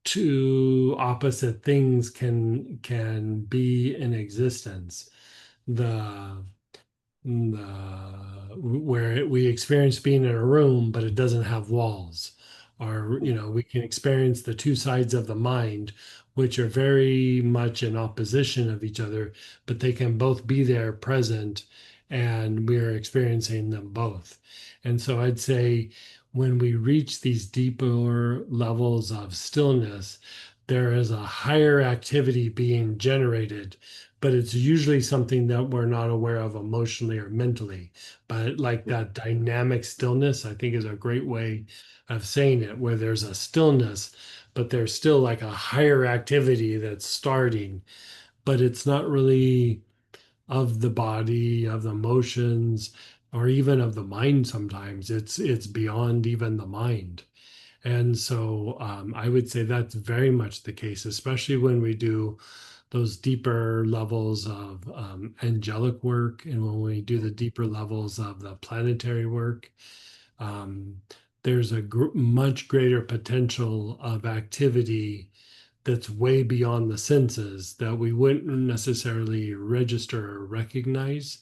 two opposite things can be in existence. The where we experience being in a room but it doesn't have walls, or we can experience the two sides of the mind which are very much in opposition of each other, but they can both be there present, and we're experiencing them both. And so I'd say when we reach these deeper levels of stillness, there is a higher activity being generated, but it's usually something that we're not aware of emotionally or mentally. But like Yeah. that dynamic stillness, I think is a great way of saying it, where there's a stillness, but there's still like a higher activity that's starting, but it's not really of the body, of the emotions, or even of the mind sometimes. It's beyond even the mind. And so I would say that's very much the case, especially when we do those deeper levels of angelic work and when we do the deeper levels of the planetary work. Um, there's a much greater potential of activity that's way beyond the senses that we wouldn't necessarily register or recognize,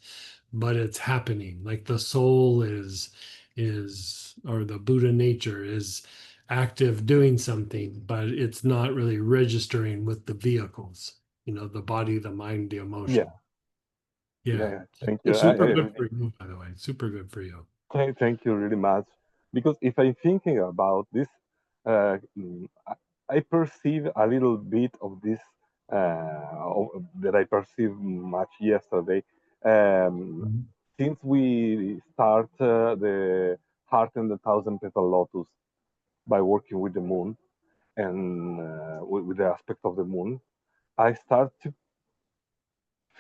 but it's happening. Like the soul is or the Buddha nature is active doing something, but it's not really registering with the vehicles, the body, the mind, the Yeah. emotion. Yeah. Yeah. Yeah. Thank you. It's super good for you, by the way. Super good for you. Thank you really much. Because if I'm thinking about this, I perceive a little bit of this that I perceived much yesterday. Um, Mhm. since we start the Heart and the Thousand Petal Lotus by working with the moon and with the aspect of the moon, I start to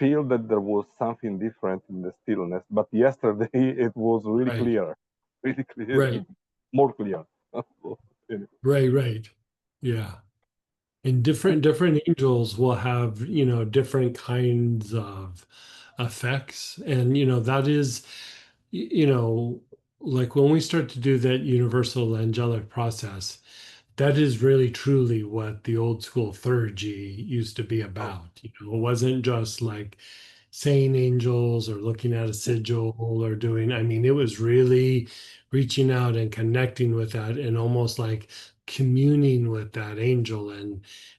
feel that there was something different in the stillness. But yesterday it was Right, really clear, right, more clear. right, right. Yeah. And different angels will have, different kinds of effects. And, that is, you know, like when we start to do that universal angelic process, that is really truly what the old school theurgy used to be Oh, about. It wasn't just like saying angels or looking at a yeah. sigil or doing, I mean, it was really reaching out and connecting with that and almost like communing with that angel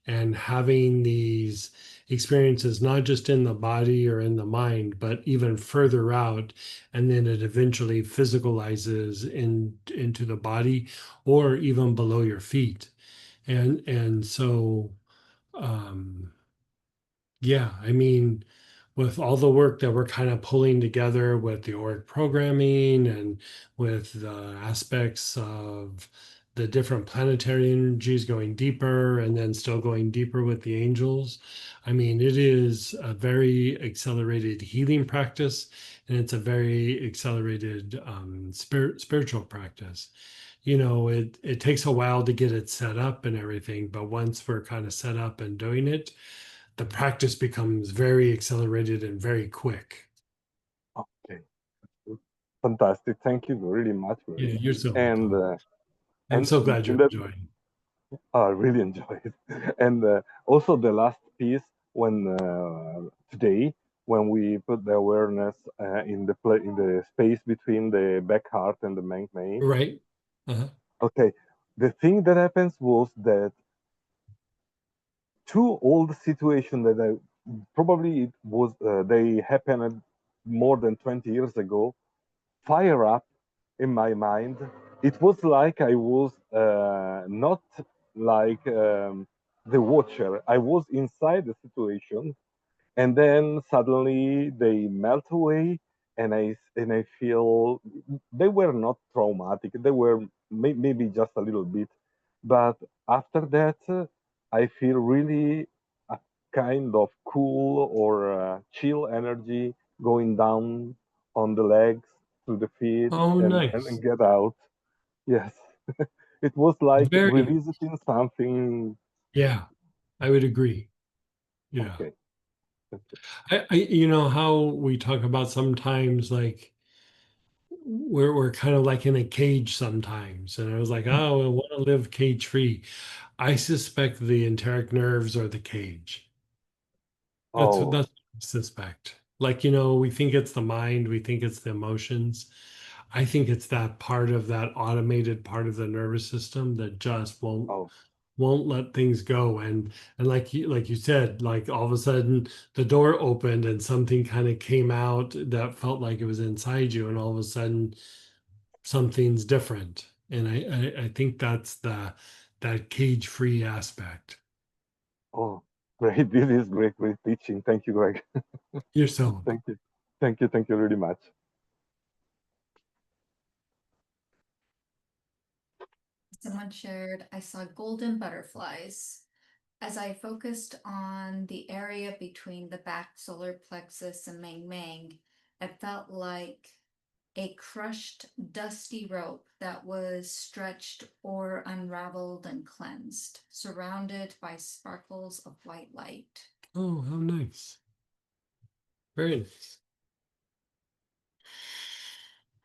and having these experiences not just in the body or in the mind, but even further out, and then it eventually physicalizes into the body or even below your feet. And so yeah, I mean, with all the work that we're kind of pulling together with the org programming and with the aspects of the different planetary energies going deeper and then still going deeper with the angels. I mean, it is a very accelerated healing practice and it's a very accelerated spiritual practice. It takes a while to get it set up and everything, but once we're kind of set up and doing it, the practice becomes very accelerated and very quick. Okay, fantastic. Thank you really much for it. Yeah, you're so And welcome. I'm and so glad in you're that, enjoying. I really enjoy it. And also the last piece when today when we put the awareness in the space between the back heart and the main. Right. Uh-huh. Okay, the thing that happens was that two old situations that probably it was they happened more than 20 years ago fire up in my mind. It was like I was not like the watcher. I was inside the situation, and then suddenly they melt away, and I feel they were not traumatic. They were maybe just a little bit, but after that, I feel really a kind of cool or chill energy going down on the legs to the feet Oh, and nice. get out. Yes, it was like Very. revisiting something. Yeah, I would agree. Yeah. Okay. You know how we talk about sometimes like we're kind of like in a cage sometimes. And I was like, oh, I want to live cage free. I suspect the enteric nerves are the cage. That's Oh, what I suspect. Like, we think it's the mind, we think it's the emotions. I think it's that part of that automated part of the nervous system that just won't oh, won't let things go. And like you said, like all of a sudden the door opened and something kind of came out that felt like it was inside you, and all of a sudden something's different. And I think that's that cage free aspect. Oh, great. This is great, great teaching. Thank you, Greg. You're so Thank you. Thank you very much. Someone shared, I saw golden butterflies. As I focused on the area between the back solar plexus and Mang Mang, it felt like a crushed, dusty rope that was stretched or unraveled and cleansed, surrounded by sparkles of white light. Oh, how nice. Very nice.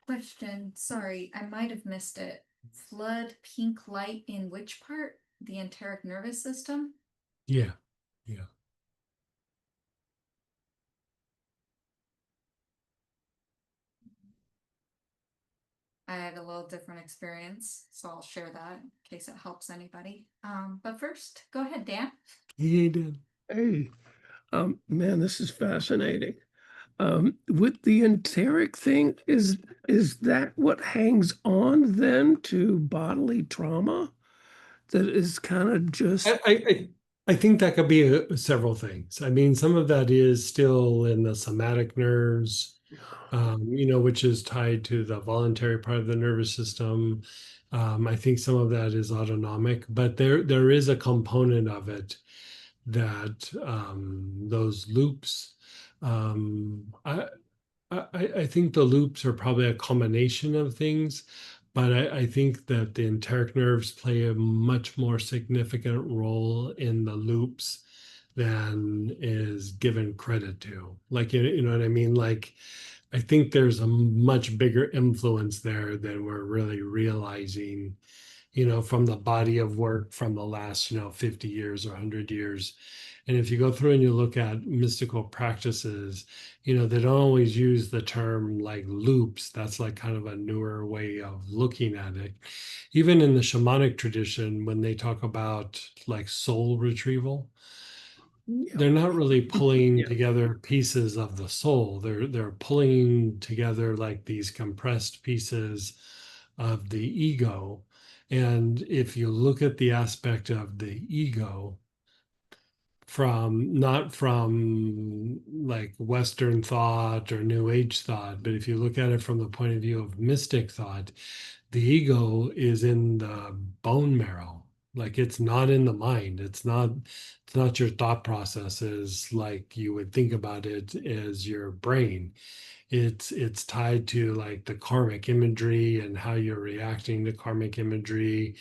Question, sorry, I might have missed it. Flood pink light in which part? The enteric nervous system? Yeah. Yeah. I had a little different experience, so I'll share that in case it helps anybody. But first, go ahead, Dan. He did. Hey, man, this is fascinating. With the enteric thing, is that what hangs on then to bodily trauma? That is kind of just I think that could be several things. I mean, some of that is still in the somatic nerves, which is tied to the voluntary part of the nervous system. I think some of that is autonomic, but there is a component of it that those loops. I think the loops are probably a combination of things, but I think that the enteric nerves play a much more significant role in the loops than is given credit to. Like, you know what I mean? Like, I think there's a much bigger influence there than we're really realizing, from the body of work from the last, 50 years or 100 years. And if you go through and you look at mystical practices, they don't always use the term like loops. That's like kind of a newer way of looking at it. Even in the shamanic tradition, when they talk about like soul retrieval, they're not really pulling yeah. together pieces of the soul. They're pulling together like these compressed pieces of the ego. And if you look at the aspect of the ego from not from like Western thought or New Age thought, but if you look at it from the point of view of mystic thought, the ego is in the bone marrow. Like it's not in the mind. It's not your thought processes like you would think about it as your brain. It's tied to like the karmic imagery and how you're reacting to karmic imagery.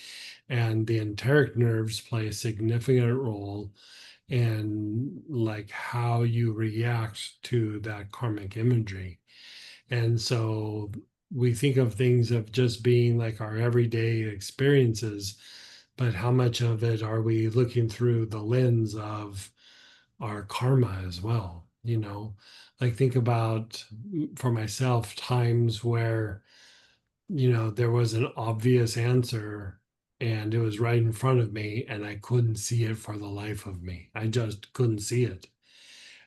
And the enteric nerves play a significant role in like how you react to that karmic imagery. And so we think of things of just being like our everyday experiences, but how much of it are we looking through the lens of our karma as well? Like think about for myself times where, there was an obvious answer and it was right in front of me and I couldn't see it for the life of me. I just couldn't see it.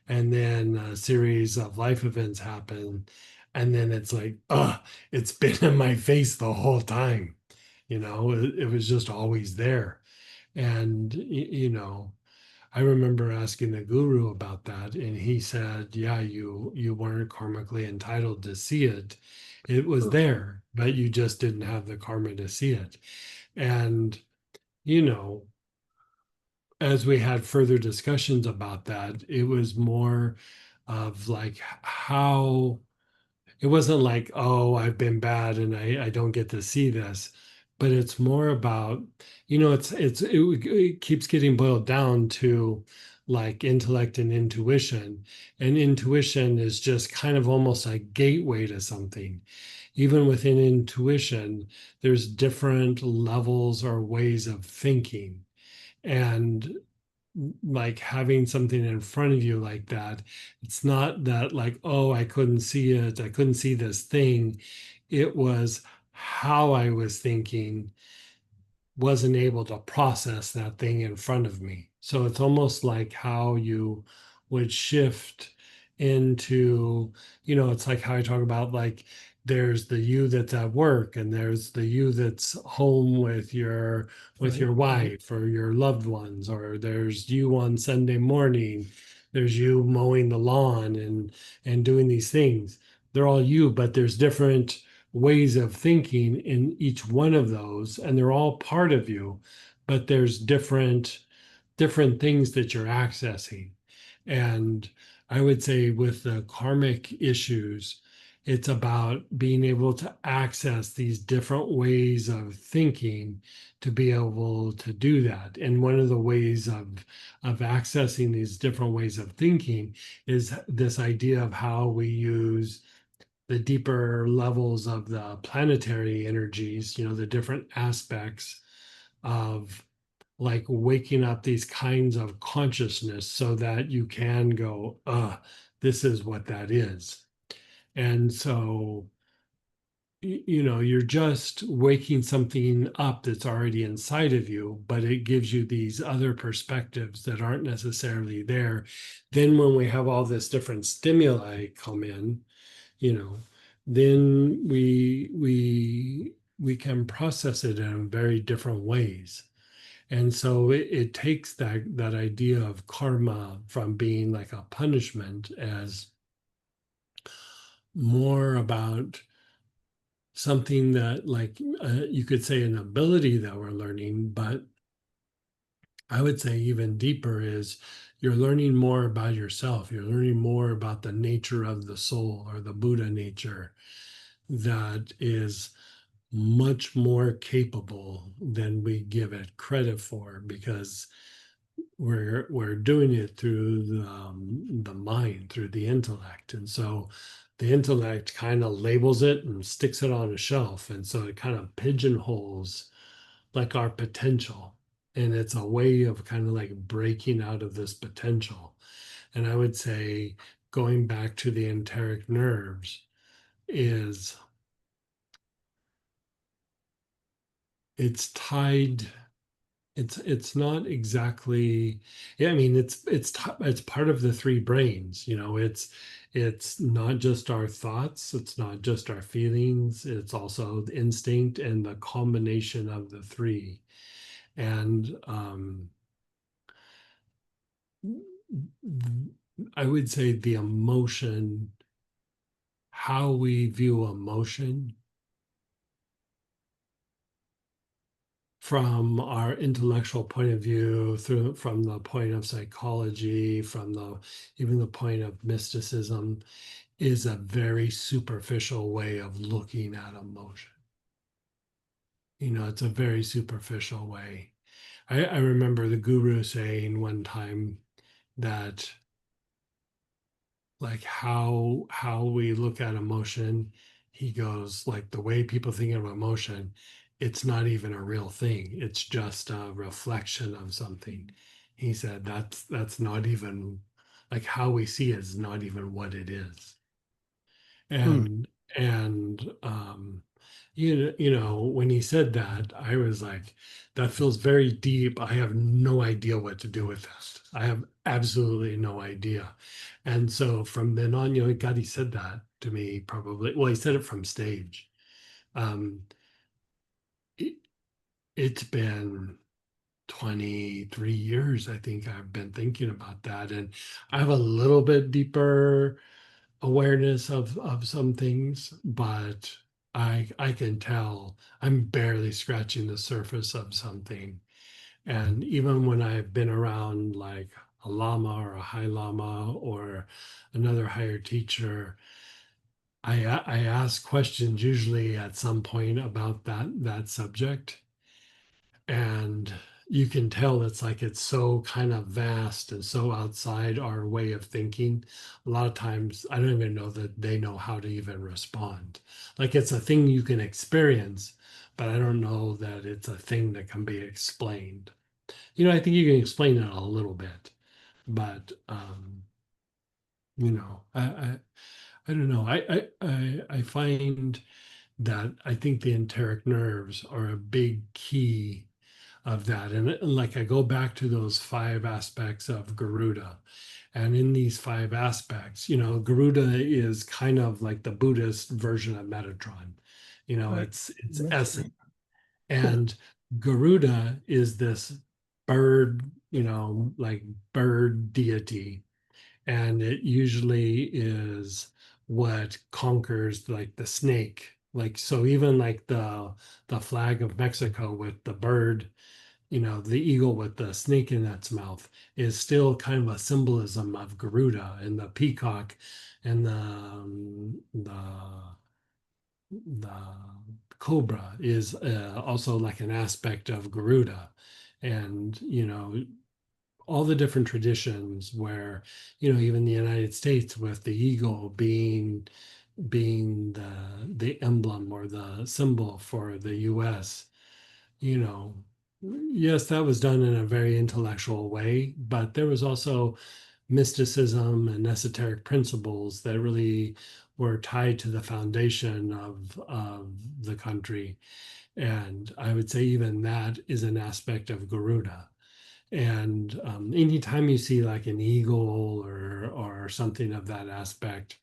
And then a series of life events happen and then it's like it's been in my face the whole time. It was just always there. And I remember asking the guru about that and he said, yeah, you weren't karmically entitled to see it. It was there, but you just didn't have the karma to see it. And you know as we had further discussions about that, it was more of like how it wasn't like, oh, I've been bad and I don't get to see this, but it's more about, it keeps getting boiled down to like intellect and intuition. And intuition is just kind of almost a gateway to something. Even within intuition, there's different levels or ways of thinking. And like having something in front of you like that, it's not that like, oh, I couldn't see it, I couldn't see this thing. It was how I was thinking wasn't able to process that thing in front of me. So it's almost like how you would shift into, it's like how I talk about like there's the you that's at work, and there's the you that's home with your wife or your loved ones, or there's you on Sunday morning, there's you mowing the lawn and doing these things. They're all you, but there's different ways of thinking in each one of those, and they're all part of you, but there's different things that you're accessing. And I would say with the karmic issues, it's about being able to access these different ways of thinking to be able to do that. And one of the ways of accessing these different ways of thinking is this idea of how we use the deeper levels of the planetary energies, the different aspects of like waking up these kinds of consciousness so that you can go, this is what that is. And so, you're just waking something up that's already inside of you, but it gives you these other perspectives that aren't necessarily there. Then when we have all this different stimuli come in, then we can process it in very different ways. And so it takes that idea of karma from being like a punishment as more about something that like you could say an ability that we're learning, but I would say even deeper is you're learning more about yourself. You're learning more about the nature of the soul or the Buddha nature that is much more capable than we give it credit for, because we're doing it through the mind, through the intellect. And so the intellect kind of labels it and sticks it on a shelf, and so it kind of pigeonholes like our potential, and it's a way of kind of like breaking out of this potential. And I would say going back to the enteric nerves is it's tied, it's not exactly, yeah, I mean it's part of the three brains. It's not just our thoughts, it's not just our feelings, it's also the instinct and the combination of the three. And I would say the emotion, how we view emotion from our intellectual point of view, from the point of psychology, from the even the point of mysticism, is a very superficial way of looking at emotion. It's a very superficial way. I remember the guru saying one time that like how we look at emotion, he goes, like the way people think of emotion, it's not even a real thing, it's just a reflection of something. He said that's not even, like how we see it is not even what it is. Hmm. And when he said that, I was like, that feels very deep. I have no idea what to do with this. I have absolutely no idea. And so from then on, God, he said that to me probably. Well, he said it from stage. Um, it, it's been 23 years, I think I've been thinking about that. And I have a little bit deeper awareness of some things, but I can tell I'm barely scratching the surface of something. And even when I've been around like a lama or a high lama or another higher teacher, I ask questions usually at some point about that subject, and you can tell it's like it's so kind of vast and so outside our way of thinking. A lot of times I don't even know that they know how to even respond. Like it's a thing you can experience, but I don't know that it's a thing that can be explained. I think you can explain it a little bit, but I don't know. I find that I think the enteric nerves are a big key of that. And like I go back to those 5 aspects of Garuda. And in these 5 aspects, Garuda is kind of like the Buddhist version of Metatron. Right. It's Mentioned essence. And Garuda is this bird, like bird deity. And it usually is what conquers like the snake. Like so even like the flag of Mexico with the bird, the eagle with the snake in its mouth is still kind of a symbolism of Garuda, and the peacock and the cobra is also like an aspect of Garuda. And all the different traditions where even the United States with the eagle being the emblem or the symbol for the US, you know yes, that was done in a very intellectual way, but there was also mysticism and esoteric principles that really were tied to the foundation of the country. And I would say even that is an aspect of Garuda. And anytime you see like an eagle or something of that aspect,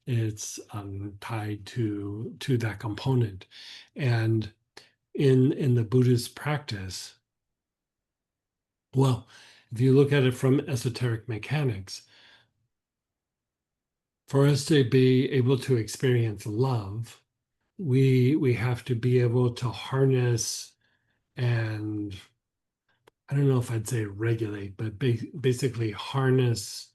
it's tied to that component. And in the Buddhist practice, well, if you look at it from esoteric mechanics, for us to be able to experience love, we have to be able to harness and I don't know if I'd say regulate, but basically harness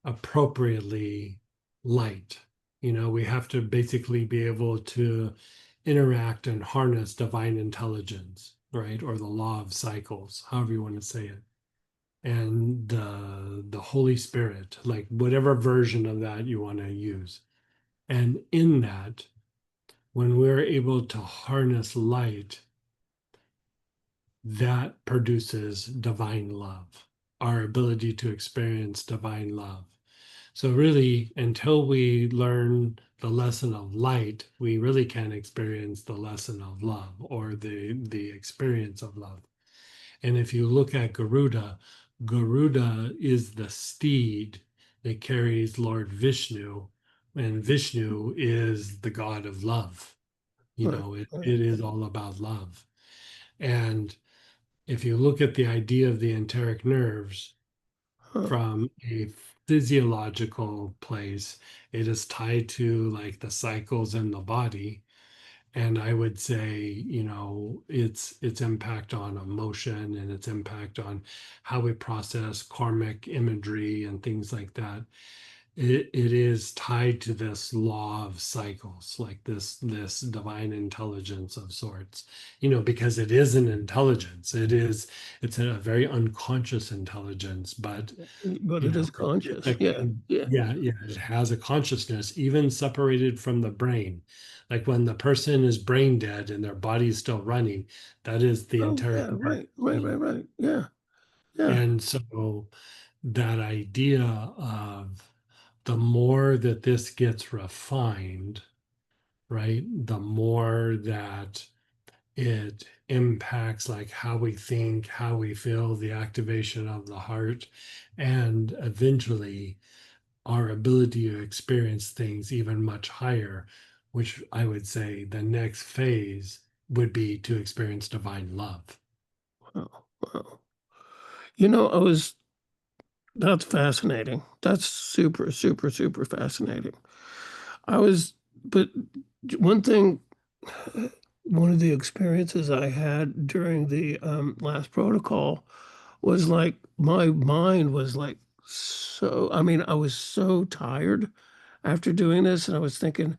appropriately light. We have to basically be able to interact and harness divine intelligence, right? Or the law of cycles, however you want to say it. And the Holy Spirit, like whatever version of that you want to use. And in that, when we're able to harness light, that produces divine love, our ability to experience divine love. So really, until we learn the lesson of light, we really can't experience the lesson of love or the experience of love. And if you look at Garuda, Garuda is the steed that carries Lord Vishnu, and Vishnu is the god of love. Right. It is all about love. And if you look at the idea of the enteric nerves Huh. from a physiological place, it is tied to like the cycles in the body. And I would say, its impact on emotion and its impact on how we process karmic imagery and things like that. It is tied to this law of cycles, like this divine intelligence of sorts, because it is an intelligence. It's a very unconscious intelligence, but But it is conscious. Yeah. Yeah. yeah, it has a consciousness, even separated from the brain. Like when the person is brain dead and their body is still running, that is the Oh, enteric yeah. nerve. Right. Right. Right. Right. Yeah. Yeah. And so that idea of the more that this gets refined, right, the more that it impacts like how we think, how we feel, the activation of the heart, and eventually our ability to experience things even much higher, which I would say the next phase would be to experience divine love. Wow. Wow. That's fascinating. That's super, super, super fascinating. But one thing, one of the experiences I had during the last protocol was like my mind was like I was so tired after doing this, and I was thinking,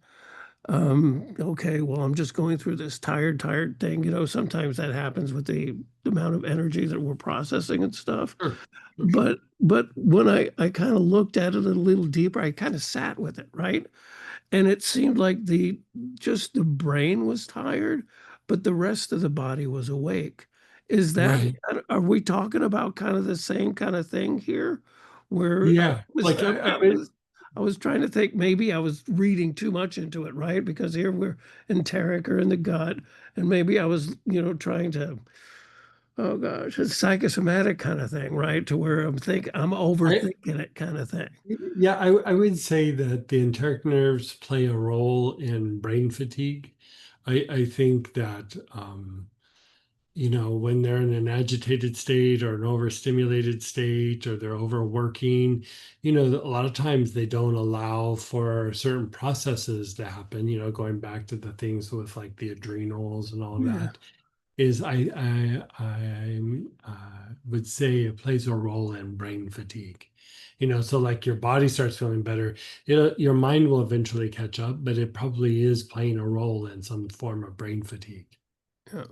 okay, well, I'm just going through this tired thing. Sometimes that happens with the amount of energy that we're processing and stuff. Sure. Sure. But when I kind of looked at it a little deeper, I kind of sat with it, right? And it seemed like just the brain was tired, but the rest of the body was awake. Is that, Right. are we talking about kind of the same kind of thing here? Where Yeah. Like I was trying to think maybe I was reading too much into it, right? Because here we're enteric or in the gut, and maybe I was, trying to, Oh gosh, it's psychosomatic kind of thing, right? To where I'm overthinking it kind of thing. Yeah, I would say that the enteric nerves play a role in brain fatigue. I think that when they're in an agitated state or an overstimulated state or they're overworking, a lot of times they don't allow for certain processes to happen, going back to the things with like the adrenals and all of Yeah. that, is would say it plays a role in brain fatigue. So like your body starts feeling better, your mind will eventually catch up, but it probably is playing a role in some form of brain fatigue. Yeah.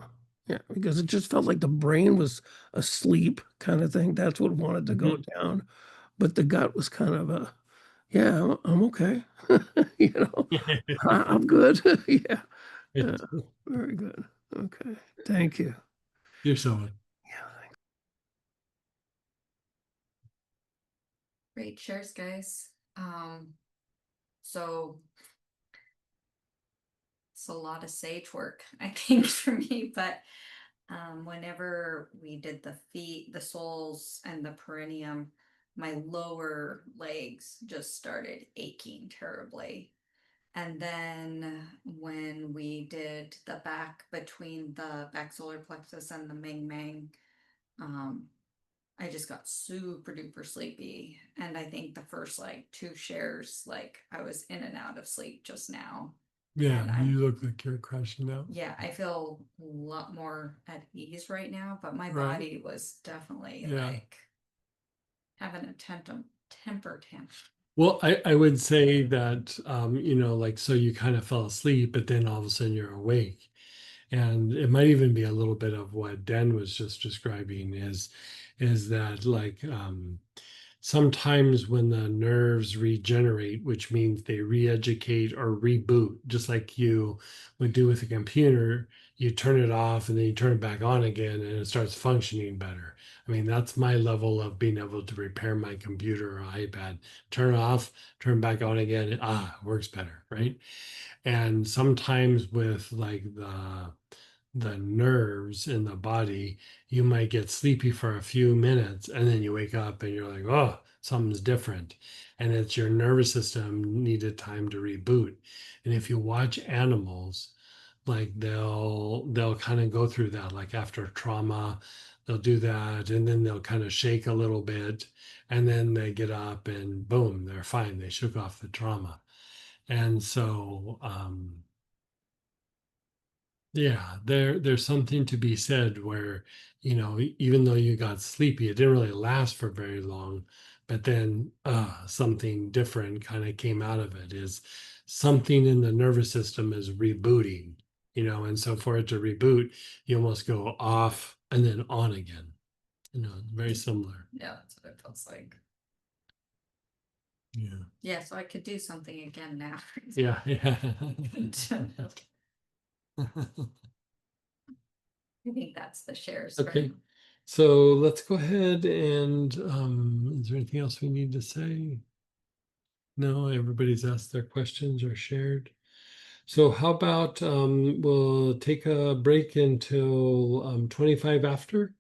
Yeah, because it just felt like the brain was asleep kind of thing. That's what wanted to go down. But the gut was kind of yeah, I'm okay. You know, I'm good. Yeah. Yeah. Very good. Okay. Thank you. You're so Yeah. Great shares, guys. So it's a lot of sage work, I think, for me, but whenever we did the feet, the soles, and the perineum, my lower legs just started aching terribly. And then when we did the back between the back solar plexus and the Ming Meng, I just got super duper sleepy. And I think the first like 2 shares, like I was in and out of sleep just now. Yeah, And I'm you look like you're crashing out. yeah, I feel a lot more at ease right now, but my Right. body was definitely Yeah. like having a temper tantrum. Well, I would say that, like, so you kind of fell asleep, but then all of a sudden you're awake. And it might even be a little bit of what Dan was just describing is that like, sometimes when the nerves regenerate, which means they re-educate or reboot, just like you would do with a computer, you turn it off and then you turn it back on again and it starts functioning better. I mean, that's my level of being able to repair my computer or iPad. Turn it off, turn it back on again, it works better, right? And sometimes with like the nerves in the body, you might get sleepy for a few minutes and then you wake up and you're like, oh, something's different. And it's your nervous system needed time to reboot. And if you watch animals, like they'll kind of go through that, like after trauma, they'll do that and then they'll kind of shake a little bit and then they get up and boom, they're fine. They shook off the trauma. And so yeah, there's something to be said where, even though you got sleepy, it didn't really last for very long, but then something different kind of came out of it, is something in the nervous system is rebooting, and so for it to reboot, you almost go off and then on again. Very similar. Yeah, that's what it feels like. Yeah. Yeah, so I could do something again now. Yeah. Yeah. I think that's the shares. Okay. So let's go ahead and is there anything else we need to say? No, everybody's asked their questions or shared. So how about we'll take a break until 25 after,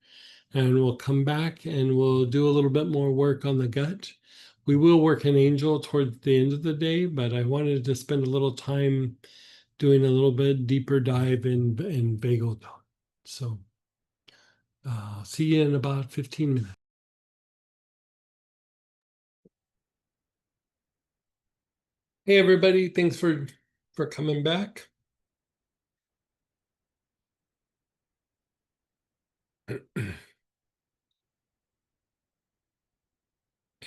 and we'll come back and we'll do a little bit more work on the gut. We will work an angel towards the end of the day, but I wanted to spend a little time doing a little bit deeper dive in vagal tone. So see you in about 15 minutes. Hey everybody, thanks for coming back.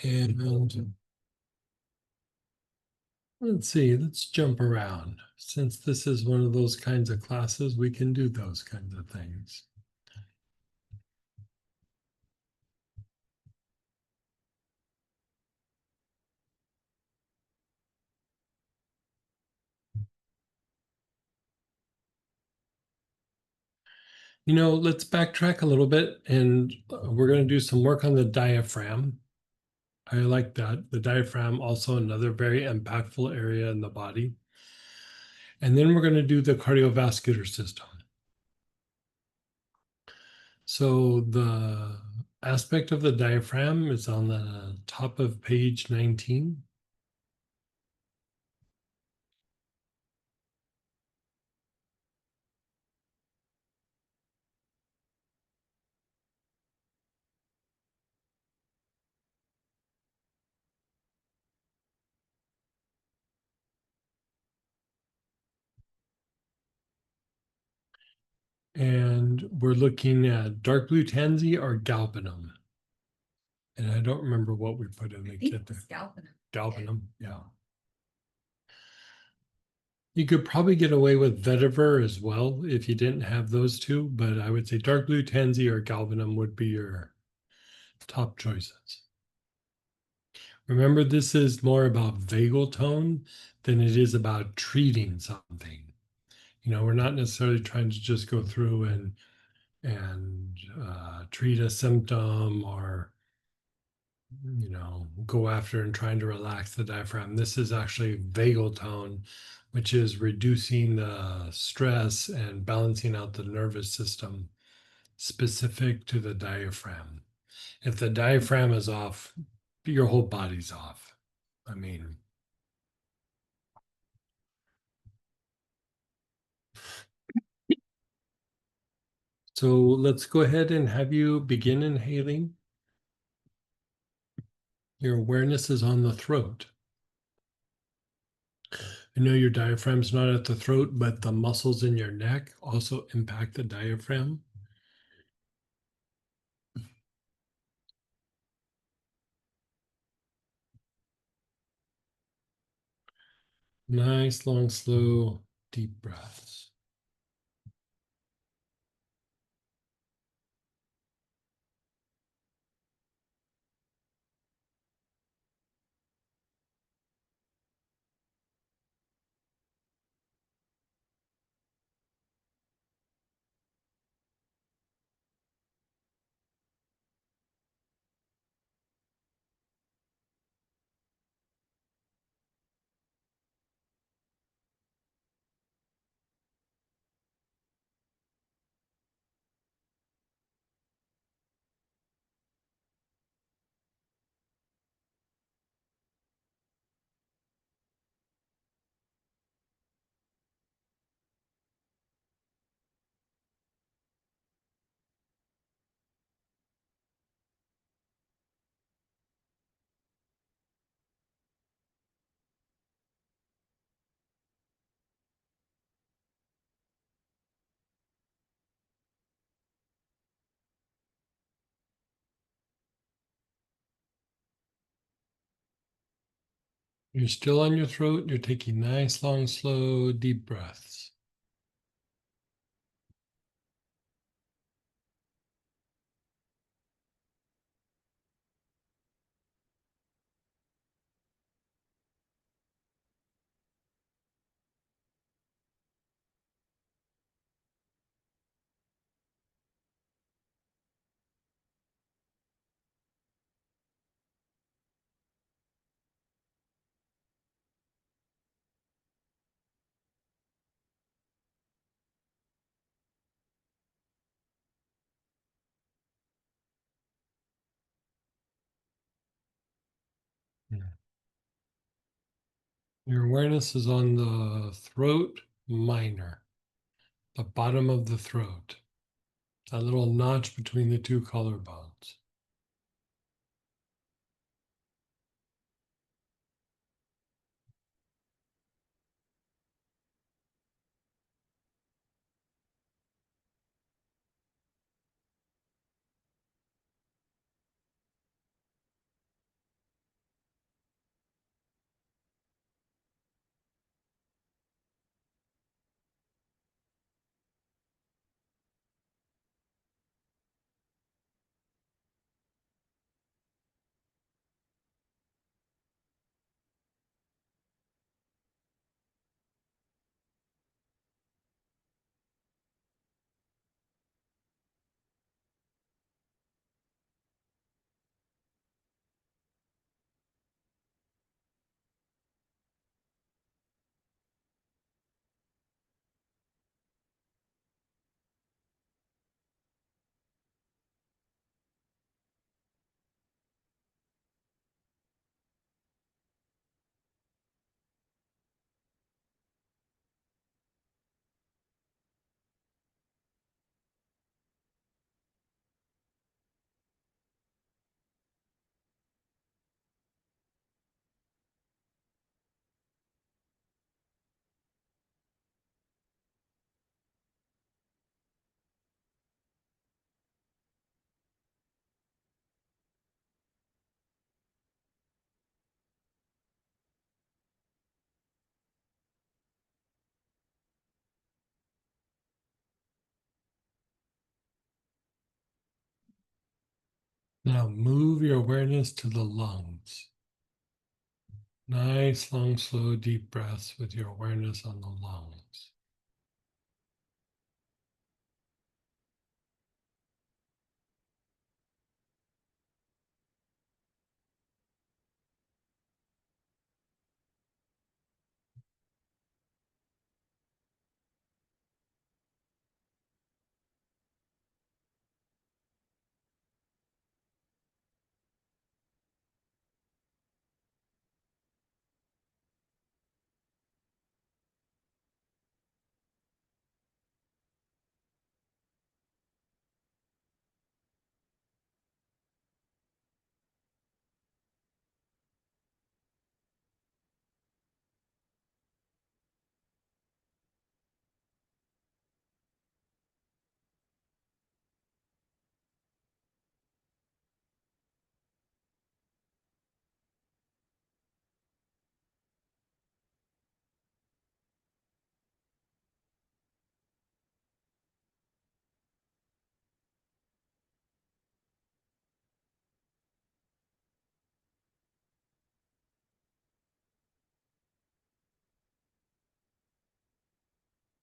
And let's see, let's jump around. Since this is one of those kinds of classes, we can do those kinds of things. Let's backtrack a little bit, and we're going to do some work on the diaphragm. I like that. The diaphragm, also another very impactful area in the body. And then we're going to do the cardiovascular system. So the aspect of the diaphragm is on the top of page 19. And we're looking at dark blue tansy or galbanum. And I don't remember what we put in the I think kit there. it's galbanum. Galbanum, yeah. You could probably get away with vetiver as well if you didn't have those two, but I would say dark blue tansy or galbanum would be your top choices. Remember, this is more about vagal tone than it is about treating something. You know, we're not necessarily trying to just go through and treat a symptom or, you know, go after and trying to relax the diaphragm. This is actually vagal tone, which is reducing the stress and balancing out the nervous system specific to the diaphragm. If the diaphragm is off, your whole body's off. I mean, so let's go ahead and have you begin inhaling. Your awareness is on the throat. I know your diaphragm's not at the throat, but the muscles in your neck also impact the diaphragm. Nice, long, slow, deep breaths. You're still on your throat. You're taking nice, long, slow, deep breaths. Your awareness is on the throat minor, the bottom of the throat, that little notch between the two collarbones. Now move your awareness to the lungs. Nice, long, slow, deep breaths with your awareness on the lungs.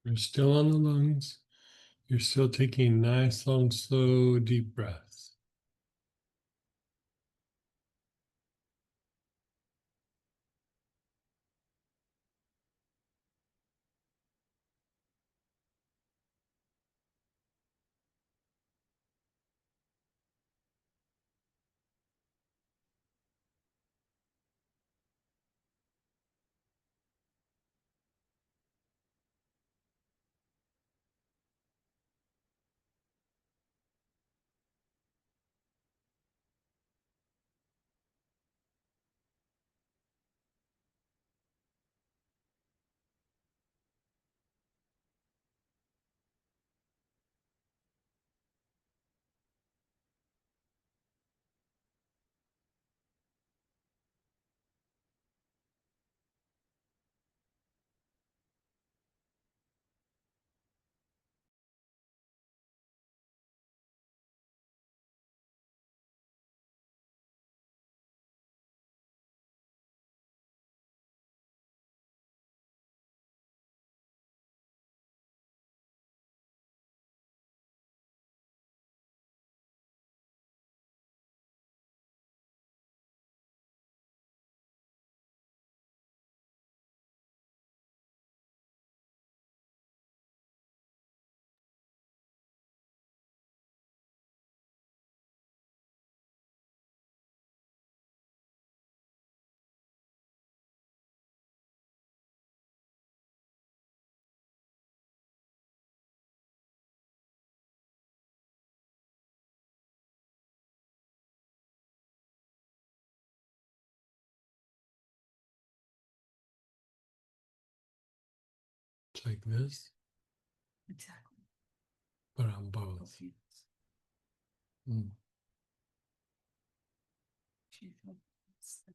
You're still on the lungs. You're still taking nice, long, slow, deep breaths. It's like this, Exactly. but on both. Mm.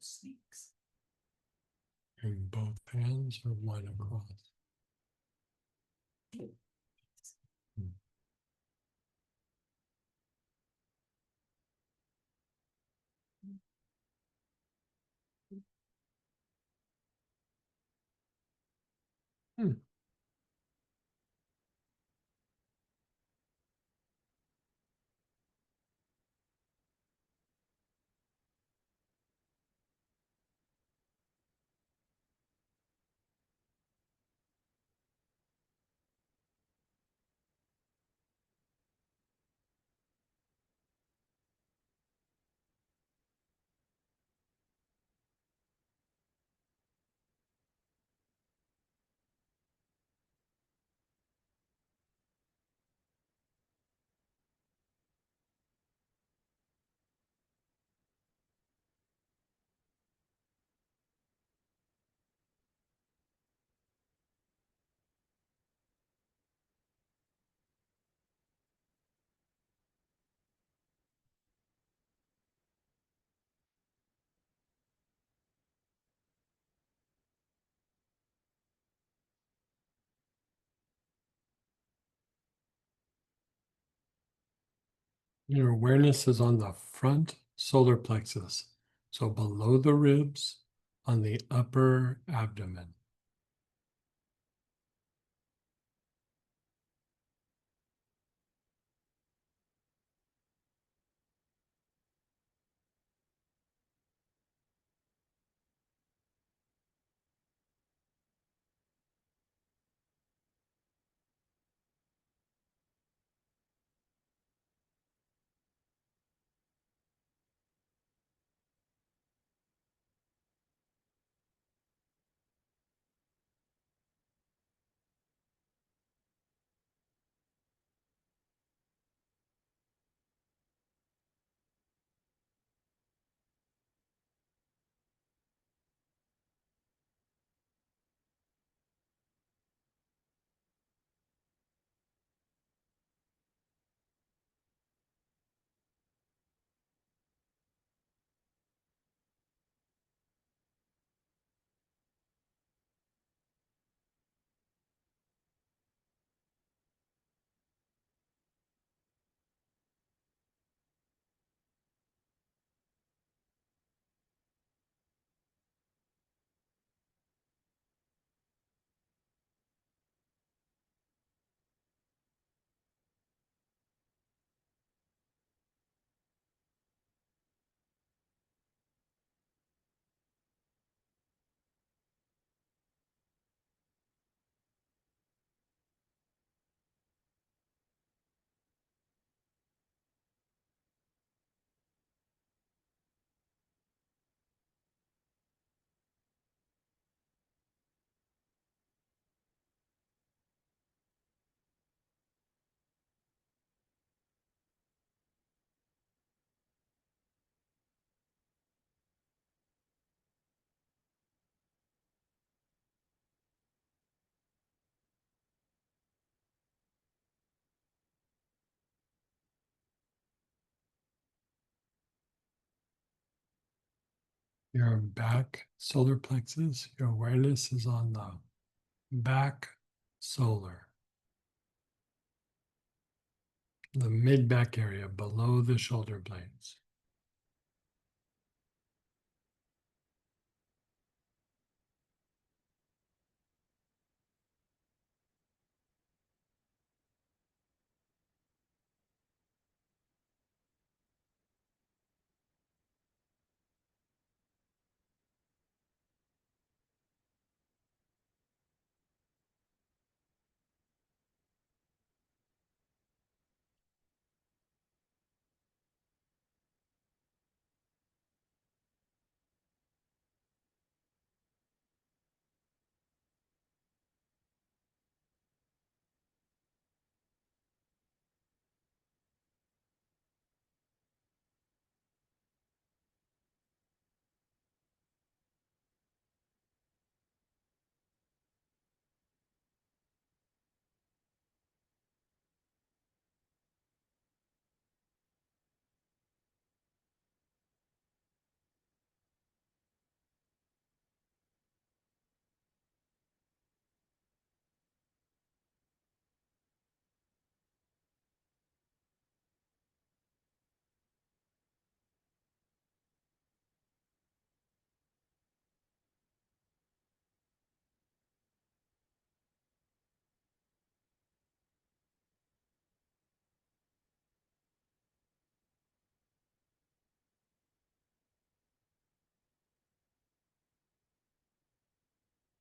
Snakes. In both hands or one across. Mm. Hmm. Your awareness is on the front solar plexus. So below the ribs on the upper abdomen. Your back solar plexus, your awareness is on the back solar, the mid back area below the shoulder blades.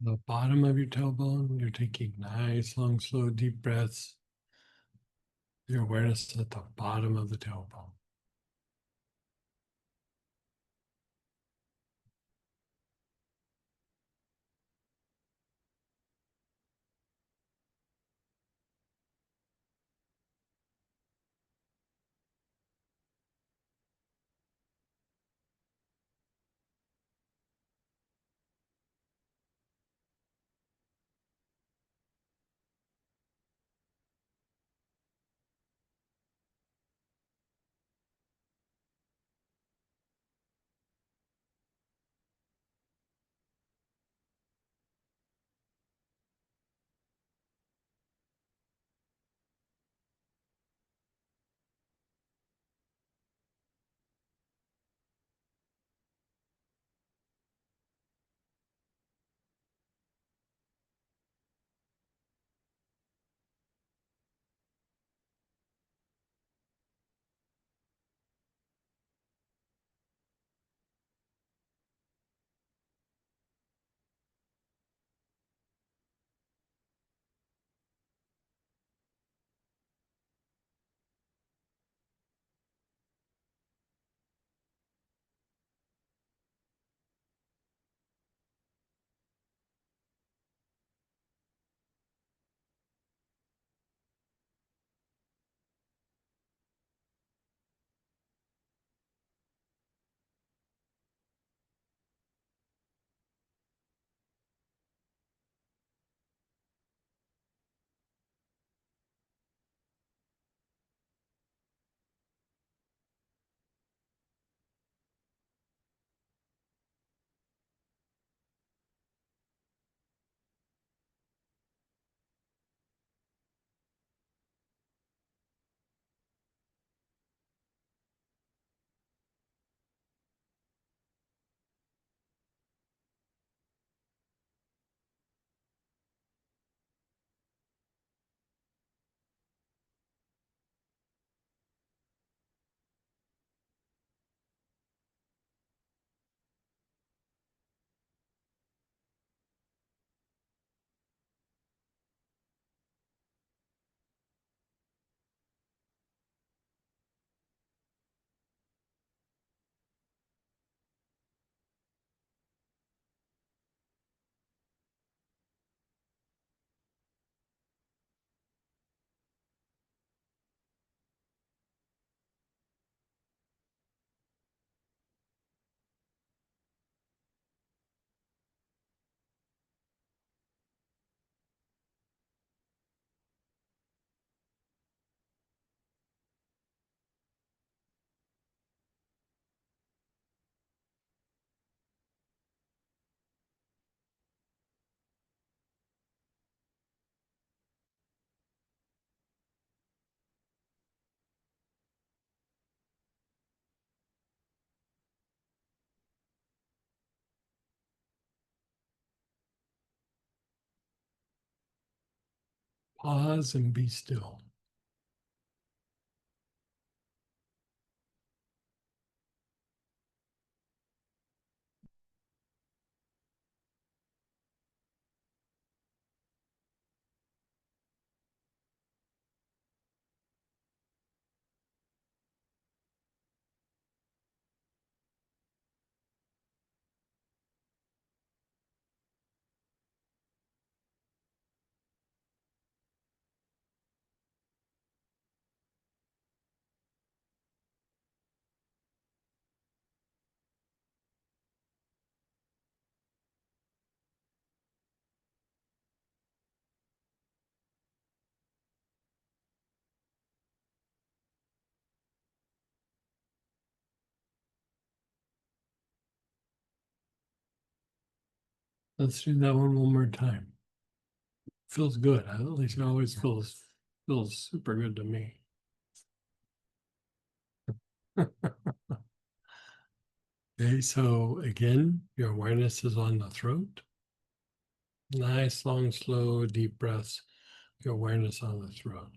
The bottom of your tailbone, you're taking nice, long, slow, deep breaths. Your awareness at the bottom of the tailbone. Pause and be still. Let's do that one more time. Feels good. At least it always feels super good to me. Okay, so again, your awareness is on the throat. Nice, long, slow, deep breaths. Your awareness on the throat.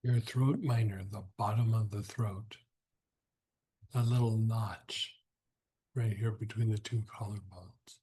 Your throat minor, the bottom of the throat, a little notch right here between the two collarbones.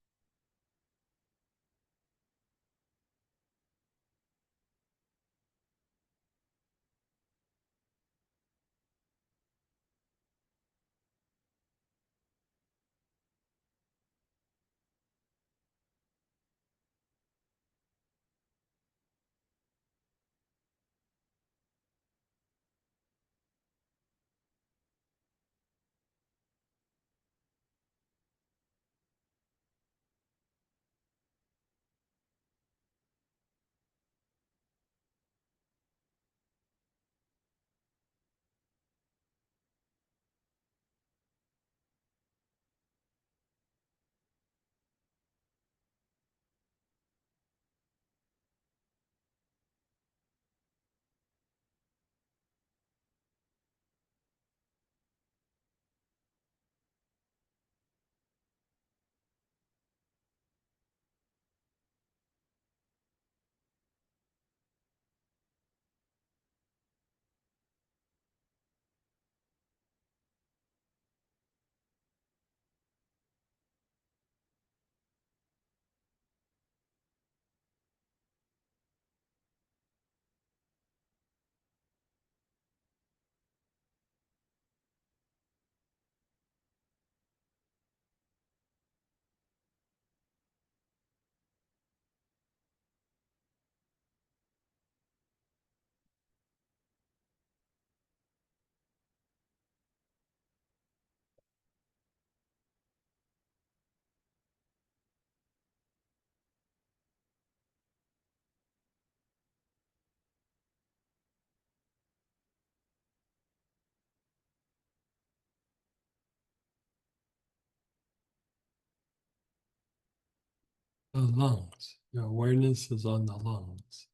The lungs. Your awareness is on the lungs.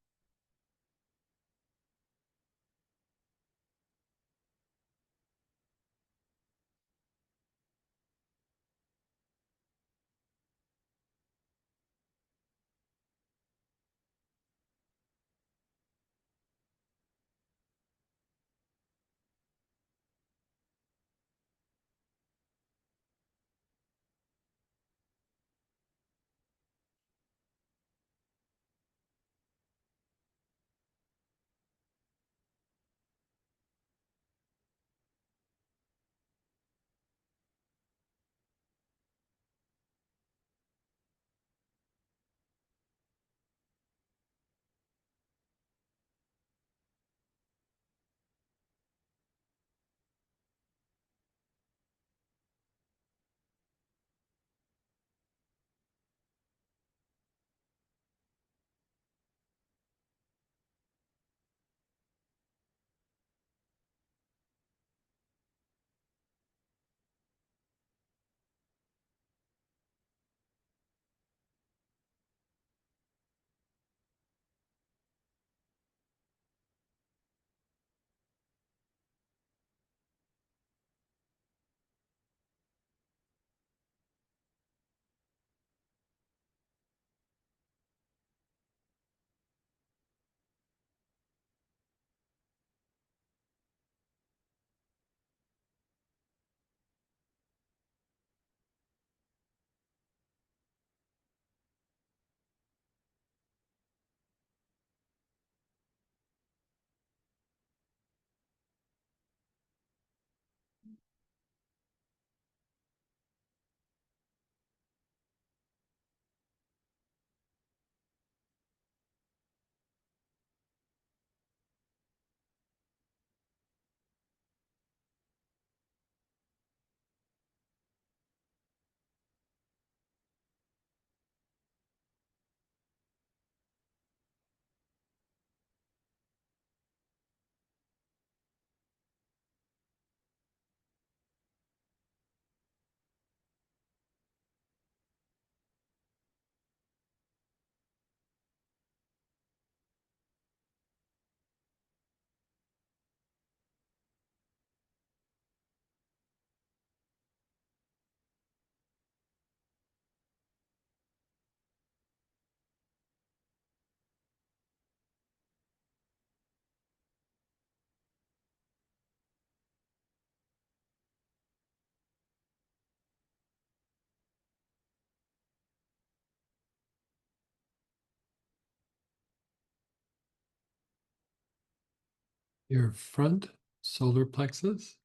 Your front solar plexus.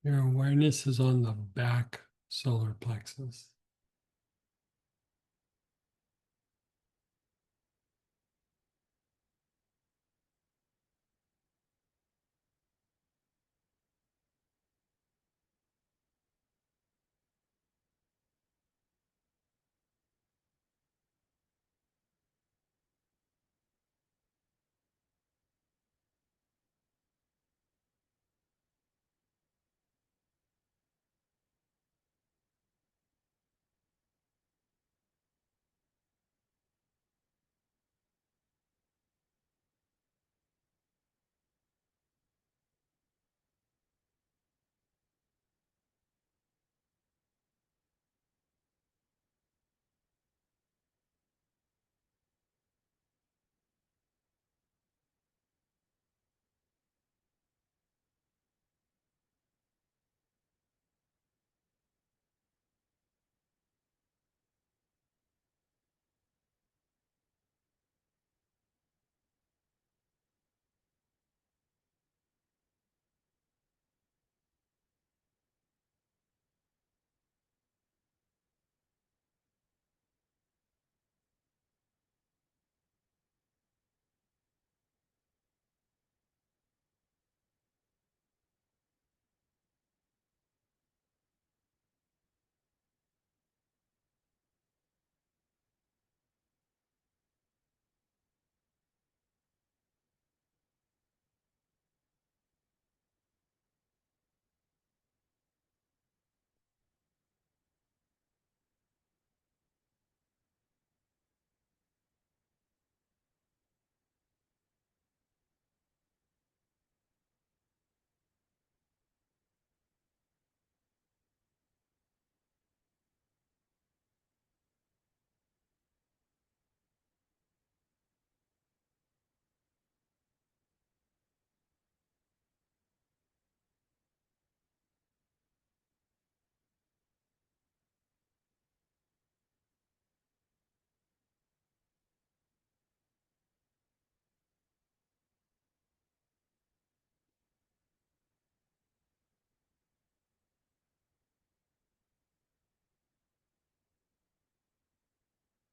Your awareness is on the back solar plexus.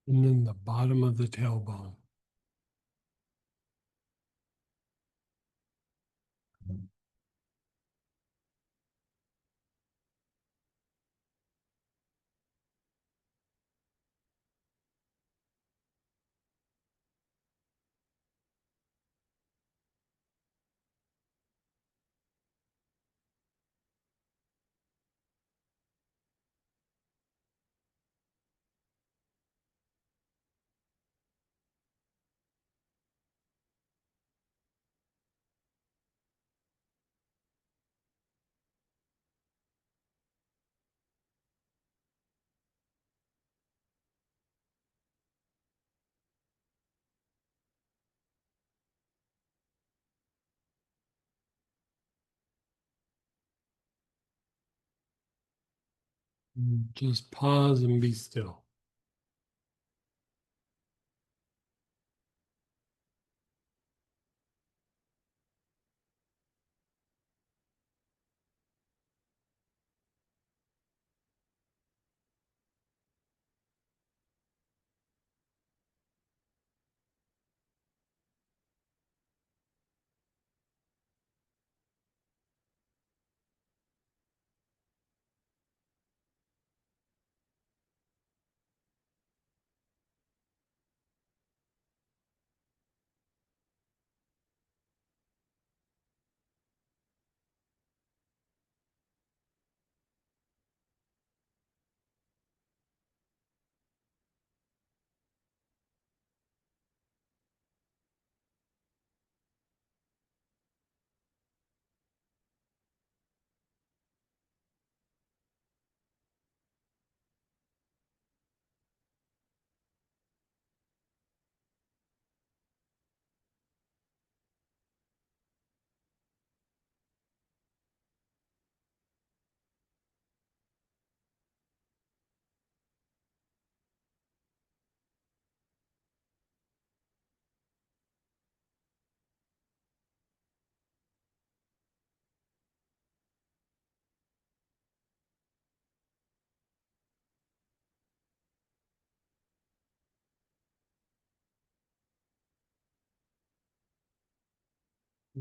And then the bottom of the tailbone. Just pause and be still.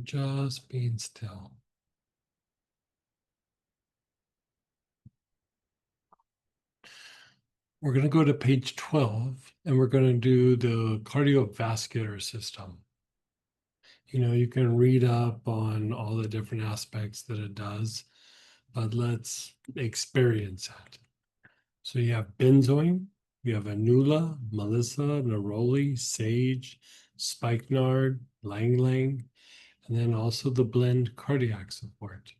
Just being still. We're going to go to page 12 and we're going to do the cardiovascular system. You know, you can read up on all the different aspects that it does, but let's experience it. So you have benzoin, you have anula, melissa, neroli, sage, spikenard, lang lang, and then also the blend cardiac support.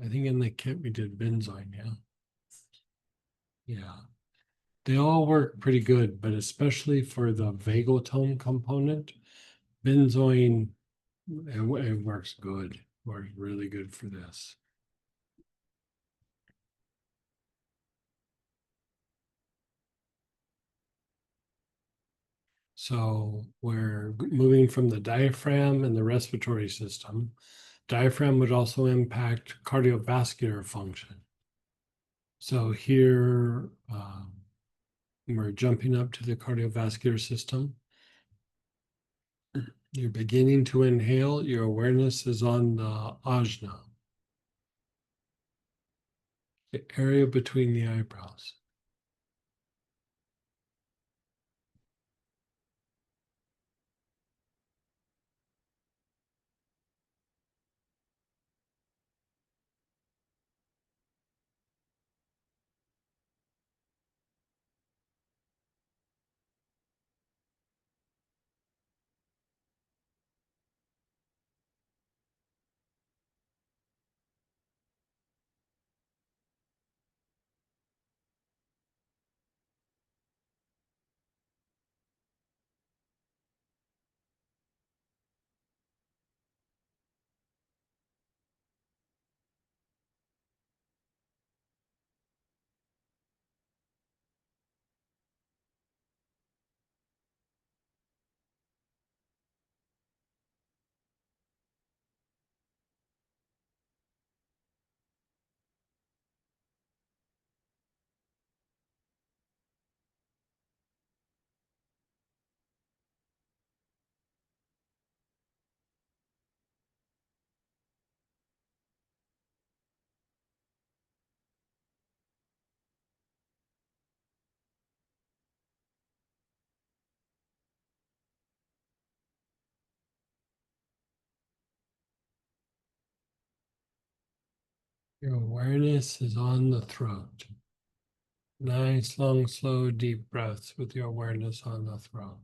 I think in the kit we did benzoin, yeah. Yeah. They all work pretty good, but especially for the vagal tone component, benzoin, it works good, works really good for this. So we're moving from the diaphragm and the respiratory system. Diaphragm would also impact cardiovascular function. So here we're jumping up to the cardiovascular system. You're beginning to inhale. Your awareness is on the ajna, the area between the eyebrows. Your awareness is on the throat. Nice, long, slow, deep breaths with your awareness on the throat.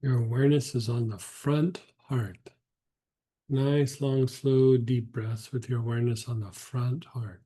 Your awareness is on the front heart. Nice, long, slow, deep breaths with your awareness on the front heart.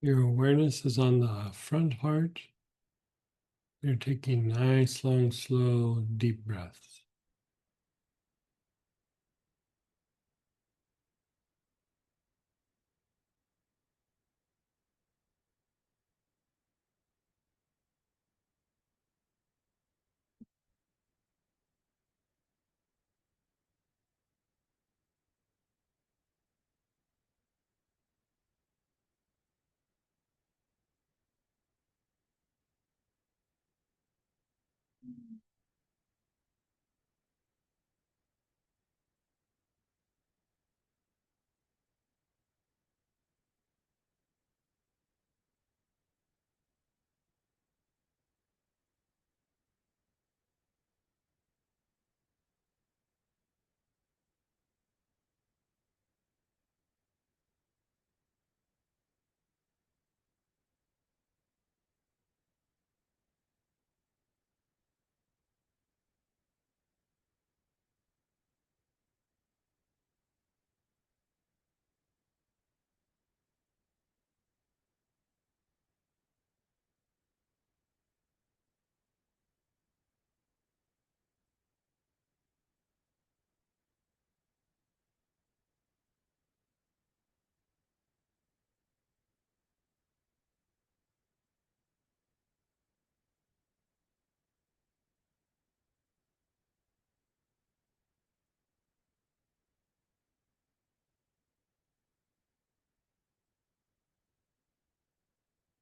Your awareness is on the front heart. You're taking nice, long, slow, deep breaths.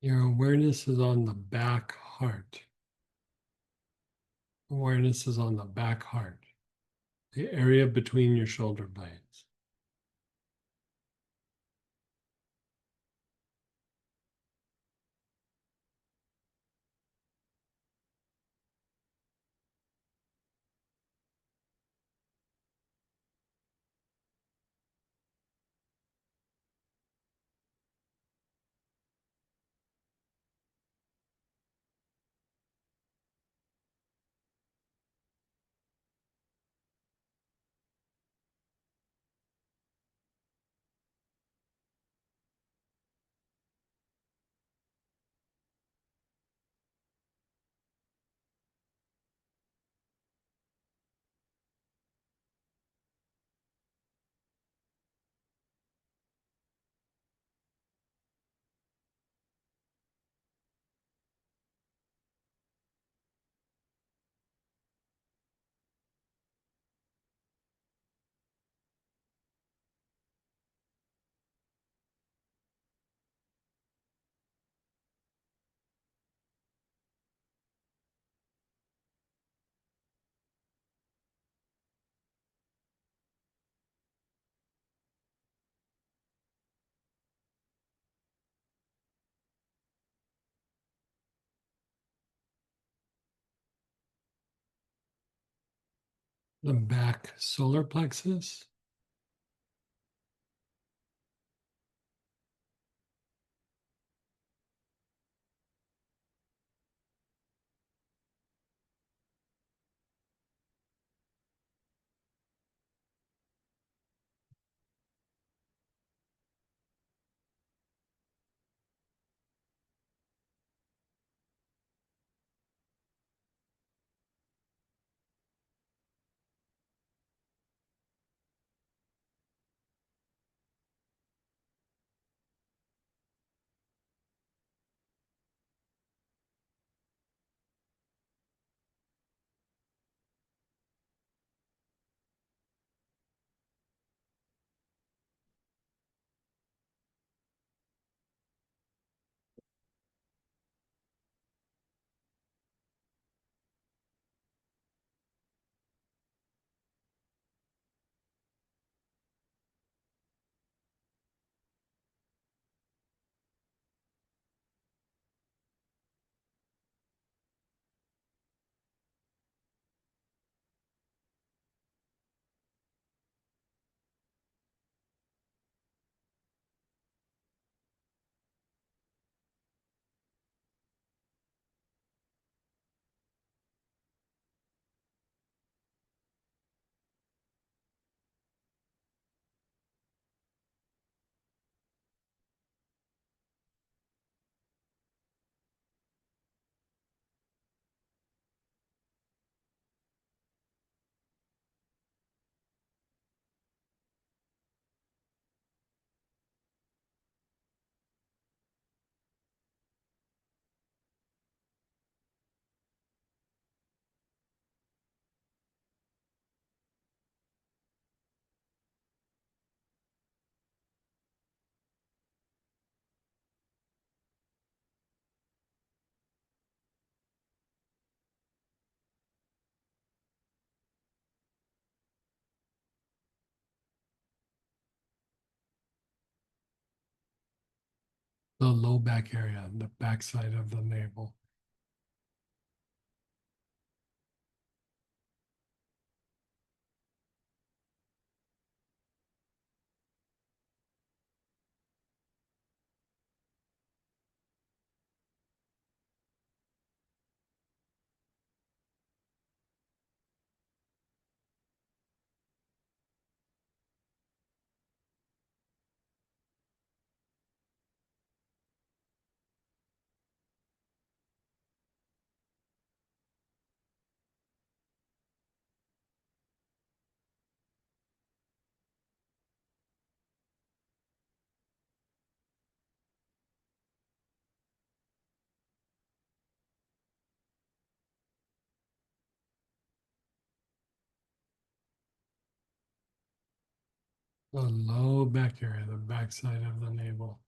Your awareness is on the back heart. Awareness is on the back heart, the area between your shoulder blades. The back solar plexus. The low back area, the backside of the navel. The low back area, the backside of the navel.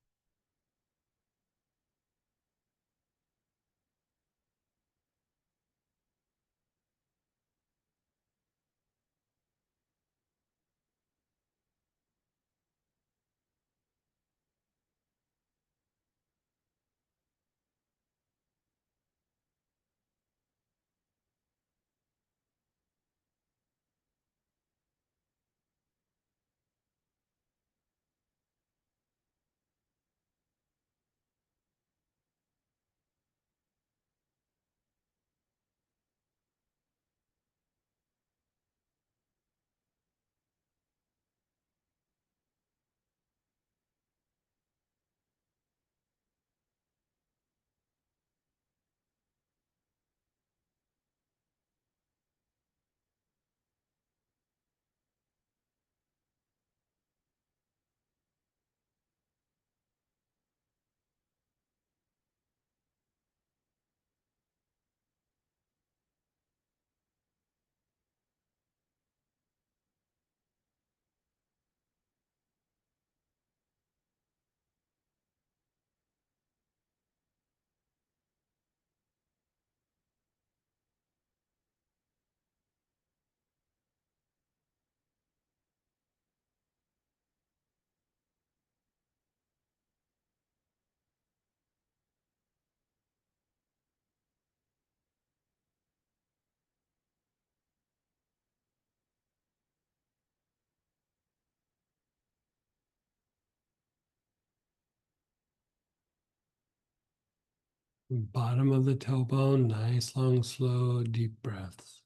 Bottom of the tailbone, nice, long, slow, deep breaths.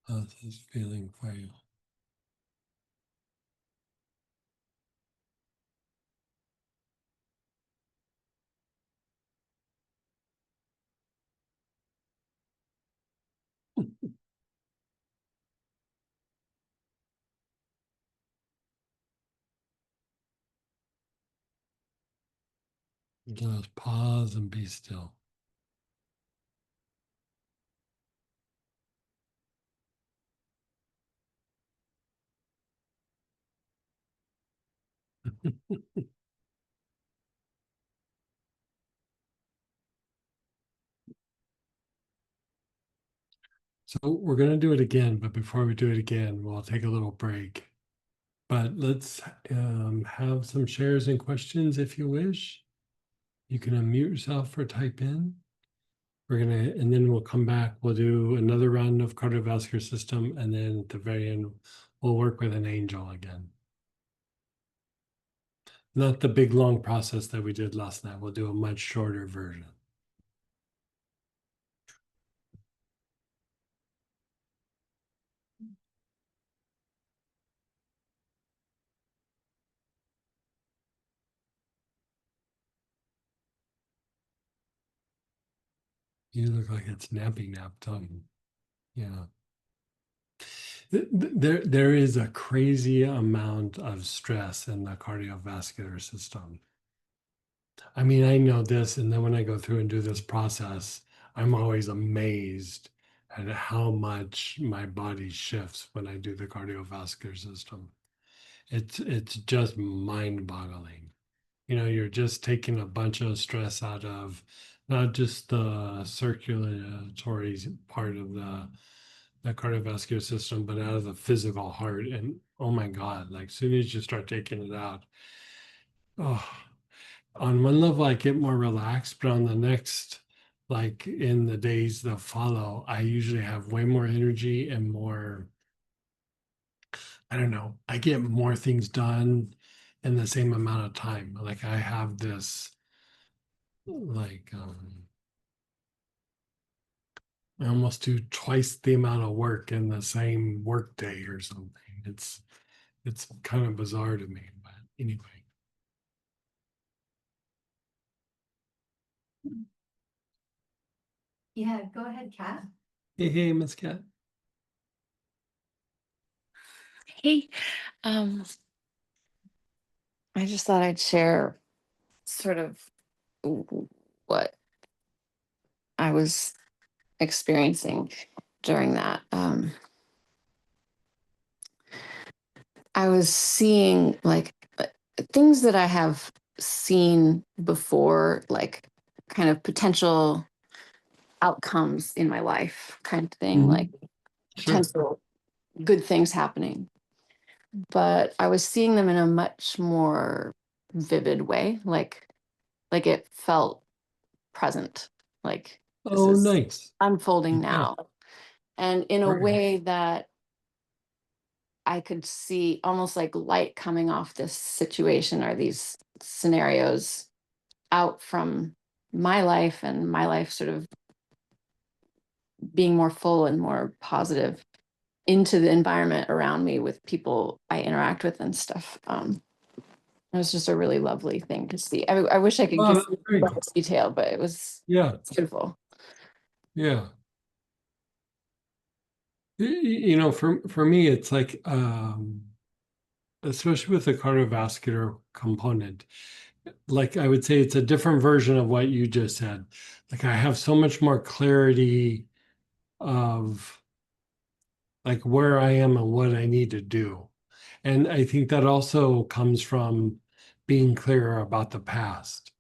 How's this feeling for you? Just pause and be still. So we're going to do it again, but before we do it again, we'll take a little break. But let's have some shares and questions if you wish. You can unmute yourself or type in. And then we'll come back. We'll do another round of cardiovascular system, and then at the very end, we'll work with an angel again. Not the big long process that we did last night. We'll do a much shorter version. You look like it's napping nap time. Yeah. There is a crazy amount of stress in the cardiovascular system. I mean, I know this, and then when I go through and do this process, I'm always amazed at how much my body shifts when I do the cardiovascular system. It's just mind-boggling. You're just taking a bunch of stress out of not just the circulatory part of the cardiovascular system, but out of the physical heart. And oh my God, like as soon as you start taking it out, oh, on one level, I get more relaxed, but on the next, like in the days that follow, I usually have way more energy and more, I don't know, I get more things done in the same amount of time. Like I have this, like, I almost do twice the amount of work in the same work day or something. It's kind of bizarre to me, but anyway. Yeah, go ahead, Kat. Hey, Miss Cat. Hey, um, I just thought I'd share sort of what I was experiencing during that. I was seeing like things that I have seen before, like kind of potential outcomes in my life, kind of thing, like Sure. potential good things happening. But I was seeing them in a much more vivid way, like it felt present, like this Oh, is nice. unfolding Yeah. now, and in a Right. way that I could see almost like light coming off this situation or these scenarios out from my life, and my life sort of being more full and more positive into the environment around me with people I interact with and stuff. It was just a really lovely thing to see. I wish I could Oh, give that's very more cool. detail, but it was Yeah. beautiful. Yeah. For me, it's like, especially with the cardiovascular component, like I would say it's a different version of what you just said. Like I have so much more clarity of like where I am and what I need to do. And I think that also comes from being clearer about the past.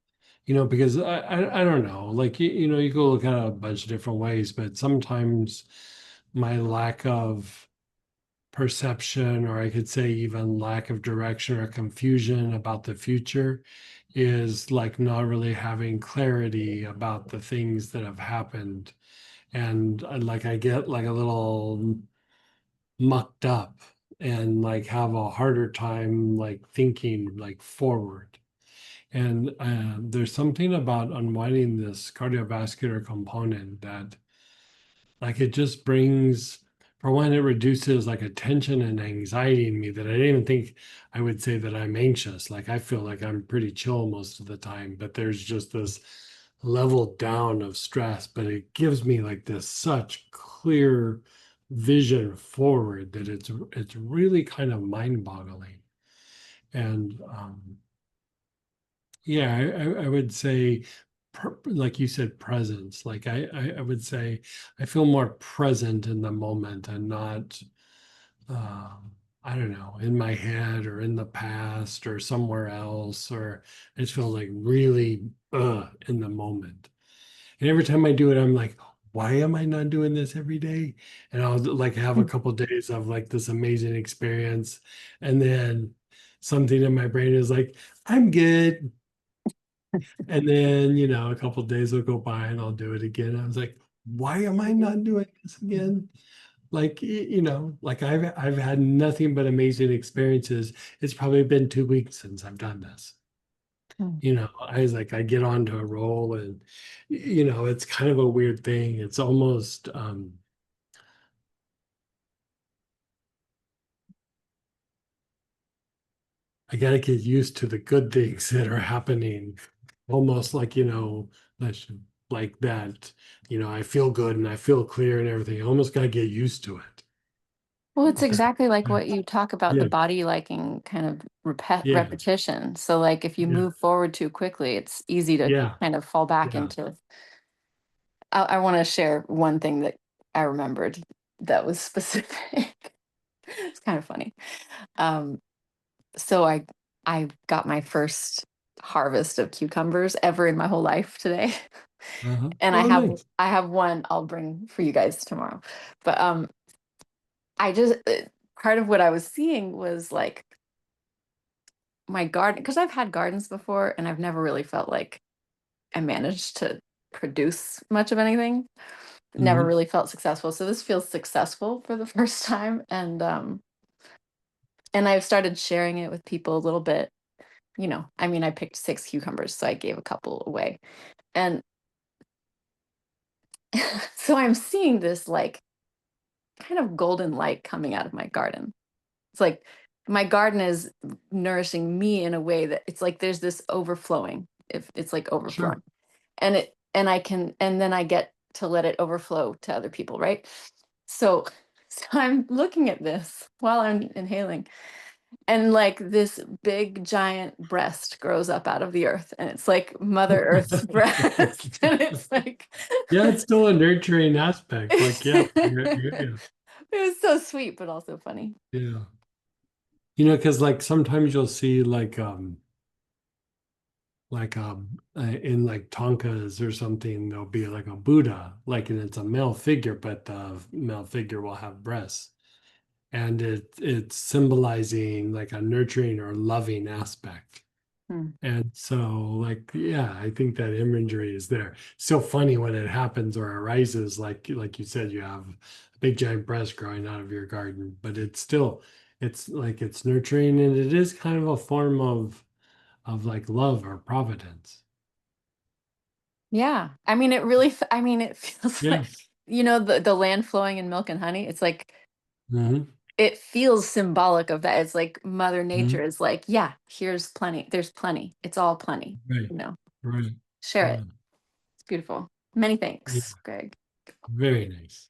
Because I don't know, like you go look at it a bunch of different ways, but sometimes my lack of perception, or I could say even lack of direction or confusion about the future, is like not really having clarity about the things that have happened. And like I get like a little mucked up and like have a harder time like thinking like forward. And there's something about unwinding this cardiovascular component that like it just brings, for one, it reduces like a tension and anxiety in me that I didn't even think I would say that I'm anxious. Like I feel like I'm pretty chill most of the time, but there's just this level down of stress, but it gives me like this such clear vision forward that it's really kind of mind-boggling. And yeah, I would say, like you said, presence. Like I would say, I feel more present in the moment and not, I don't know, in my head or in the past or somewhere else. Or I just feel like really in the moment. And every time I do it, I'm like, why am I not doing this every day? And I'll like have a couple days of like this amazing experience, and then something in my brain is like, I'm good. And then, a couple days will go by and I'll do it again. I was like, why am I not doing this again? Like, like I've had nothing but amazing experiences. It's probably been 2 weeks since I've done this. Hmm. I was like, I get onto a roll and, it's kind of a weird thing. It's almost, I got to get used to the good things that are happening, almost like, like that, I feel good and I feel clear and everything. I almost got to get used to it. Well, it's Okay. exactly like what you talk about, the Yeah. body liking kind of Yeah. repetition. So like if you Yeah. move forward too quickly, it's easy to Yeah. kind of fall back Yeah. into. I want to share one thing that I remembered that was specific. It's kind of funny. So I got my first harvest of cucumbers ever in my whole life today. And Oh, nice. I have one I'll bring for you guys tomorrow. But I just part of what I was seeing was like my garden, because I've had gardens before and I've never really felt like I managed to produce much of anything. Never Mhm. really felt successful. So this feels successful for the first time. And I've started sharing it with people a little bit. You know, I mean, I picked 6 cucumbers, so I gave a couple away. And so I'm seeing this like kind of golden light coming out of my garden. It's like my garden is nourishing me in a way that it's like there's this overflowing. If it's like Sure. overflowing. And I can, and then I get to let it overflow to other people, right? So so I'm looking at this while I'm inhaling, and like this big giant breast grows up out of the earth, and it's like Mother Earth's breast. And it's like Yeah, it's still a nurturing aspect. Like, yeah, it was so sweet but also funny. yeah. You know, because like sometimes you'll see in like Tonkas or something, there'll be like a Buddha, like, and it's a male figure, but the male figure will have breasts, and it's symbolizing like a nurturing or loving aspect. Hmm. And so, like, yeah, I think that imagery is there. So funny when it happens or arises, like you said, you have a big giant breast growing out of your garden, but it's still, it's like it's nurturing, and it is kind of a form of like love or providence. Yeah, I mean it really I mean it feels Yeah. like, you know, the land flowing in milk and honey. It's like Hmm. it feels symbolic of that. It's like Mother Hmm. Nature is like, yeah, here's plenty. There's plenty. It's all plenty. Right. You know, Right. share Yeah. it. It's beautiful. Many Yeah. thanks, Greg. Very nice.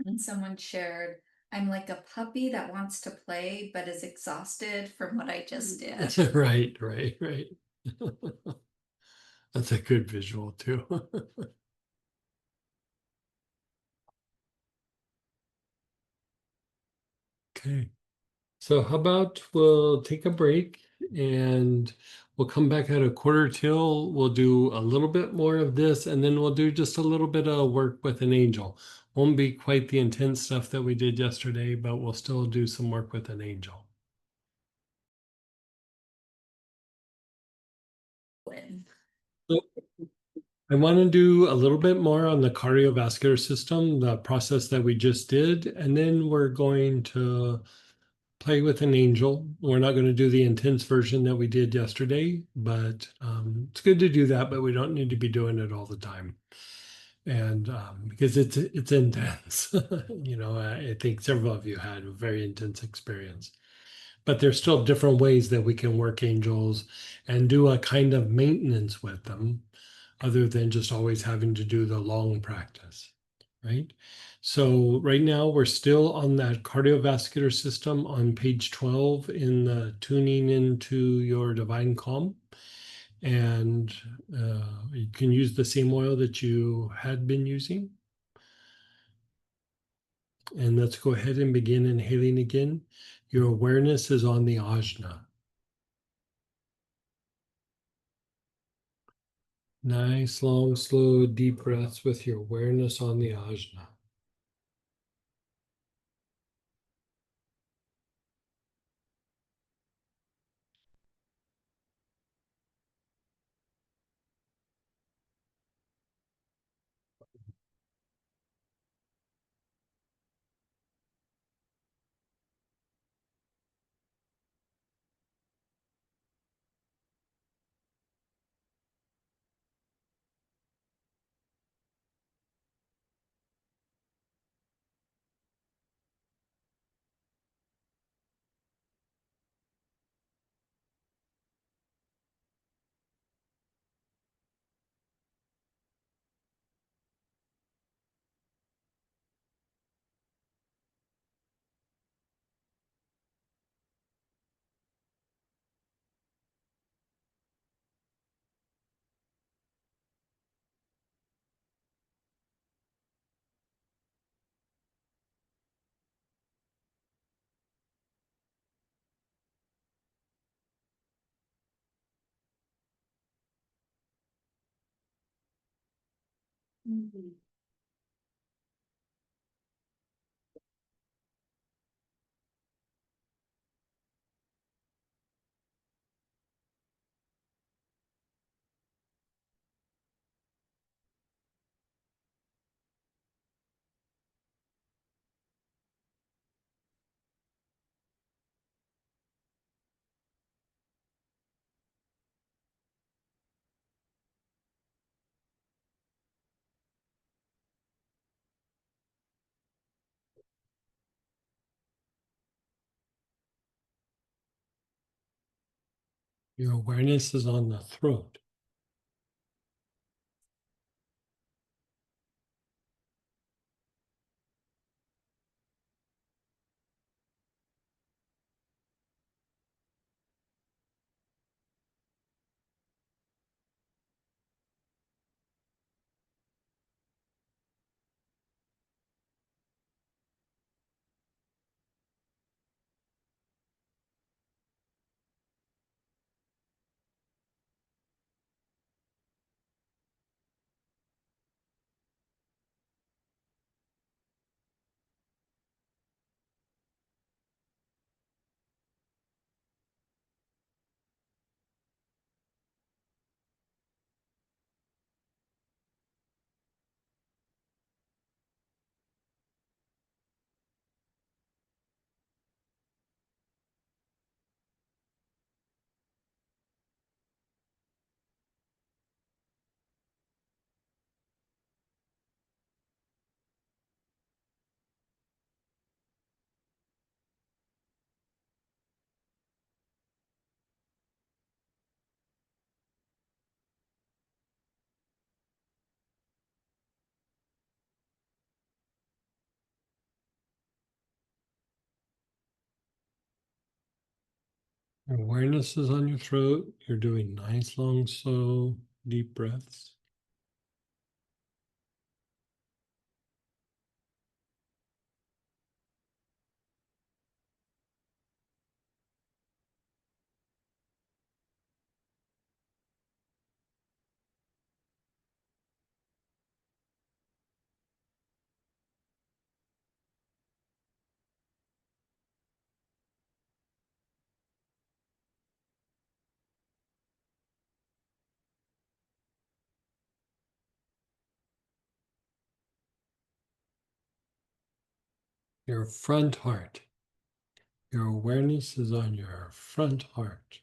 And someone shared, I'm like a puppy that wants to play but is exhausted from what I just did. Right. Right. Right. That's a good visual too. Okay. So how about we'll take a break and we'll come back at a quarter till. We'll do a little bit more of this and then we'll do just a little bit of work with an angel. Won't be quite the intense stuff that we did yesterday, but we'll still do some work with an angel. So I want to do a little bit more on the cardiovascular system, the process that we just did, and then we're going to play with an angel. We're not going to do the intense version that we did yesterday, but it's good to do that, but we don't need to be doing it all the time. And because it's intense, you know, I think several of you had a very intense experience. But there's still different ways that we can work angels and do a kind of maintenance with them, other than just always having to do the long practice, right? So right now we're still on that cardiovascular system on page 12 in the tuning into your divine calm. And you can use the same oil that you had been using. And let's go ahead and begin inhaling again. Your awareness is on the ajna. Nice, long, slow, deep breaths with your awareness on the ajna. Your awareness is on the throat. Your awareness is on your throat. You're doing nice, long, slow, deep breaths. Your front heart. Your awareness is on your front heart.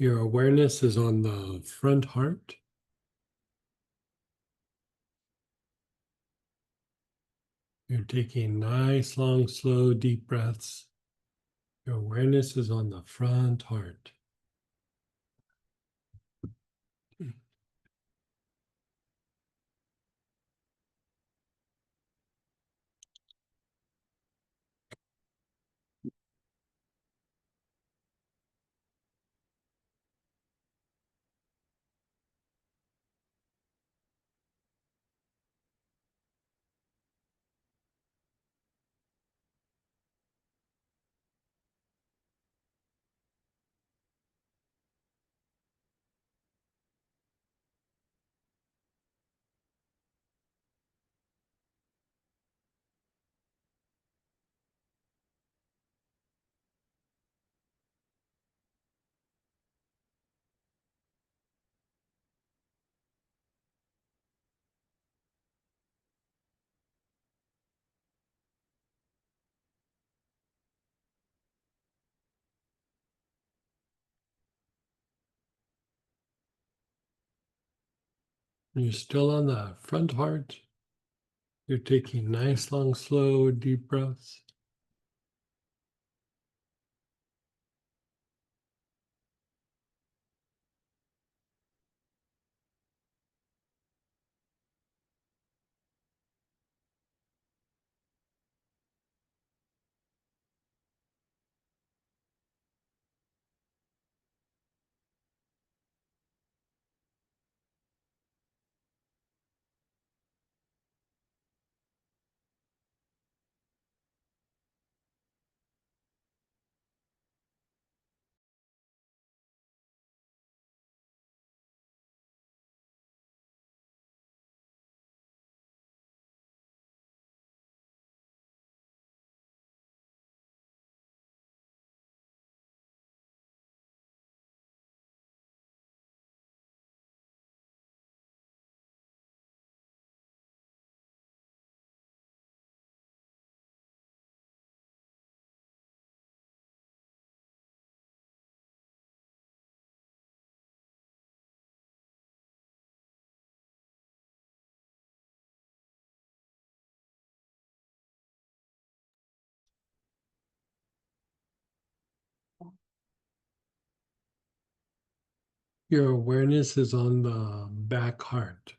Your awareness is on the front heart. You're taking nice, long, slow, deep breaths. Your awareness is on the front heart. You're still on the front heart. You're taking nice, long, slow, deep breaths. Your awareness is on the back heart.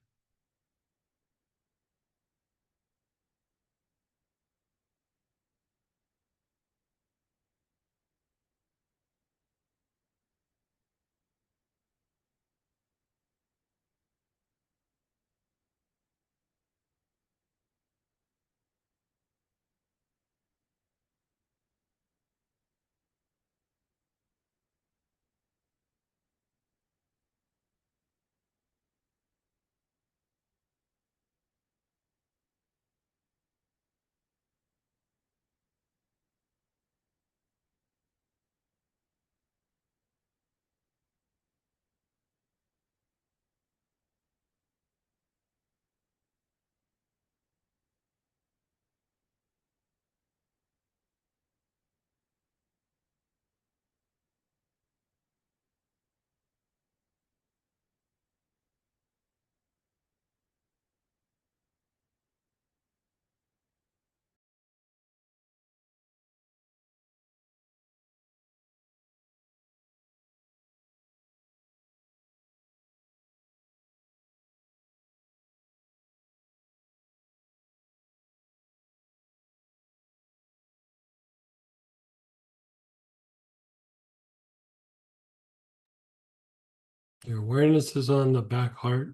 Your awareness is on the back heart.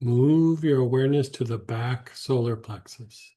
Move your awareness to the back solar plexus.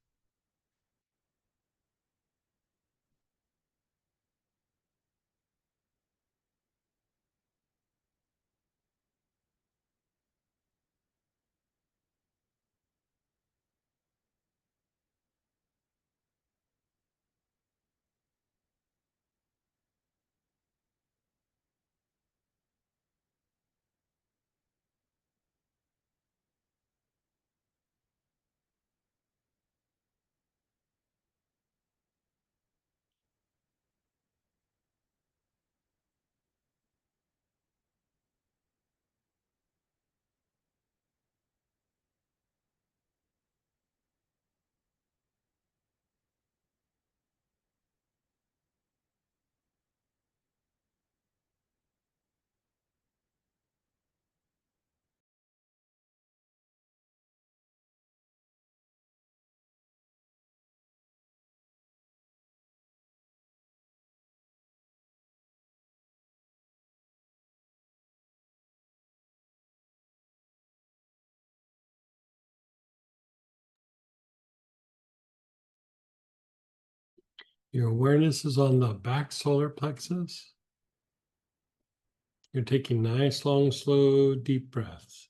Your awareness is on the back solar plexus. You're taking nice, long, slow, deep breaths.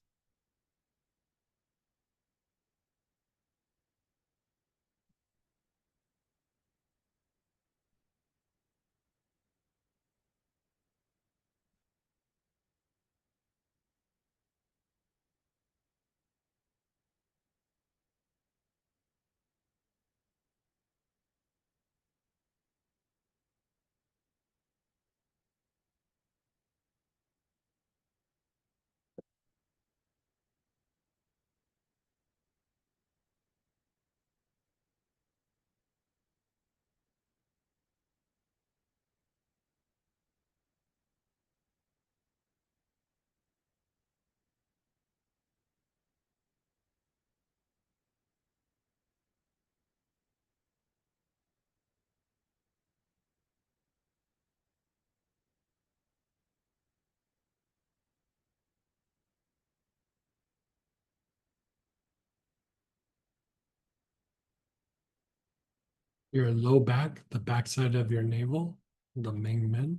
your low back, the backside of your navel, the main men.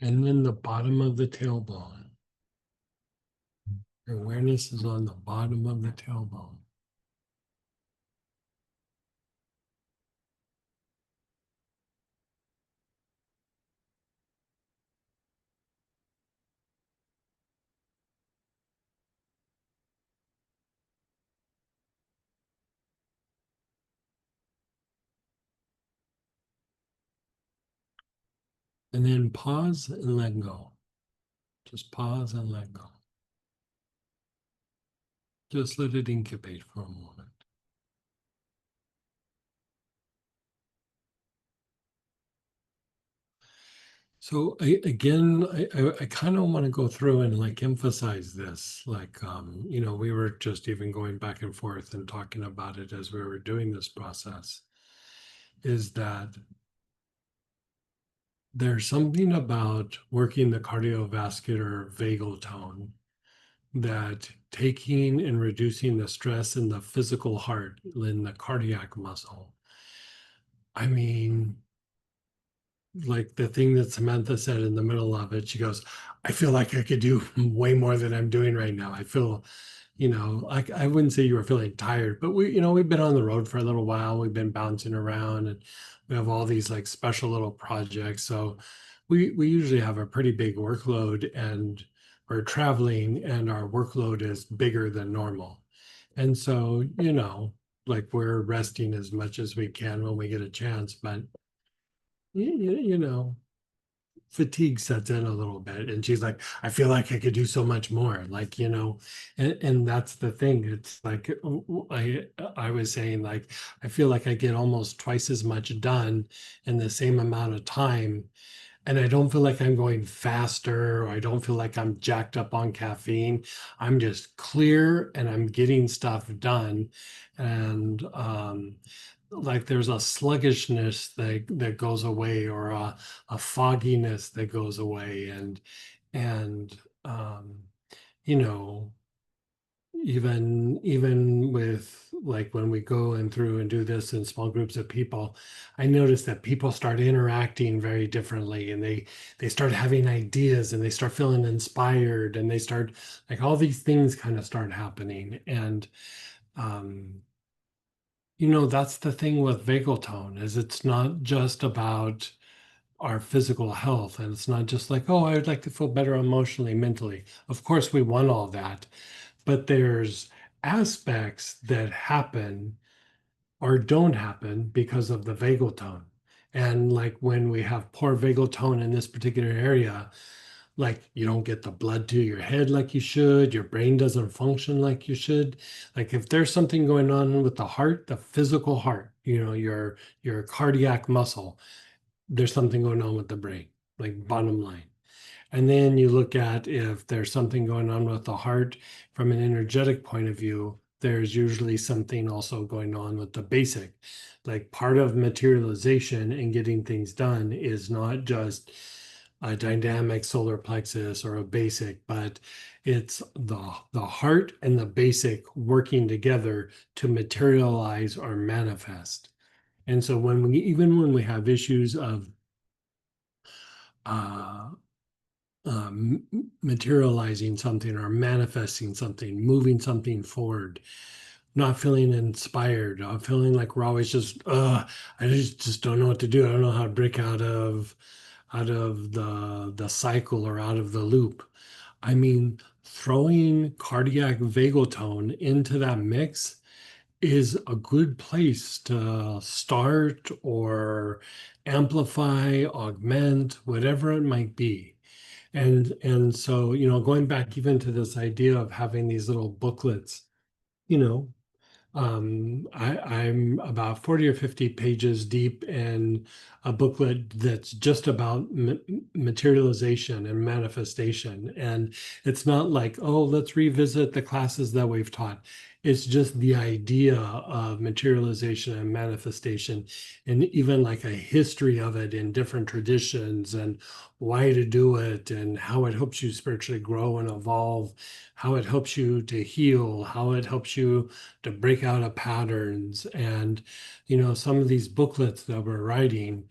And then the bottom of the tailbone. Your awareness is on the bottom of the tailbone. And then pause and let go. Just pause and let go. Just let it incubate for a moment. So I kind of want to go through and like emphasize this. Like, we were just even going back and forth and talking about it as we were doing this process, is that there's something about working the cardiovascular vagal tone, that taking and reducing the stress in the physical heart, in the cardiac muscle. I mean, like the thing that Samantha said in the middle of it, she goes, I feel like I could do way more than I'm doing right now. I feel, I wouldn't say you were feeling tired, but we've been on the road for a little while. We've been bouncing around and we have all these like special little projects. So we usually have a pretty big workload and we're traveling and our workload is bigger than normal. And so, like we're resting as much as we can when we get a chance, but you know, fatigue sets in a little bit. And she's like, I feel like I could do so much more. Like, and that's the thing. It's like I was saying, like, I feel like I get almost twice as much done in the same amount of time. And I don't feel like I'm going faster, or I don't feel like I'm jacked up on caffeine. I'm just clear and I'm getting stuff done. And like there's a sluggishness that goes away, or a fogginess that goes away. And um, you know, even with like when we go and through and do this in small groups of people, I notice that people start interacting very differently, and they start having ideas and they start feeling inspired, and they start like all these things kind of start happening. And um that's the thing with vagal tone, is it's not just about our physical health, and it's not just like, oh, I would like to feel better emotionally, mentally. Of course we want all that, but there's aspects that happen or don't happen because of the vagal tone. And like when we have poor vagal tone in this particular area, like you don't get the blood to your head like you should, your brain doesn't function like you should. Like if there's something going on with the heart, the physical heart, your cardiac muscle, there's something going on with the brain, like bottom line. And then you look at if there's something going on with the heart from an energetic point of view, there's usually something also going on with the basic. Like part of materialization and getting things done is not just a dynamic solar plexus or a basic, but it's the heart and the basic working together to materialize or manifest. And so even when we have issues of uh, materializing something or manifesting something, moving something forward, not feeling inspired, feeling like we're always I just don't know what to do. I don't know how to break out of the cycle or out of the loop. I mean, throwing cardiac vagal tone into that mix is a good place to start or amplify, augment, whatever it might be. And so, going back even to this idea of having these little booklets, you know, I'm about 40 or 50 pages deep in a booklet that's just about materialization and manifestation. And it's not like, oh, let's revisit the classes that we've taught. It's just the idea of materialization and manifestation, and even like a history of it in different traditions and why to do it and how it helps you spiritually grow and evolve, how it helps you to heal, how it helps you to break out of patterns. And, some of these booklets that we're writing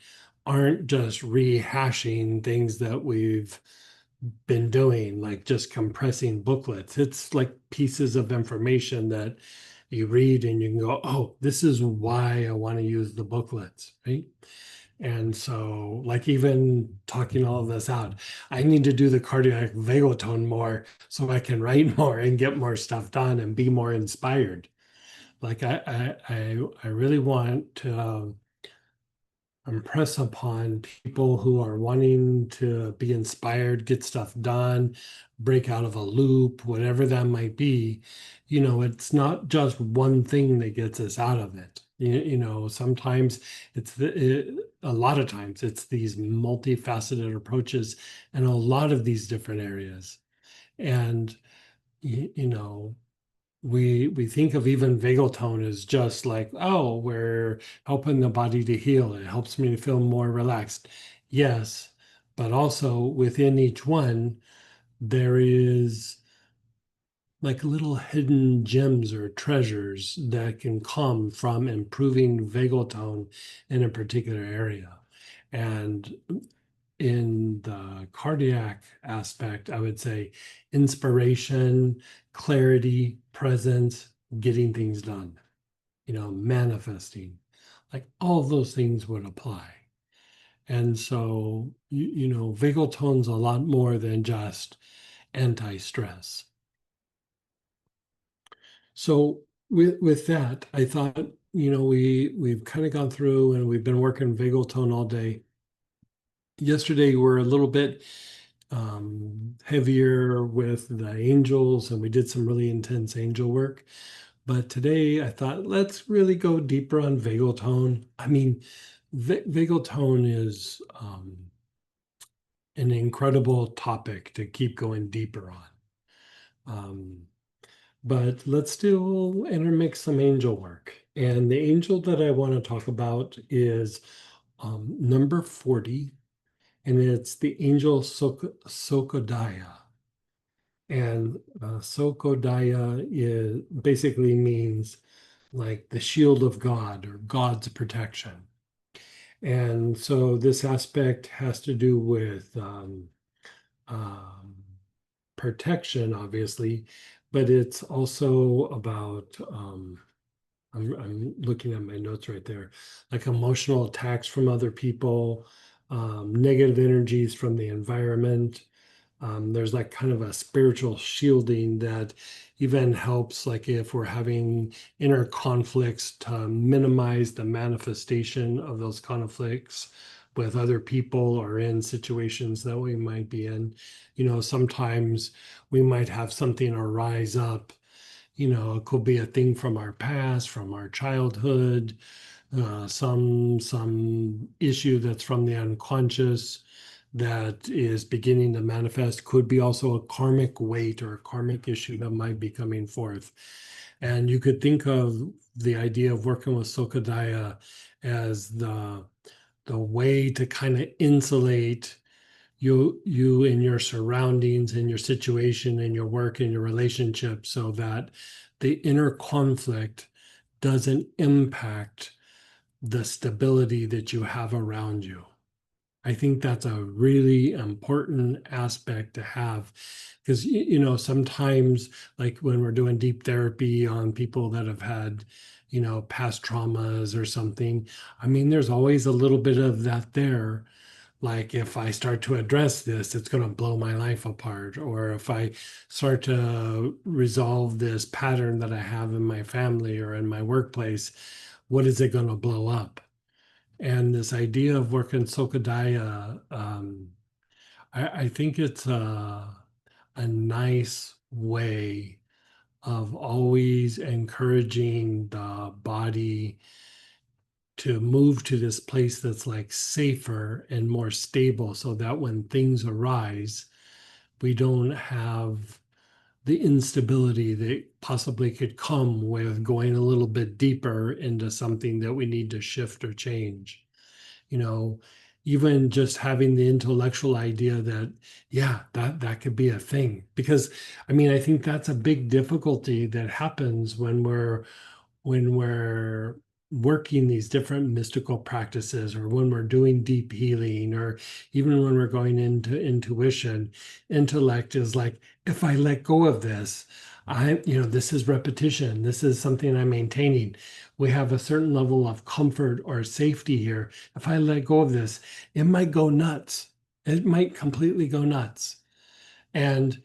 aren't just rehashing things that we've been doing, like just compressing booklets. It's like pieces of information that you read and you can go, oh, this is why I want to use the booklets, right? And so, like, even talking all of this out, I need to do the cardiac vagal tone more so I can write more and get more stuff done and be more inspired. Like I really want to impress upon people who are wanting to be inspired, get stuff done, break out of a loop, whatever that might be. It's not just one thing that gets us out of it. Sometimes a lot of times it's these multifaceted approaches in a lot of these different areas. And, you know, we think of even vagal tone as just like, oh, we're helping the body to heal. It helps me to feel more relaxed. Yes, but also within each one, there is like little hidden gems or treasures that can come from improving vagal tone in a particular area. And in the cardiac aspect, I would say inspiration, clarity, presence, getting things done, manifesting, like all of those things would apply. And so, vagal tone's a lot more than just anti-stress. So with that, I thought, we've kind of gone through and we've been working vagal tone all day. Yesterday we're a little bit heavier with the angels, and we did some really intense angel work. But today I thought, let's really go deeper on vagal tone. I mean, vagal tone is an incredible topic to keep going deeper on. But let's still intermix some angel work. And the angel that I want to talk about is number 40, and it's the angel Sokodaya. And Sokodaya basically means like the shield of God or God's protection. And so this aspect has to do with protection, obviously, but it's also about, I'm looking at my notes right there, like emotional attacks from other people, negative energies from the environment. There's like kind of a spiritual shielding that even helps, like if we're having inner conflicts, to minimize the manifestation of those conflicts with other people or in situations that we might be in. Sometimes we might have something arise up. It could be a thing from our past, from our childhood, some issue that's from the unconscious that is beginning to manifest, could be also a karmic weight or a karmic issue that might be coming forth. And you could think of the idea of working with Sokadaya as the way to kind of insulate you in your surroundings and your situation and your work and your relationship, so that the inner conflict doesn't impact the stability that you have around you. I think that's a really important aspect to have, because sometimes, like when we're doing deep therapy on people that have had past traumas or something, I mean, there's always a little bit of that there. Like if I start to address this, it's going to blow my life apart. Or if I start to resolve this pattern that I have in my family or in my workplace, what is it going to blow up? And this idea of working Sokadaya, I think it's a nice way of always encouraging the body to move to this place that's like safer and more stable, so that when things arise, we don't have the instability that possibly could come with going a little bit deeper into something that we need to shift or change. you know Even just having the intellectual idea that, yeah, that could be a thing. Because I mean, I think that's a big difficulty that happens when we're working these different mystical practices, or when we're doing deep healing, or even when we're going into intuition. Intellect is like, if I let go of this, this is repetition, this is something I'm maintaining, we have a certain level of comfort or safety here. If I let go of this, it might go nuts. It might completely go nuts. And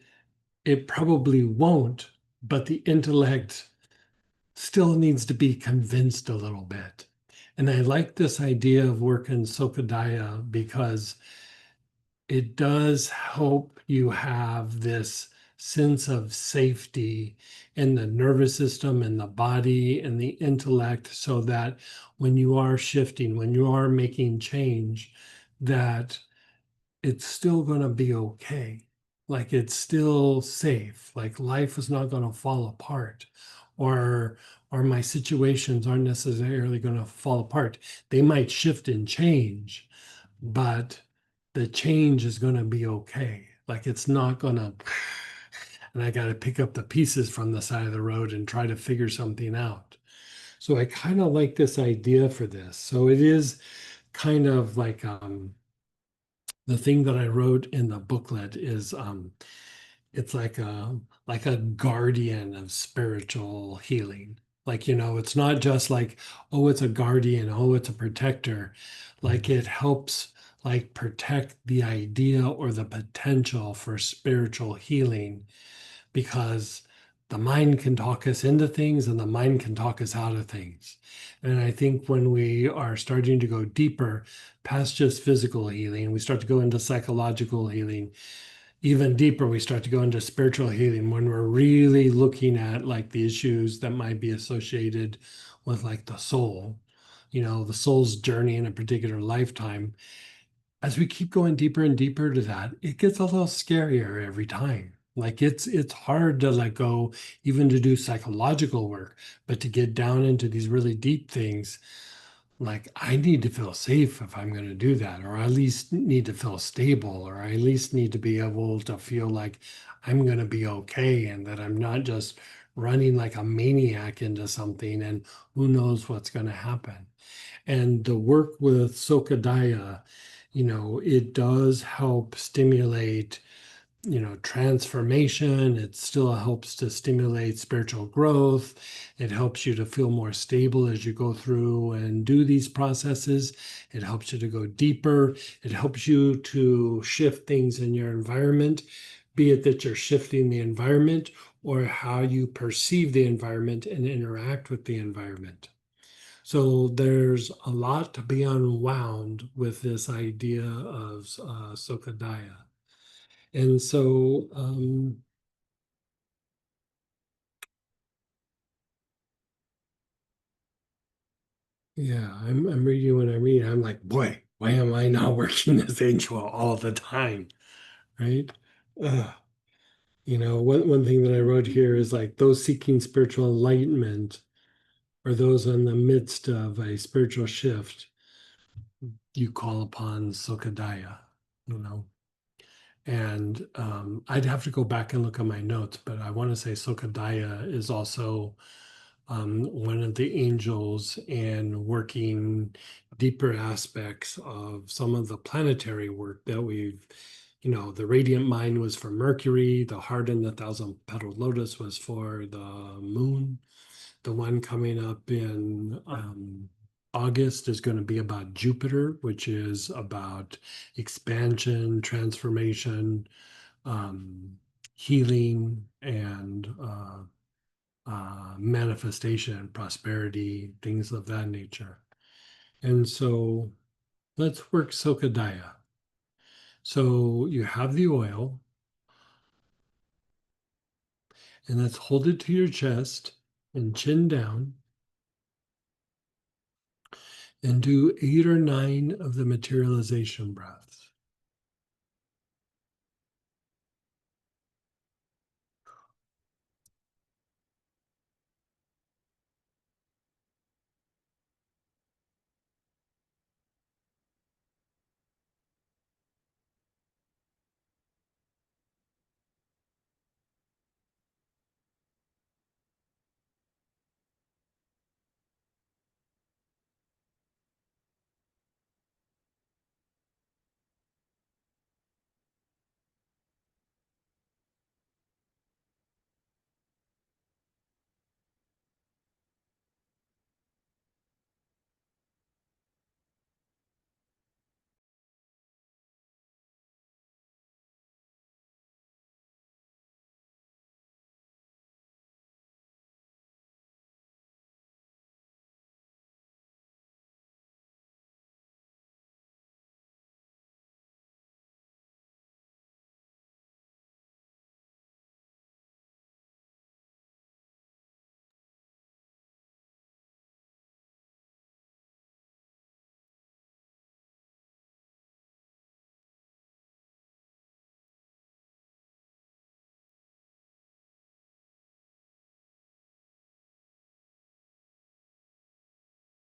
it probably won't, but the intellect still needs to be convinced a little bit. And I like this idea of working Sokadaya because it does help you have this sense of safety in the nervous system and the body and the intellect, so that when you are shifting, when you are making change, that it's still going to be okay. Like it's still safe. Like life is not going to fall apart, or my situations aren't necessarily going to fall apart. They might shift and change, but the change is going to be okay. Like it's not going to, and I got to pick up the pieces from the side of the road and try to figure something out. So I kind of like this idea for this. So it is kind of like the thing that I wrote in the booklet is it's like a guardian of spiritual healing. Like, it's not just like, oh, it's a guardian, oh, it's a protector. Like it helps like protect the idea or the potential for spiritual healing, because the mind can talk us into things and the mind can talk us out of things. And I think when we are starting to go deeper past just physical healing, we start to go into psychological healing. Even deeper, we start to go into spiritual healing, when we're really looking at like the issues that might be associated with like the soul, the soul's journey in a particular lifetime. As we keep going deeper and deeper to that, it gets a little scarier every time. Like it's hard to let go, even to do psychological work, but to get down into these really deep things, like I need to feel safe if I'm going to do that, or I at least need to feel stable, or I at least need to be able to feel like I'm going to be okay, and that I'm not just running like a maniac into something and who knows what's going to happen. And the work with Sokadaya, it does help stimulate, transformation. It still helps to stimulate spiritual growth. It helps you to feel more stable as you go through and do these processes. It helps you to go deeper. It helps you to shift things in your environment, be it that you're shifting the environment or how you perceive the environment and interact with the environment. So there's a lot to be unwound with this idea of Sokadaya. And so, yeah, I'm reading when I read, I'm like, boy, why am I not working as angel all the time? Right? Ugh. You know, one thing that I wrote here is like those seeking spiritual enlightenment or those in the midst of a spiritual shift, you call upon Sukadaya, you know. And I'd have to go back and look at my notes, but I want to say Sukadaya is also one of the angels and working deeper aspects of some of the planetary work that we've, you know, the radiant mind was for Mercury, the heart and the thousand petaled lotus was for the moon. The one coming up in August is going to be about Jupiter, which is about expansion, transformation, um, healing, and manifestation, prosperity, things of that nature. And so let's work Sokadaya. So you have the oil, and let's hold it to your chest and chin down and do 8 or 9 of the materialization breaths.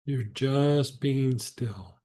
You're just being still.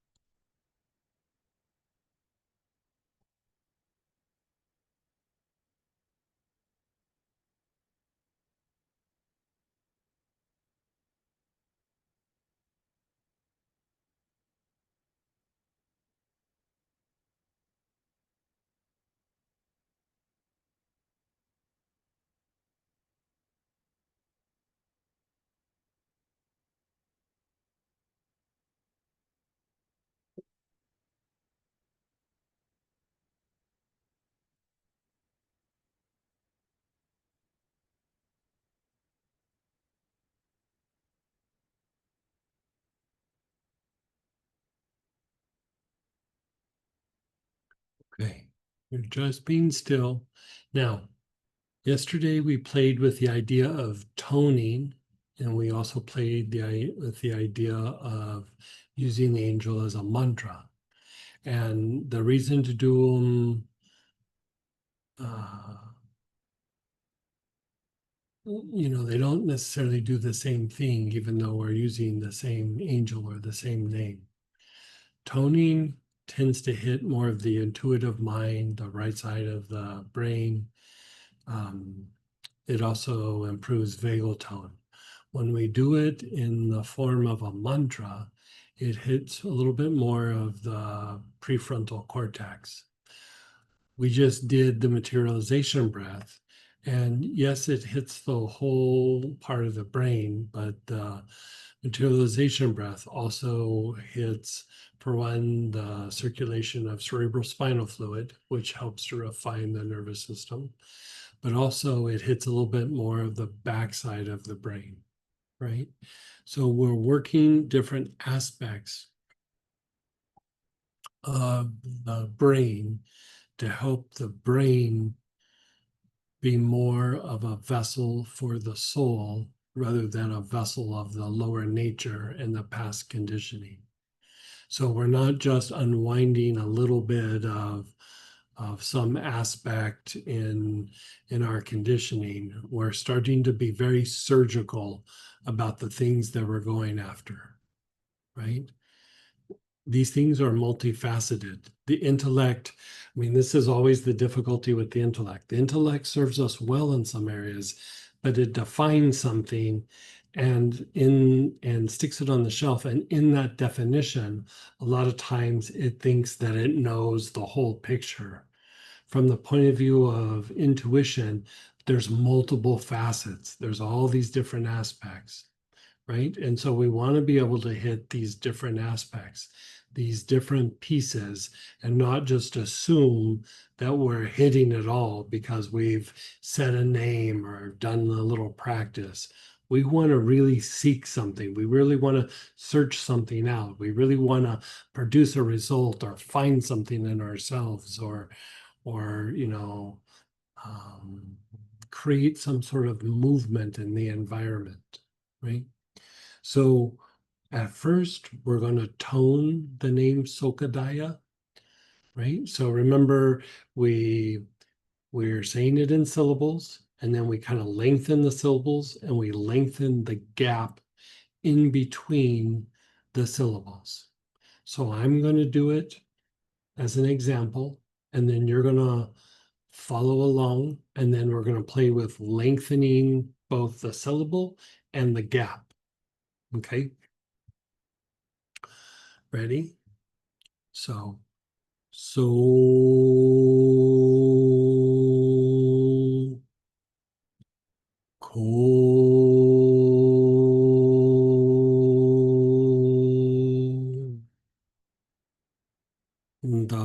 Okay, you're just being still. Now, yesterday we played with the idea of toning, and we also played with the idea of using the angel as a mantra. And the reason to do them, you know, they don't necessarily do the same thing, even though we're using the same angel or the same name. Toning tends to hit more of the intuitive mind, the right side of the brain. It also improves vagal tone. When we do it in the form of a mantra, it hits a little bit more of the prefrontal cortex. We just did the materialization breath, and yes, it hits the whole part of the brain, but the materialization breath also hits, for one, the circulation of cerebral spinal fluid, which helps to refine the nervous system, but also it hits a little bit more of the backside of the brain, right? So we're working different aspects of the brain to help the brain be more of a vessel for the soul rather than a vessel of the lower nature and the past conditioning. So we're not just unwinding a little bit of some aspect in our conditioning. We're starting to be very surgical about the things that we're going after, right? These things are multifaceted. The intellect, I mean, this is always the difficulty with the intellect. The intellect serves us well in some areas, but it defines something and sticks it on the shelf. And in that definition, a lot of times it thinks that it knows the whole picture. From the point of view of intuition, there's multiple facets. There's all these different aspects, right? And so we want to be able to hit these different aspects, these different pieces, and not just assume that we're hitting it all because we've said a name or done a little practice. We want to really seek something. We really want to search something out. We really want to produce a result or find something in ourselves or create some sort of movement in the environment, right? So at first, we're going to tone the name Sokadaya, right? So remember, we're saying it in syllables, and then we kind of lengthen the syllables, and we lengthen the gap in between the syllables. So I'm going to do it as an example, and then you're going to follow along, and then we're going to play with lengthening both the syllable and the gap. Okay. Ready? So, ko, dai,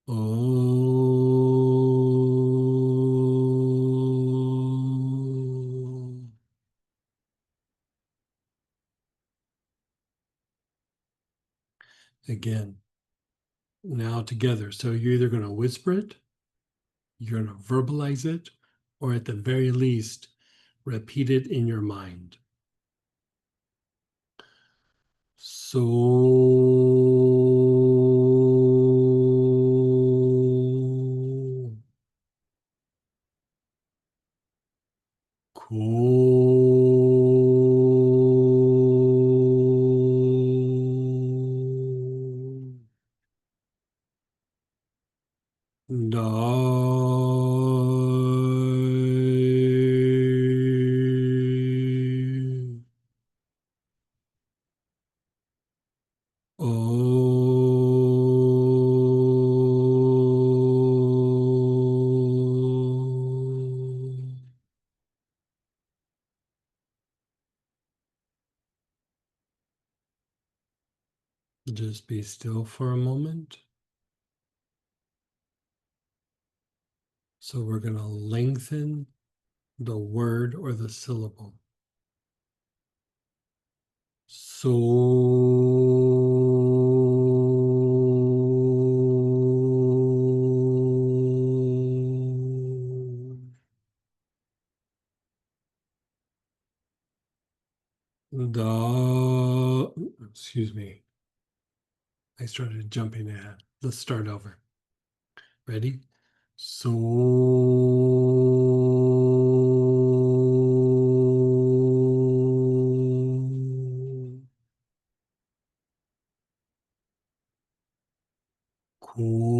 o. Again, now together. So you're either going to whisper it, you're going to verbalize it, or at the very least, repeat it in your mind. So, ko, dai, o. Just be still for a moment. So we're going to lengthen the word or the syllable. So, excuse me. I started jumping ahead. Let's start over. Ready? So, cool.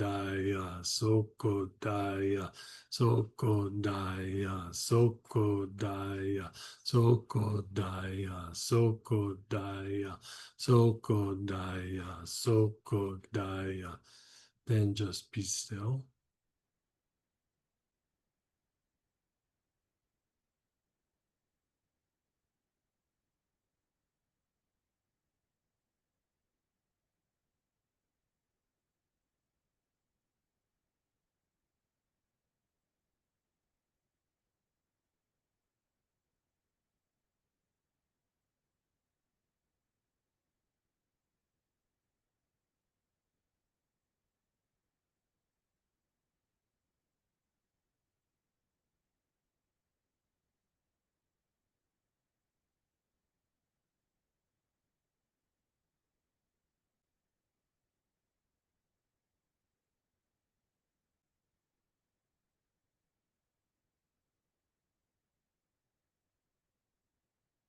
Daya, Soko Daya, Soko Daya, Soko Daya, Soko Daya, Soko Daya, Soko Daya, Soko Daya. Then just be still.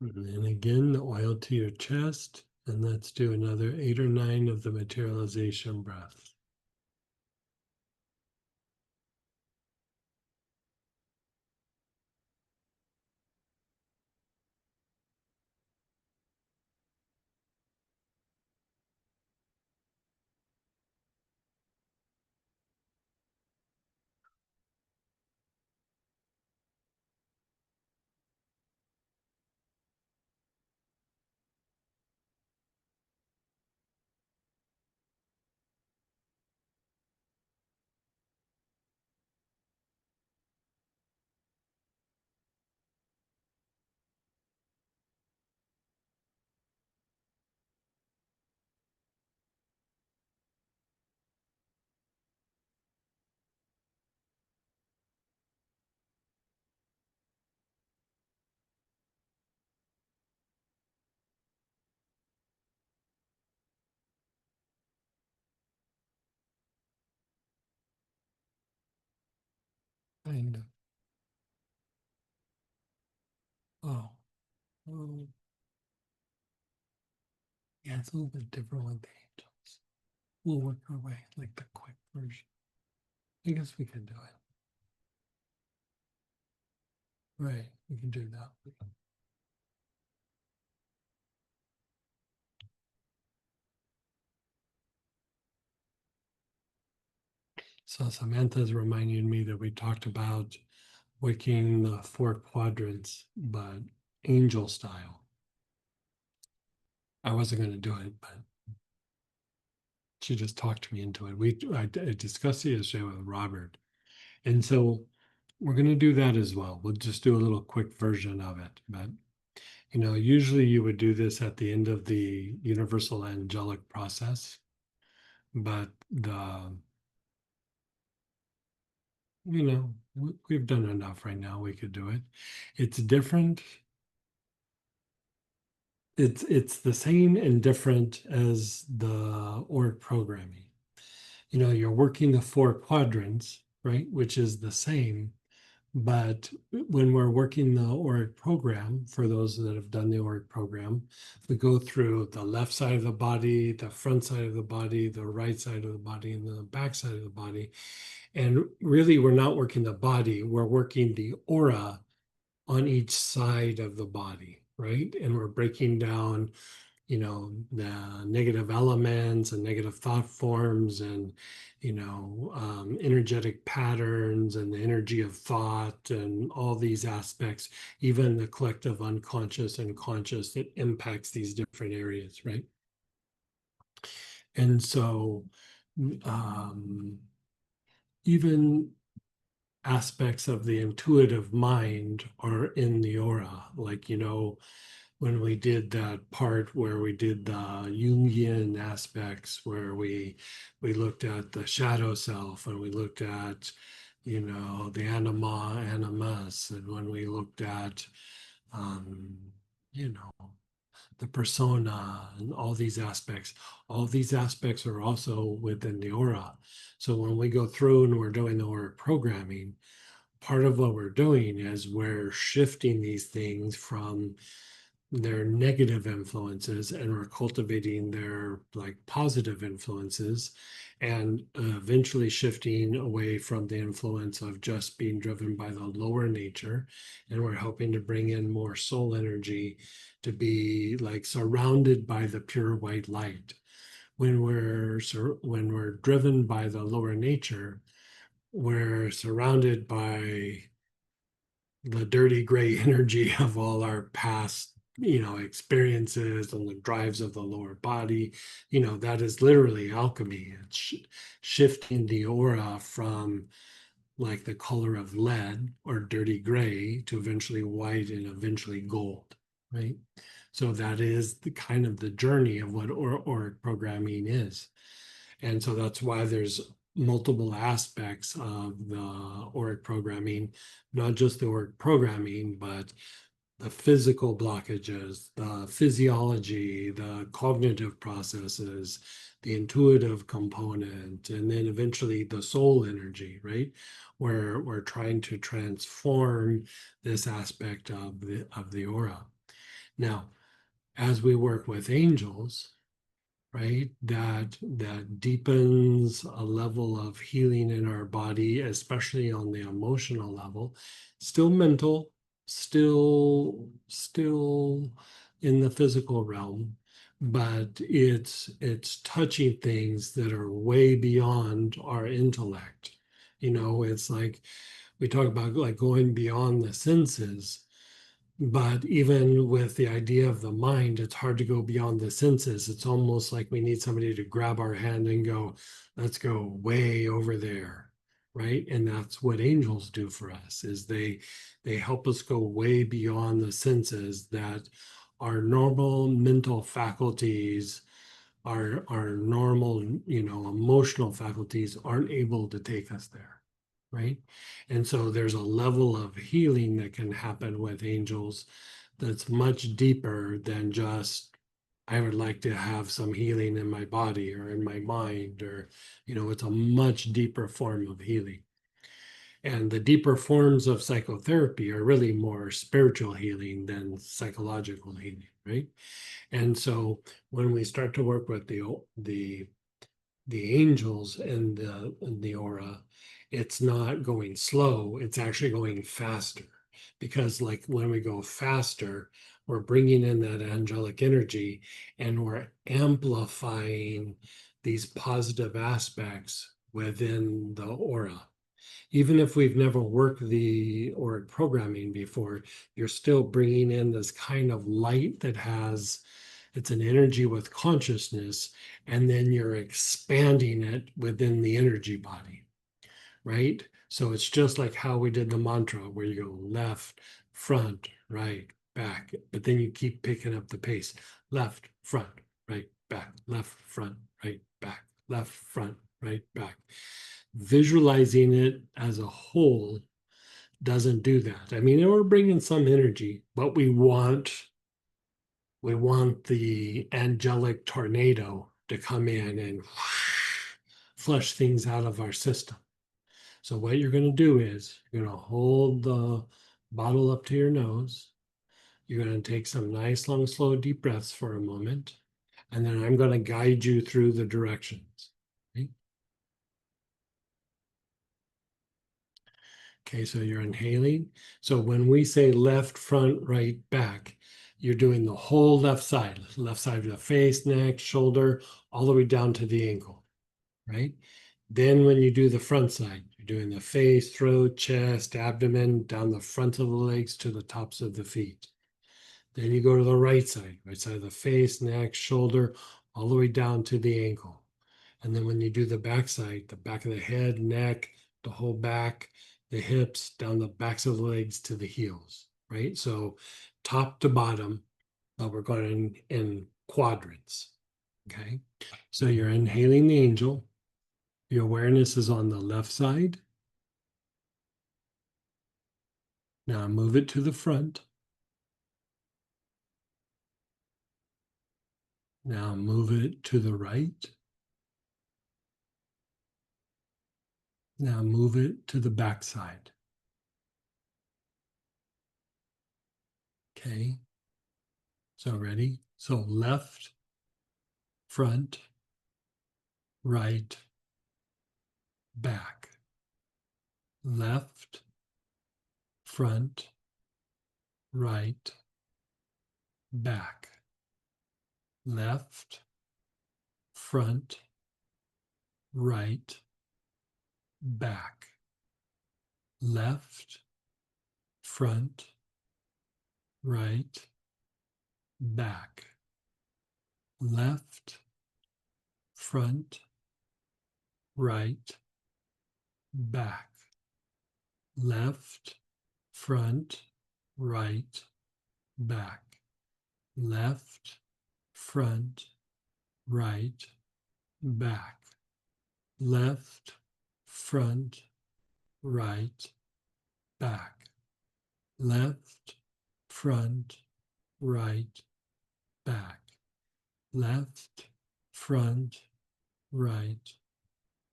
And then again, the oil to your chest. And let's do another 8 or 9 of the materialization breath. Kind of. Oh. Yeah, it's a little bit different with the angels. We'll work our way, like the quick version. I guess we can do it. Right, we can do that. So Samantha's reminding me that we talked about waking the 4 quadrants, but angel style. I wasn't going to do it, but she just talked me into it. I discussed it yesterday with Robert. And so we're going to do that as well. We'll just do a little quick version of it. But, usually you would do this at the end of the universal angelic process. But we've done enough right now. We could do it. It's different. It's the same and different as the org programming. You're working the 4 quadrants, right? Which is the same. But when we're working the org program, for those that have done the org program, we go through the left side of the body, the front side of the body, the right side of the body, and the back side of the body. And really, we're not working the body, we're working the aura on each side of the body, right? And we're breaking down, the negative elements and negative thought forms and, energetic patterns and the energy of thought and all these aspects, even the collective unconscious and conscious that impacts these different areas, right? And so, even aspects of the intuitive mind are in the aura. Like, when we did that part where we did the Jungian aspects, where we looked at the shadow self and we looked at, the anima, animus, and when we looked at, the persona and all these aspects are also within the aura. So when we go through and we're doing the aura programming, part of what we're doing is we're shifting these things from their negative influences and we're cultivating their like positive influences. and eventually shifting away from the influence of just being driven by the lower nature. And we're helping to bring in more soul energy to be like surrounded by the pure white light. When we're driven by the lower nature, we're surrounded by the dirty gray energy of all our past experiences and the drives of the lower body. That is literally alchemy. It's shifting the aura from like the color of lead or dirty gray to eventually white and eventually gold, right? So that is the kind of the journey of what auric programming is. And so that's why there's multiple aspects of the auric programming, not just the auric programming, but the physical blockages, the physiology, the cognitive processes, the intuitive component, and then eventually the soul energy, right? Where we're trying to transform this aspect of the aura. Now, as we work with angels, right, that deepens a level of healing in our body, especially on the emotional level, still mental, still in the physical realm, but it's touching things that are way beyond our intellect. It's like we talk about like going beyond the senses. But even with the idea of the mind, it's hard to go beyond the senses. It's almost like we need somebody to grab our hand and go, let's go way over there, right? And that's what angels do for us, is they help us go way beyond the senses, that our normal mental faculties, our normal, emotional faculties aren't able to take us there. Right. And so there's a level of healing that can happen with angels that's much deeper than just, I would like to have some healing in my body or in my mind, or, it's a much deeper form of healing. And the deeper forms of psychotherapy are really more spiritual healing than psychological healing. Right. And so when we start to work with the angels and the aura, it's not going slow, it's actually going faster. Because like when we go faster, we're bringing in that angelic energy and we're amplifying these positive aspects within the aura. Even if we've never worked the auric programming before, you're still bringing in this kind of light that has, it's an energy with consciousness, and then you're expanding it within the energy body, right? So it's just like how we did the mantra, where you go left, front, right, back, but then you keep picking up the pace. Left, front, right, back, left, front, right, back, left, front, right, back. Visualizing it as a whole doesn't do that. I mean, we're bringing some energy, but we want the angelic tornado to come in and flush things out of our system. So what you're going to do is you're going to hold the bottle up to your nose. You're going to take some nice, long, slow, deep breaths for a moment. And then I'm going to guide you through the directions. Okay, so you're inhaling. So when we say left, front, right, back, you're doing the whole left side of the face, neck, shoulder, all the way down to the ankle, right? Then when you do the front side, you're doing the face, throat, chest, abdomen, down the front of the legs to the tops of the feet. Then you go to the right side of the face, neck, shoulder, all the way down to the ankle. And then when you do the back side, the back of the head, neck, the whole back, the hips, down the backs of the legs to the heels, right? So top to bottom, but we're going in quadrants, okay? So you're inhaling the angel. Your awareness is on the left side. Now move it to the front. Now move it to the right. Now move it to the back side. Okay. So ready? So left, front, right, back, left, front, right, back, left, front, right, back, left, front, right, back, left, front, right, back, left, front, right, back, left, front, right, back, left, front, right, back, left, front, right, back, left, front, right,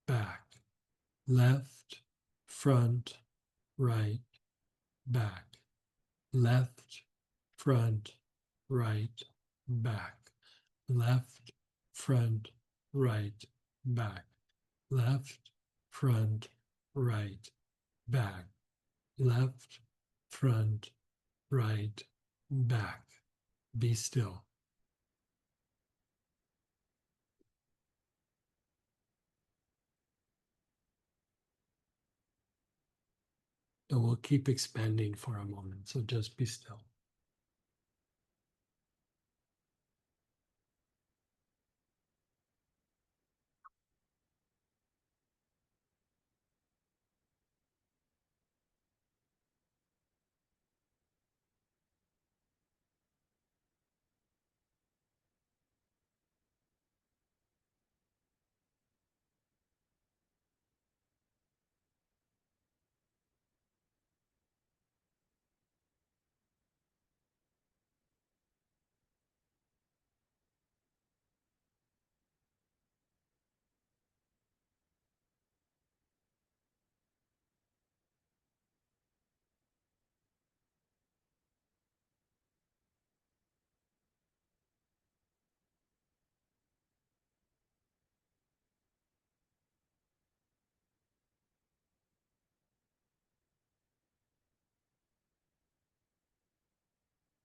back, left, front, right, back, left, front, right, back, left, front, right, back, left, front, right, back, left, front, right, back. Be still. And we'll keep expanding for a moment, so just be still.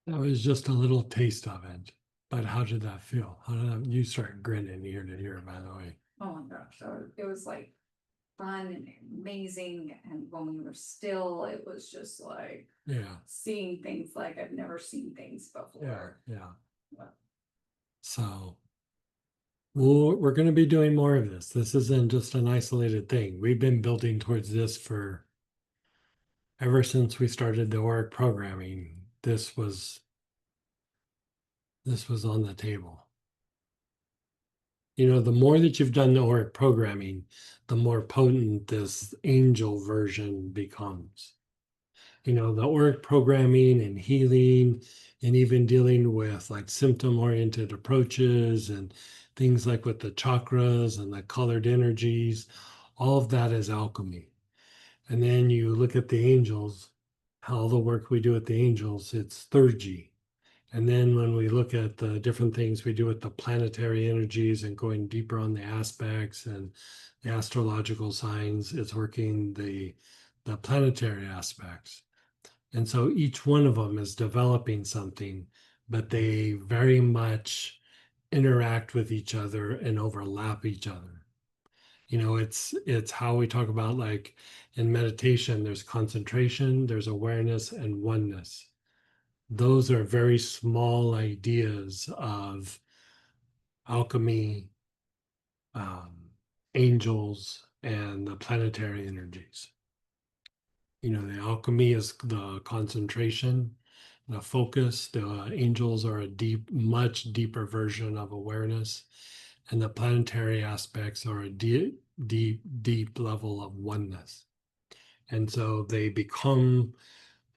That was just a little taste of it. But how did that feel? How did that, you start grinning ear to ear, by the way. Oh my gosh, it was like fun and amazing, and when we were still, it was just like Yeah, seeing things like I've never seen things yeah, before. yeah. Yeah. So we're going to be doing more of this. This isn't just an isolated thing. We've been building towards this for ever since we started the org programming. This was on the table. You know, the more that you've done the org programming, the more potent this angel version becomes. You know, the org programming and healing and even dealing with like symptom oriented approaches and things like with the chakras and the colored energies, all of that is alchemy. And then you look at the angels, how the work we do with the angels, it's theurgy. And then when we look at the different things we do with the planetary energies and going deeper on the aspects and the astrological signs, it's working the planetary aspects. And so each one of them is developing something, but they very much interact with each other and overlap each other. You know, it's how we talk about like in meditation, there's concentration, there's awareness and oneness. Those are very small ideas of alchemy, angels, and the planetary energies. You know, the alchemy is the concentration, the focus. The angels are a much deeper version of awareness, and the planetary aspects are a deep level of oneness. And so they become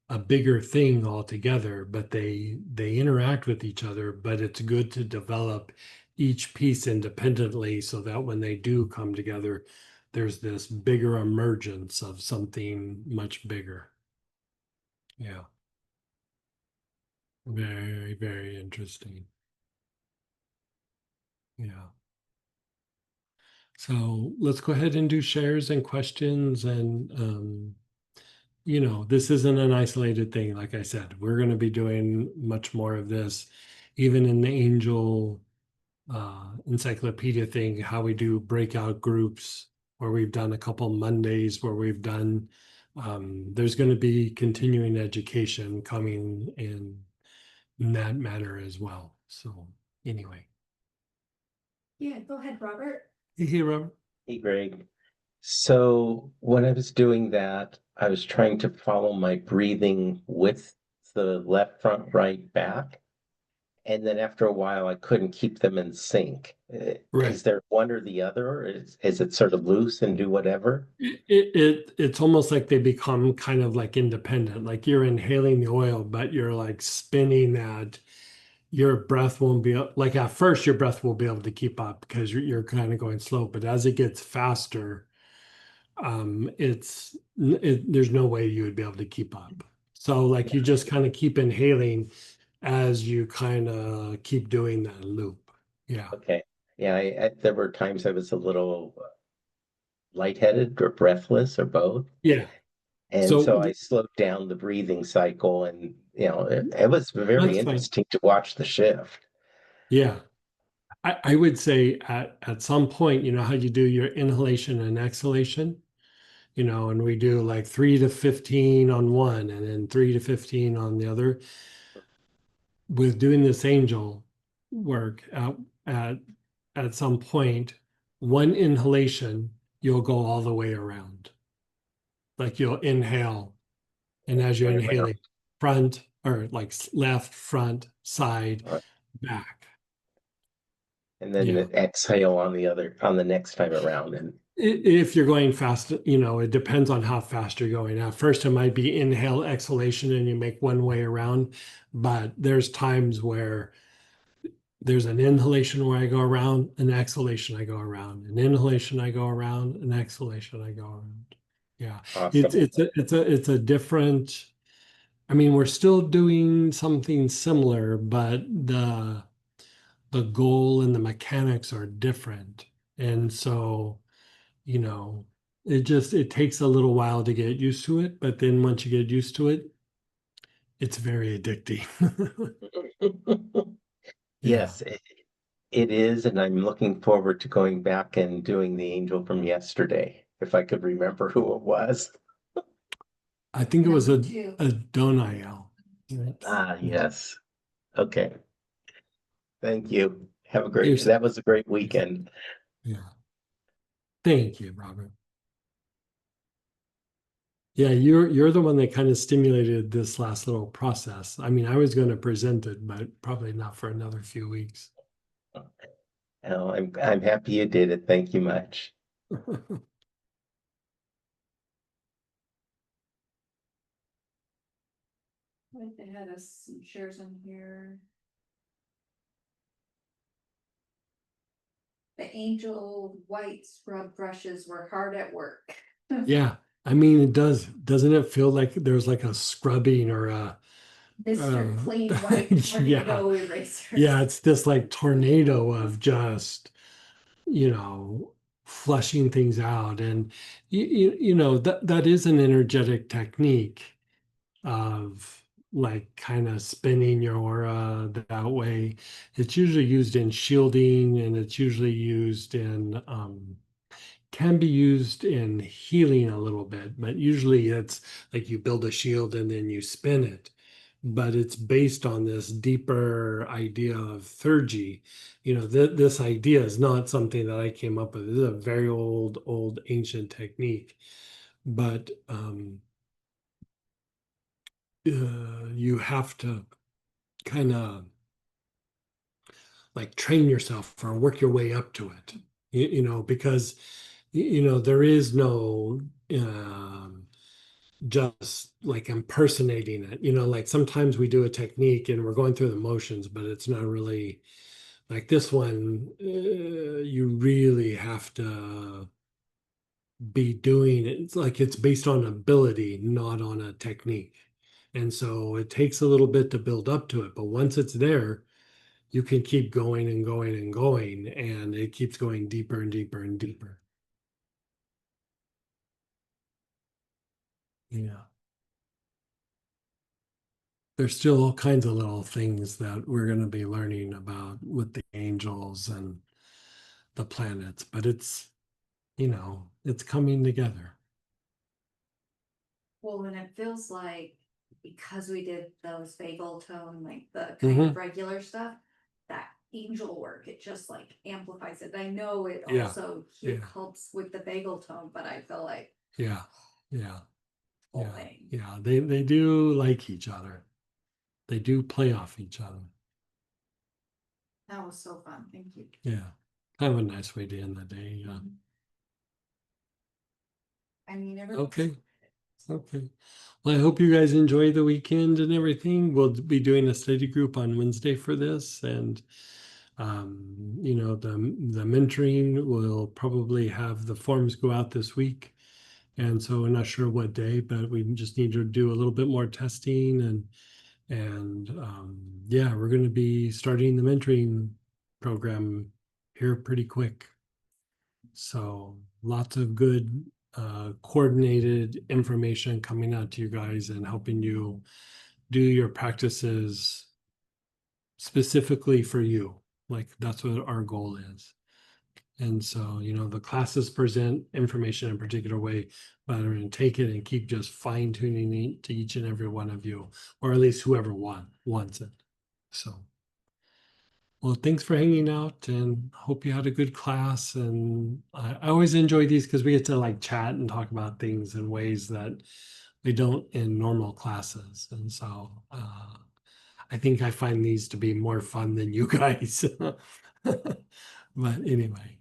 a bigger thing altogether, but they interact with each other. But it's good to develop each piece independently so that when they do come together, there's this bigger emergence of something much bigger. Yeah. Very, very interesting. Yeah. So let's go ahead and do shares and questions. And, this isn't an isolated thing. Like I said, we're going to be doing much more of this, even in the Angel Encyclopedia thing, how we do breakout groups, where we've done a couple Mondays where we've done, there's going to be continuing education coming in that manner as well. So anyway. Yeah, go ahead, Robert. Hey, Robert. Hey, Greg. So when I was doing that, I was trying to follow my breathing with the left, front, right, back. And then after a while, I couldn't keep them in sync. Right. Is there one or the other? Is it sort of loose and do whatever? It's almost like they become kind of like independent. Like you're inhaling the oil, but you're like spinning that. Your breath won't be like at first. Your breath will be able to keep up because you're kind of going slow. But as it gets faster, there's no way you would be able to keep up. So like you just kind of keep inhaling as you kind of keep doing that loop. Yeah. Okay. Yeah, there were times I was a little lightheaded or breathless or both. Yeah. And So so I slowed down the breathing cycle and, it was very that's fine. interesting to watch the shift. Yeah. I would say at some point, you know how you do your inhalation and exhalation, and we do like 3 to 15 on one and then 3 to 15 on the other. With doing this angel work at at some point, one inhalation, you'll go all the way around. Like you'll inhale, and as you're Way around. inhaling, front or like left, front, side, Uh, back. And then Yeah. exhale on the next time around. And If you're going fast, it depends on how fast you're going. At first, it might be inhale, exhalation, and you make one way around. But there's times where there's an inhalation where I go around, an exhalation I go around, an inhalation I go around, an exhalation I go around. Yeah, awesome. it's a different. I mean, we're still doing something similar, but the goal and the mechanics are different, and so it takes a little while to get used to it, but then once you get used to it, it's very addicting. Yeah. Yes, it is. And I'm looking forward to going back and doing the angel from yesterday, if I could remember who it was. I think it was Number 2. a Doniel. Ah, yes. Okay. Thank you. Here's- That was a great weekend. Yeah. Thank you, Robert. Yeah, you're the one that kind of stimulated this last little process. I mean, I was going to present it, but probably not for another few weeks. Oh, I'm happy you did it. Thank you much. Right, they had us some shares in here. The angel white scrub brushes were hard at work. Yeah, I mean, it does. Doesn't it feel like there's like a scrubbing or a Mr. Clean White yeah, tornado erasers. yeah, it's this like tornado of just flushing things out, and that is an energetic technique of like kind of spinning your aura that way. It's usually used in shielding, and it's usually used in can be used in healing a little bit, but usually it's like you build a shield and then you spin it. But it's based on this deeper idea of theurgy. This idea is not something that I came up with. This is a very old ancient technique. But you have to kind of like train yourself or work your way up to it, because there is no just like impersonating it. Like sometimes we do a technique and we're going through the motions, but it's not really like this one. You really have to be doing it. It's like it's based on ability, not on a technique. And so it takes a little bit to build up to it, but once it's there, you can keep going and going and going, and it keeps going deeper and deeper and deeper. Yeah. There's still all kinds of little things that we're going to be learning about with the angels and the planets, but it's, it's coming together. Well, and it feels like because we did those vagal tone, like the kind of regular stuff, that angel work, it just like amplifies it. I know it Yeah, also yeah. helps with the vagal tone, but I feel like Yeah, yeah, whole yeah, thing. yeah. They do like each other. They do play off each other. That was so fun. Thank you. Yeah, kind of a nice way to end the day. Yeah. I mean, everyone. Okay. Okay. Well, I hope you guys enjoy the weekend and everything. We'll be doing a study group on Wednesday for this, and the mentoring will probably have the forms go out this week. And so we're not sure what day, but we just need to do a little bit more testing and yeah, we're going to be starting the mentoring program here pretty quick. So lots of good coordinated information coming out to you guys and helping you do your practices specifically for you. Like that's what our goal is. And so, the classes present information in a particular way, but I'm going to take it and keep just fine tuning it to each and every one of you, or at least whoever wants it. So, well, thanks for hanging out and hope you had a good class. And I always enjoy these because we get to like chat and talk about things in ways that we don't in normal classes. And so I think I find these to be more fun than you guys. But anyway.